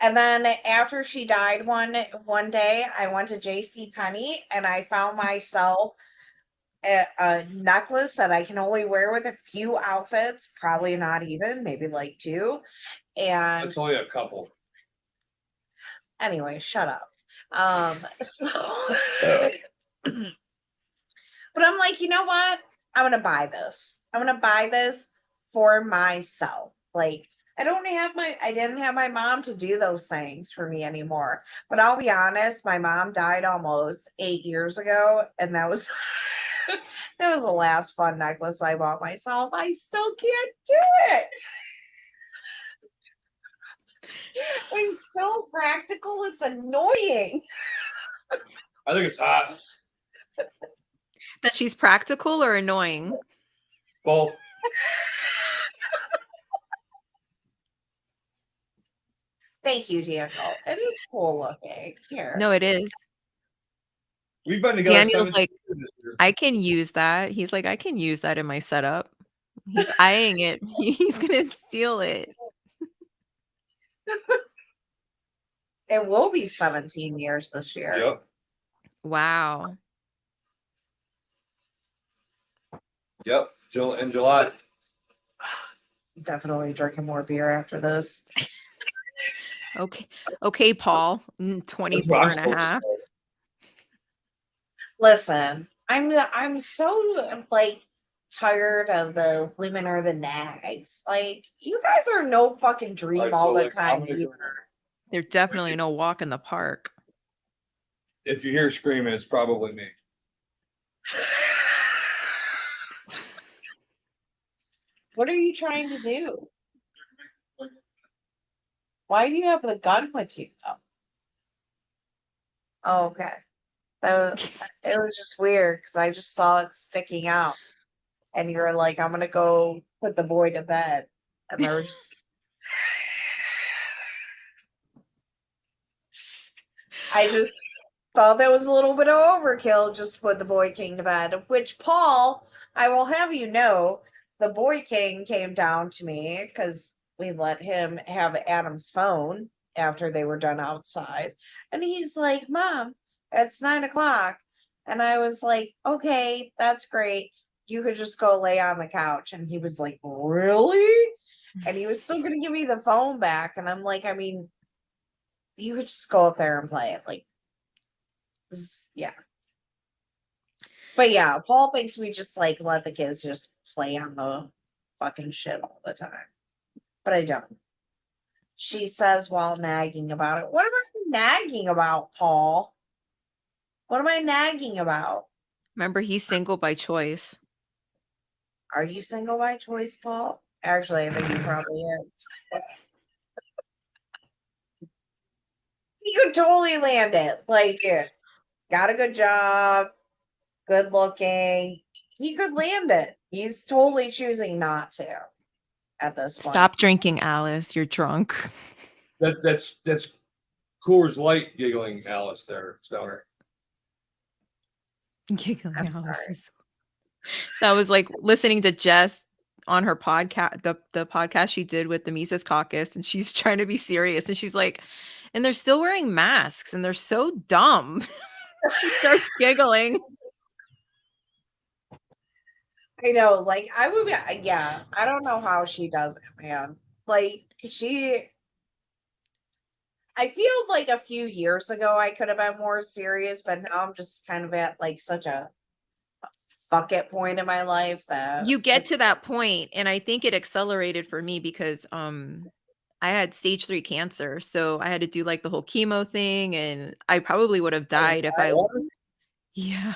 And then after she died one day, I went to J.C. Penney and I found myself a necklace that I can only wear with a few outfits, probably not even, maybe like two. And It's only a couple. anyway, shut up. So but I'm like, you know what? I'm gonna buy this. I'm gonna buy this for myself. Like I didn't have my mom to do those things for me anymore. But I'll be honest, my mom died almost 8 years ago, and that was that was the last fun necklace I bought myself. I still can't do it. I'm so practical, it's annoying. I think it's hot. That she's practical or annoying? Both. Thank you, Daniel. It is cool looking. Here. No, it is. We've been together. Daniel's 17 like, years this year. I can use that. He's like, I can use that in my setup. He's eyeing it. He's gonna steal it. It will be 17 years this year. Yep. Wow. Yep. In July. Definitely drinking more beer after this. Okay. Okay, Paul. 24 and a half. Listen, I'm so like tired of the women are the nags. Like you guys are no fucking dream all the time either. They're definitely no walk in the park. If you hear screaming, it's probably me. What are you trying to do? Why do you have the gun with you though? Oh, okay. It was just weird because I just saw it sticking out. And you were like, I'm gonna go put the boy to bed. And there was just I just thought that was a little bit of overkill just to put the boy king to bed. Which Paul, I will have you know, the boy king came down to me because we let him have Adam's phone after they were done outside. And he's like, Mom, it's 9:00. And I was like, okay, that's great. You could just go lay on the couch. And he was like, really? And he was still going to give me the phone back. And I'm like, I mean, you could just go up there and play it. Like, yeah. But yeah, Paul thinks we just like let the kids just play on the fucking shit all the time. But I don't. She says while nagging about it. What am I nagging about, Paul? What am I nagging about? Remember, he's single by choice. Are you single by choice, Paul? Actually, I think he probably is. He could totally land it. Like, got a good job, good looking. He could land it. He's totally choosing not to at this point. Stop drinking, Alice. You're drunk. That's Coors Light giggling, Alice. There, Stoner. Giggling I'm Alice sorry. is that was like listening to Jess on her podcast, the podcast she did with the Mises Caucus, and she's trying to be serious, and she's like, "And they're still wearing masks, and they're so dumb." She starts giggling. I know, like I would be, yeah, I don't know how she does it, man. Like I feel like a few years ago I could have been more serious, but now I'm just kind of at like such a fuck it point in my life that You get it's to that point, and I think it accelerated for me because, I had stage 3 cancer, so I had to do, like, the whole chemo thing, and I probably would have Oh, died if I what? Yeah.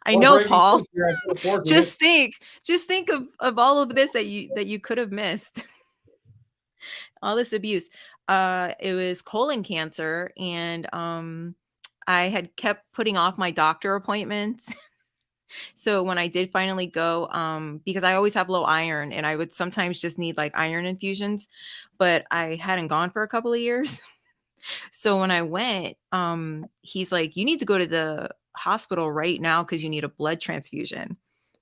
I What a know, breaking Paul. news here. I'm so fortunate. Just think of all of this that you could have missed. All this abuse. It was colon cancer, and, I had kept putting off my doctor appointments. So when I did finally go, because I always have low iron and I would sometimes just need like iron infusions, but I hadn't gone for a couple of years. So when I went, he's like, "You need to go to the hospital right now because you need a blood transfusion,"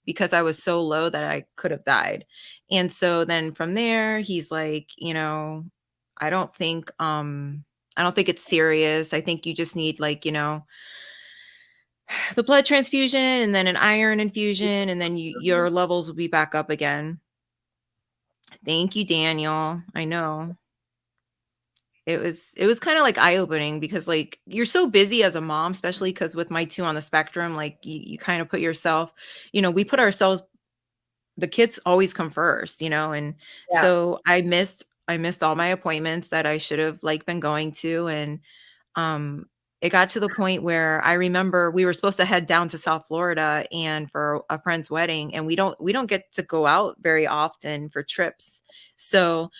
because I was so low that I could have died. And so then from there, he's like, I don't think I don't think it's serious. I think you just need like, the blood transfusion and then an iron infusion, and then your levels will be back up again. Thank you, Daniel. I know. It was kind of like eye-opening because like you're so busy as a mom, especially because with my two on the spectrum, like you kind of put yourself, we put ourselves, the kids always come first, and yeah. so I missed all my appointments that I should have like been going to. And it got to the point where I remember we were supposed to head down to South Florida and for a friend's wedding, and we don't get to go out very often for trips. So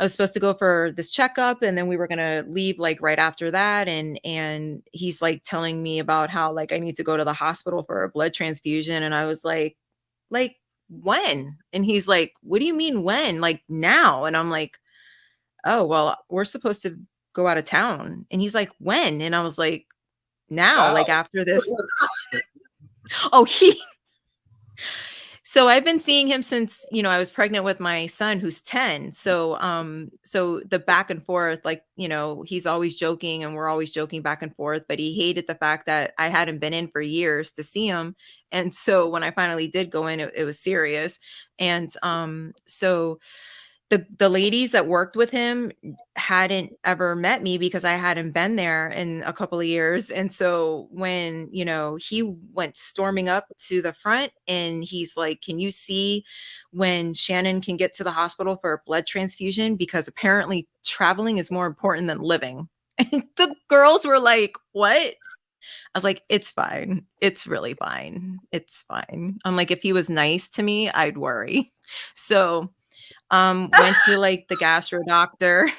I was supposed to go for this checkup, and then we were gonna leave like right after that. And he's like telling me about how like I need to go to the hospital for a blood transfusion. And I was like when? And he's like, "What do you mean when? Like now?" And I'm like, "Oh, well, we're supposed to go out of town." And he's like, "When?" And I was like, "Now, Wow. like after this." Oh, so I've been seeing him since, I was pregnant with my son who's 10. So the back and forth, like, he's always joking and we're always joking back and forth, but he hated the fact that I hadn't been in for years to see him. And so when I finally did go in, it was serious. And so the ladies that worked with him hadn't ever met me because I hadn't been there in a couple of years. And so when, he went storming up to the front and he's like, "Can you see when Shannon can get to the hospital for a blood transfusion? Because apparently traveling is more important than living." And the girls were like, "What?" I was like, "It's fine. It's really fine. It's fine." I'm like, if he was nice to me, I'd worry. So went to like the gastro doctor.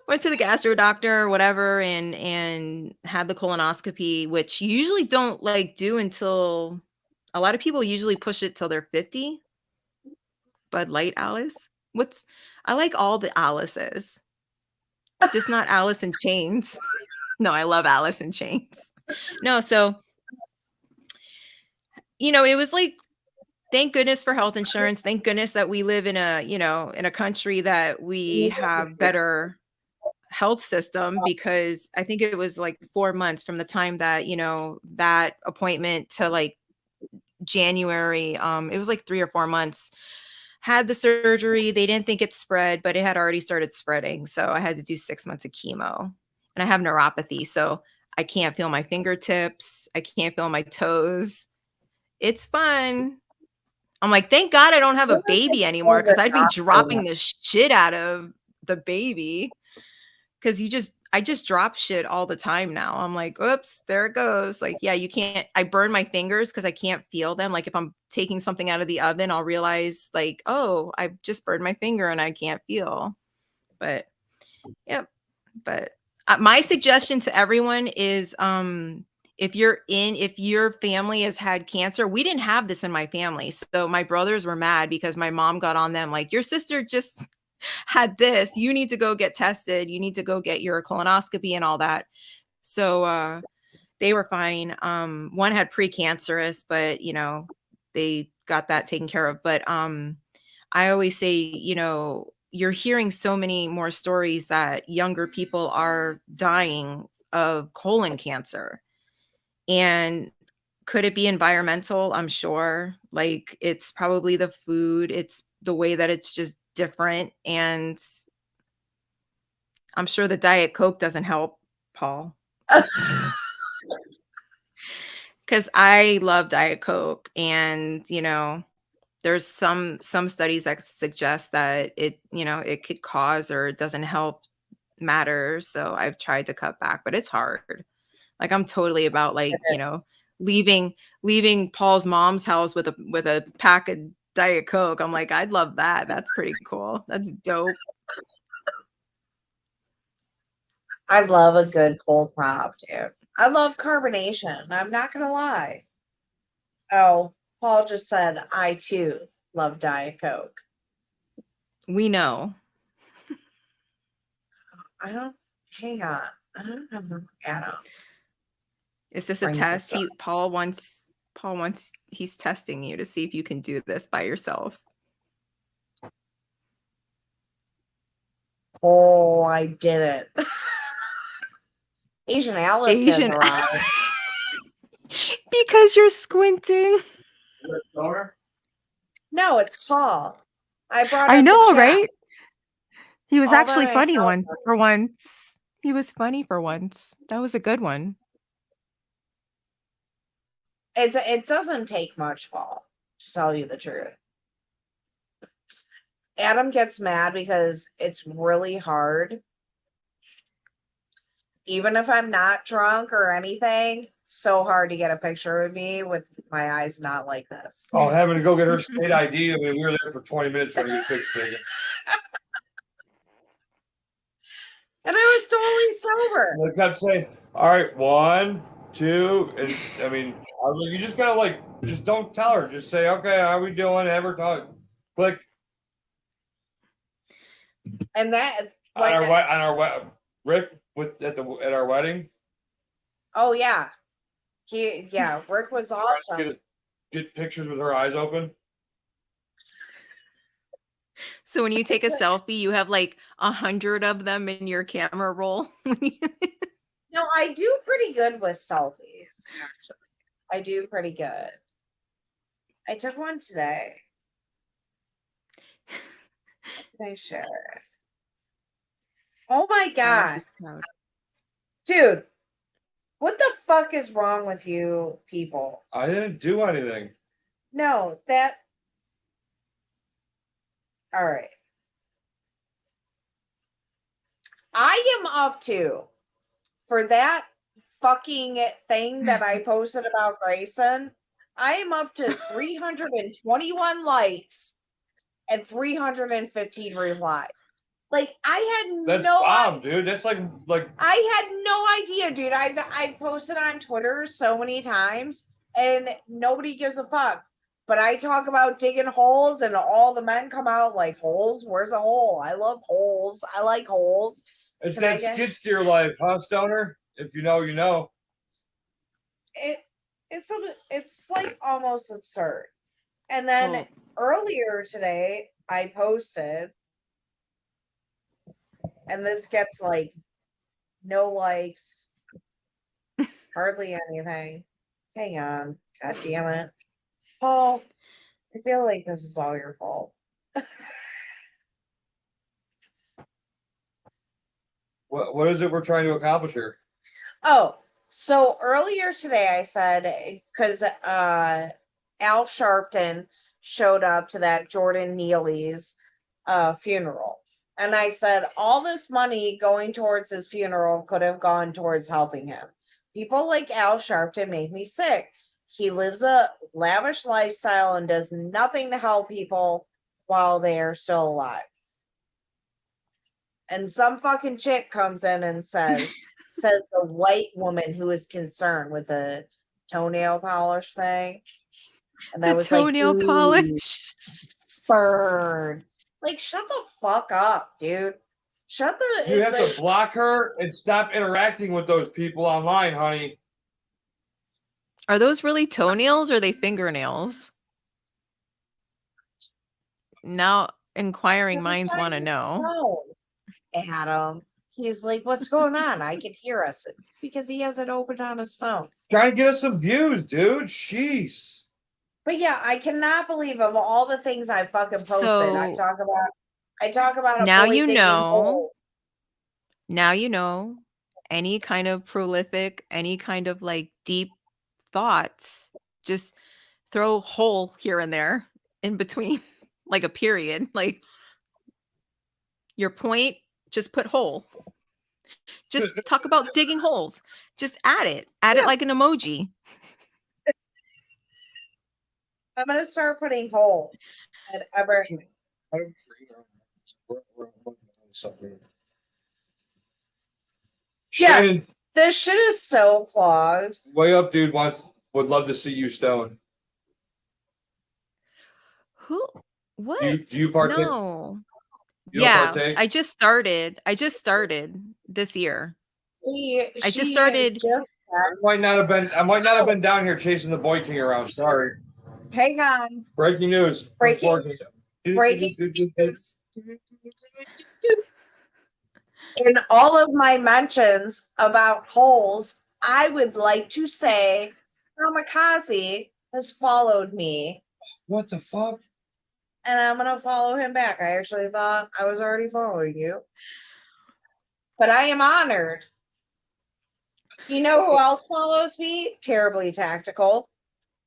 Went to the gastro doctor or whatever, and had the colonoscopy, which you usually don't like do until, a lot of people usually push it till they're 50. Bud Light Alice. I like all the Alices, just not Alice in Chains. No, I love Alice in Chains. No, so it was like, thank goodness for health insurance. Thank goodness that we live in a country that we have better health system, because I think it was like 4 months from the time that, that appointment to like January. It was like 3 or 4 months. Had the surgery. They didn't think it spread, but it had already started spreading. So I had to do 6 months of chemo. And I have neuropathy, so I can't feel my fingertips. I can't feel my toes. It's fun. I'm like, thank God I don't have a baby anymore, because I'd be dropping the shit out of the baby. Because I just drop shit all the time now. I'm like, oops, there it goes. Like, yeah, you can't, I burn my fingers because I can't feel them. Like if I'm taking something out of the oven, I'll realize like, oh, I just burned my finger and I can't feel. But yep. But my suggestion to everyone is, if your family has had cancer, we didn't have this in my family. So my brothers were mad because my mom got on them like, your sister just had this, you need to go get tested, you need to go get your colonoscopy and all that. So they were fine. One had precancerous, but they got that taken care of. But I always say, you're hearing so many more stories that younger people are dying of colon cancer. And could it be environmental? I'm sure. Like, it's probably the food, it's the way that it's just different. And I'm sure the Diet Coke doesn't help, Paul. Because I love Diet Coke. And, there's some studies that suggest that it could cause or it doesn't help matters. So I've tried to cut back, but it's hard. Like, I'm totally about leaving Paul's mom's house with a pack of Diet Coke. I'm like, I'd love that. That's pretty cool. That's dope. I love a good cold pop, dude. I love carbonation. I'm not gonna lie. Oh, Paul just said I too love Diet Coke. We know. I don't. Hang on. I don't know, Adam. Is this a Brings test? this up. Paul wants. He's testing you to see if you can do this by yourself. Oh, I did it. Asian Alice has Asian. arrived. Because you're squinting. No, it's Paul. I brought. I up the know, chat. right? He was All by actually funny myself. for once. He was funny for once. That was a good one. It doesn't take much, Paul, to tell you the truth. Adam gets mad because it's really hard. Even if I'm not drunk or anything, so hard to get a picture of me with my eyes not like this. Oh, having to go get her state ID. I mean, we were there for 20 minutes trying to get a picture taken. And I was totally sober. And they kept saying, all right, 1, 2. And I mean, I was like, you just gotta just don't tell her. Just say, okay, how we doing? Have her talk. Click. And that On our Rick at our wedding. Oh yeah. Rick was awesome. Get pictures with her eyes open. So when you take a selfie, you have like 100 of them in your camera roll. No, I do pretty good with selfies, actually. I do pretty good. I took one today. Can I share it? Oh my god. Dude, what the fuck is wrong with you people? I didn't do anything. No, all right. I am up to, for that fucking thing that I posted about Grayson, I am up to 321 likes and 315 replies. Like, That's bomb, dude. That's like I had no idea, dude. I've posted on Twitter so many times and nobody gives a fuck. But I talk about digging holes and all the men come out like, holes? Where's a hole? I love holes. I like holes. it's that skid steer life, huh, Stoner? If you know, you know. It's like almost absurd. And then earlier today, I posted, and this gets like no likes, hardly anything. Hang on. God damn it. Paul, I feel like this is all your fault. What is it we're trying to accomplish here? Oh, so earlier today I said, because Al Sharpton showed up to that Jordan Neely's funeral. And I said, all this money going towards his funeral could have gone towards helping him. People like Al Sharpton make me sick. He lives a lavish lifestyle and does nothing to help people while they are still alive. And some fucking chick comes in and says the white woman who is concerned with the toenail polish thing. And I was toenail like, polish. Burn. Like, shut the fuck up, dude. You have to block her and stop interacting with those people online, honey. Are those really toenails or are they fingernails? Now, inquiring Because he's minds trying want to to know. know. Adam. He's like, what's going on? I can hear us because he has it open on his phone. Trying to get us some views, dude. Jeez. But yeah, I cannot believe of all the things I fucking posted. I So talk about a now boy you digging know. holes. Now you know. Any kind of prolific, any kind of like deep thoughts, just throw hole here and there in between, like a period. Like your point, just put hole. Just talk about digging holes. Just add it. Add it Yeah. like an emoji. I'm gonna start putting hole at ever. Yeah. Shannon, This shit is so clogged. way up, dude. Would love to see you stoned. Who? What? Do you partake? No. You don't Yeah, partake? I just started this year. I just started. I might not have been down here chasing the Boy King around. Sorry. Hang on. Breaking news. Breaking news. In all of my mentions about holes, I would like to say Kamikaze has followed me, What the fuck? and I'm gonna follow him back. I actually thought I was already following you, but I am honored. You know who else follows me? Terribly Tactical.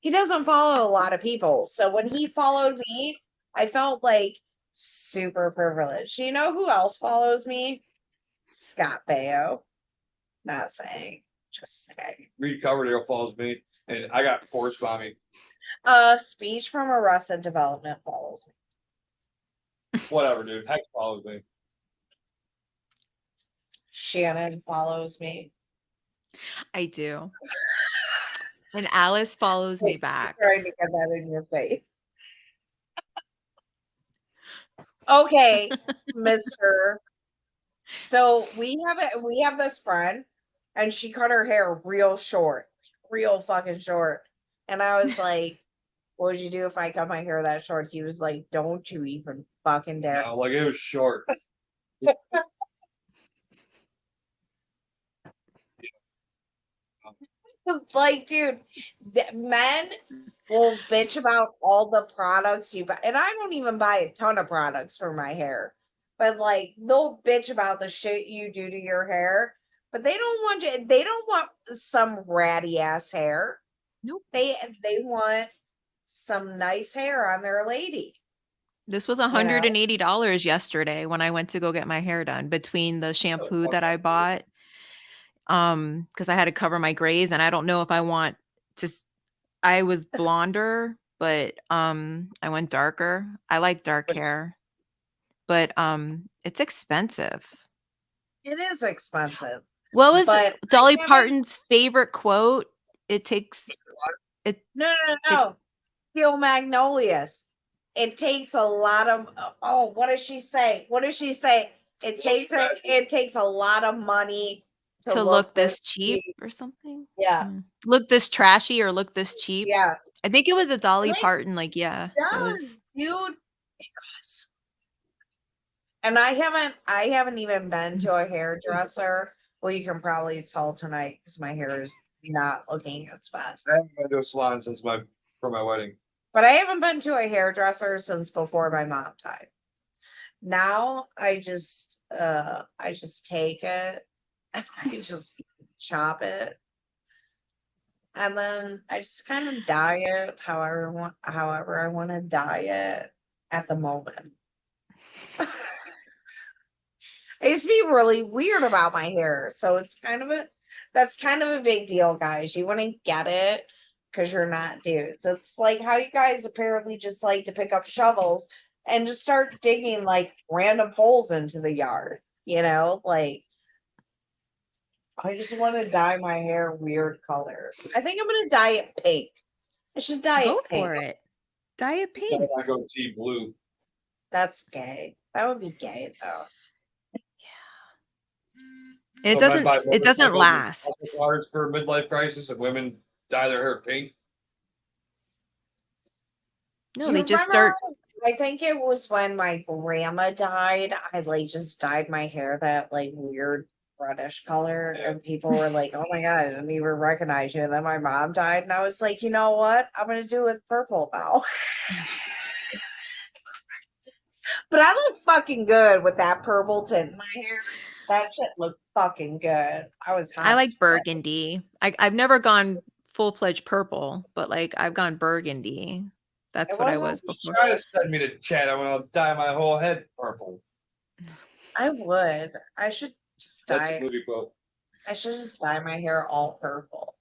He doesn't follow a lot of people, so when he followed me, I felt like super privileged. You know who else follows me? Scott Baio. Not saying, just saying. Reed Coverdale follows me, and I got forced by me. Speech from Arrested Development follows me. Whatever, dude. Heck follows me. Shannon follows me. I do. And Alice follows me back. Trying to get that in your face. Okay, Mr. So we have this friend, and she cut her hair real short, real fucking short. And I was like, what would you do if I cut my hair that short? He was like, don't you even fucking dare. No, like it was short. Like, dude, men will bitch about all the products you buy, and I don't even buy a ton of products for my hair, but like they'll bitch about the shit you do to your hair, but they don't want some ratty ass hair. Nope. They want some nice hair on their lady. This was $180 yesterday when I went to go get my hair done between the shampoo that I bought. Because I had to cover my grays, and I don't know if I want to. I was blonder, but I went darker. I like dark hair, but it's expensive. It is expensive. What was But Dolly Parton's favorite quote? It takes no. Steel Magnolias. It takes a lot of what does she say? It takes a lot of money to look this cheap or something. Yeah. Look this trashy or look this cheap. Yeah. I think it was a Dolly Like, Parton. Like, yeah. It was. Dude. It costs. And I haven't even been to a hairdresser. Well, you can probably tell tonight because my hair is not looking its best. I haven't been to a salon since for my wedding. But I haven't been to a hairdresser since before my mom died. Now I just take it and I just chop it. And then I just kind of dye it however I want to dye it at the moment. I used to be really weird about my hair. So that's kind of a big deal, guys. You want to get it because you're not dudes. It's like how you guys apparently just like to pick up shovels and just start digging like random holes into the yard. You know, like I just want to dye my hair weird colors. I think I'm gonna dye it pink. I should dye Go it pink. for it. Dye it pink. I go tea blue. That's gay. That would be gay though. It So doesn't last. Waters for midlife crisis, and women dye their hair pink. No, Do they you just remember- start. I think it was when my grandma died. I like just dyed my hair that like weird reddish color, Yeah. and people were like, "Oh my god, I didn't even recognize you." And then my mom died, and I was like, "You know what? I'm gonna do it with purple now." But I look fucking good with that purple tint in my hair. That shit looked fucking good. I was hot. I as like fuck. burgundy. I've never gone full-fledged purple, but like I've gone burgundy. That's It what I wasn't was before. Try to send me to chat. I'm gonna dye my whole head purple. I would. I should just That's dye. a movie quote. I should just dye my hair all purple.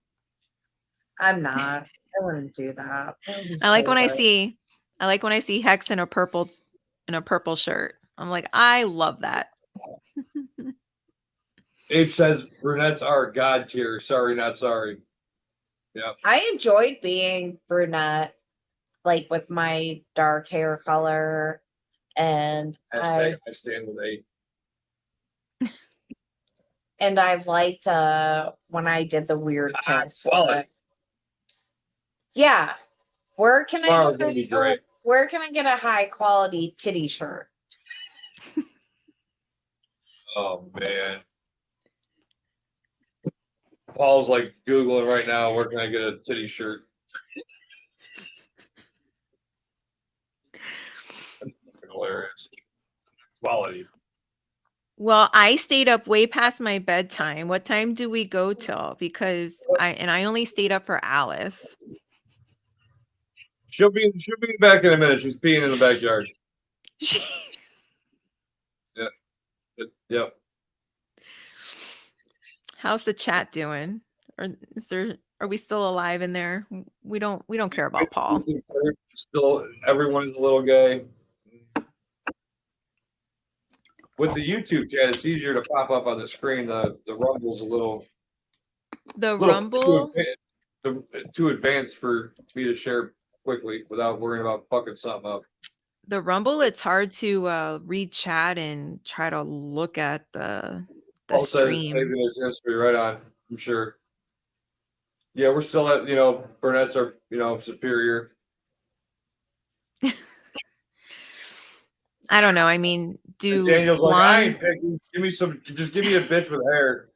I'm not. I wouldn't do that. That would be I like so when I gross. see Hex in a purple shirt. I'm like, I love that. Abe says brunettes are god tier. Sorry, not sorry. Yeah. I enjoyed being brunette, like with my dark hair color, and Hashtag I stand with Abe. I liked when I did the weird kiss. quality. Yeah. Where can Tomorrow's I gonna be great. where can I get a high quality titty shirt? Oh man. Paul's like Googling right now, where can I get a titty shirt? Hilarious. Quality. Well, I stayed up way past my bedtime. What time do we go till? Because I only stayed up for Alice. She'll be back in a minute. She's peeing in the backyard. Yep. How's the chat doing? Or are we still alive in there? We don't care about Paul. Still, everyone's a little gay. With the YouTube chat, it's easier to pop up on the screen. The Rumble's a little Rumble. too advanced for me to share quickly without worrying about fucking something up. The Rumble, it's hard to read chat and try to look at the Paul says stream. saving his history right on. I'm sure. Yeah, we're still at brunettes are superior. I don't know. I mean, do Daniel's like, I ain't blondes? picking. Just give me a bitch with hair.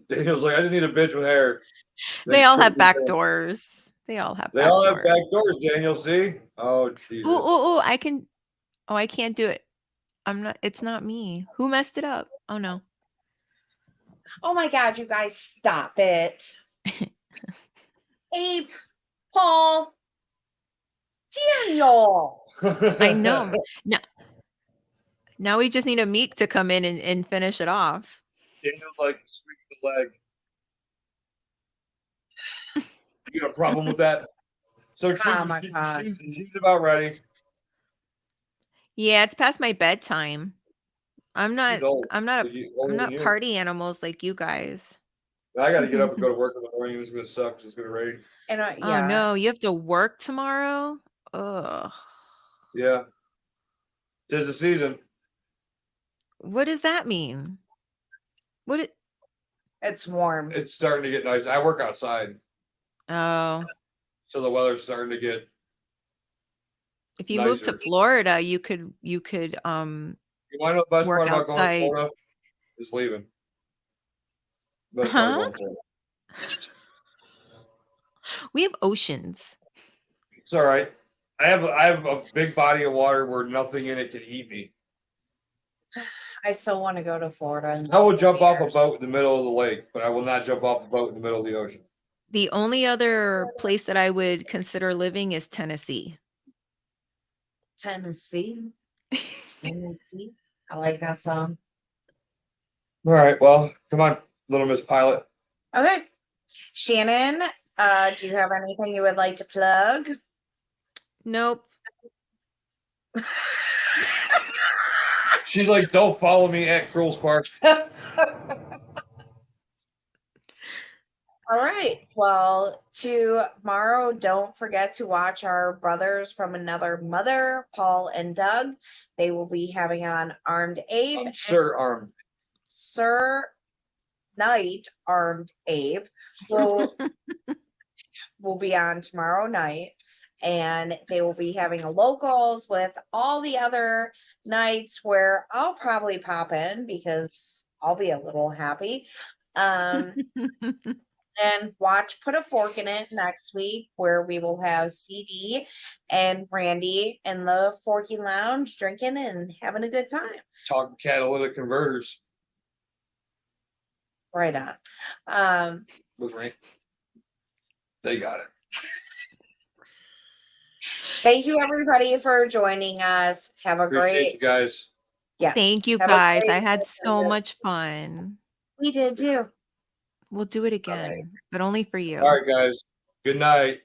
Daniel's like, I just need a bitch with hair. They all have back doors. They all have They back all have doors. back doors, Daniel. See? Oh, Jesus. Ooh, I can. Oh, I can't do it. It's not me. Who messed it up? Oh no. Oh my god, you guys, stop it. Abe, Paul, Daniel. I know. Now we just need a Meek to come in and finish it off. Daniel's like, sweep the leg. You got a problem with that? So Oh my God. she's about ready. Yeah, it's past my bedtime. I'm not She's old. I'm not You. party animals like you guys. I got to get up and go to work in the morning. It's going to suck. It's going to rain. And Oh no, you have to work tomorrow? Ugh. Yeah. 'Tis the season. What does that mean? it's warm. It's starting to get nice. I work outside, Oh, so the weather's starting to get. if you move to Nicer. Florida, you could You want to know the best Work part about going outside. to Florida? Is leaving. Best part Huh? about going to Florida. we have oceans. It's all right. I have a big body of water where nothing in it can eat me. I still want to go to Florida. I will jump off a boat in the middle of the lake, but I will not jump off a boat in the middle of the ocean. The only other place that I would consider living is Tennessee. Tennessee. Tennessee. I like that song. All right. Well, come on, Little Miss Pilot. Okay. Shannon, do you have anything you would like to plug? Nope. She's like, don't follow me at Cruel Sparks. All right. Well, tomorrow, don't forget to watch our brothers from another mother, Paul and Doug. They will be having on Armed Abe. Sir Armed. Sir Night, Armed Abe, will be on tomorrow night. And they will be having a locals with all the other nights where I'll probably pop in because I'll be a little happy. And watch Put a Fork in It next week, where we will have CD and Randy in the Forky Lounge drinking and having a good time. Talking catalytic converters Right on. with Randy. They got it. Thank you everybody for joining us. Have a Appreciate you great guys. yes. Thank you Have a guys. great I had rest of so your- much fun. We did too. We'll do it again, but only for you. All right, guys. Good night.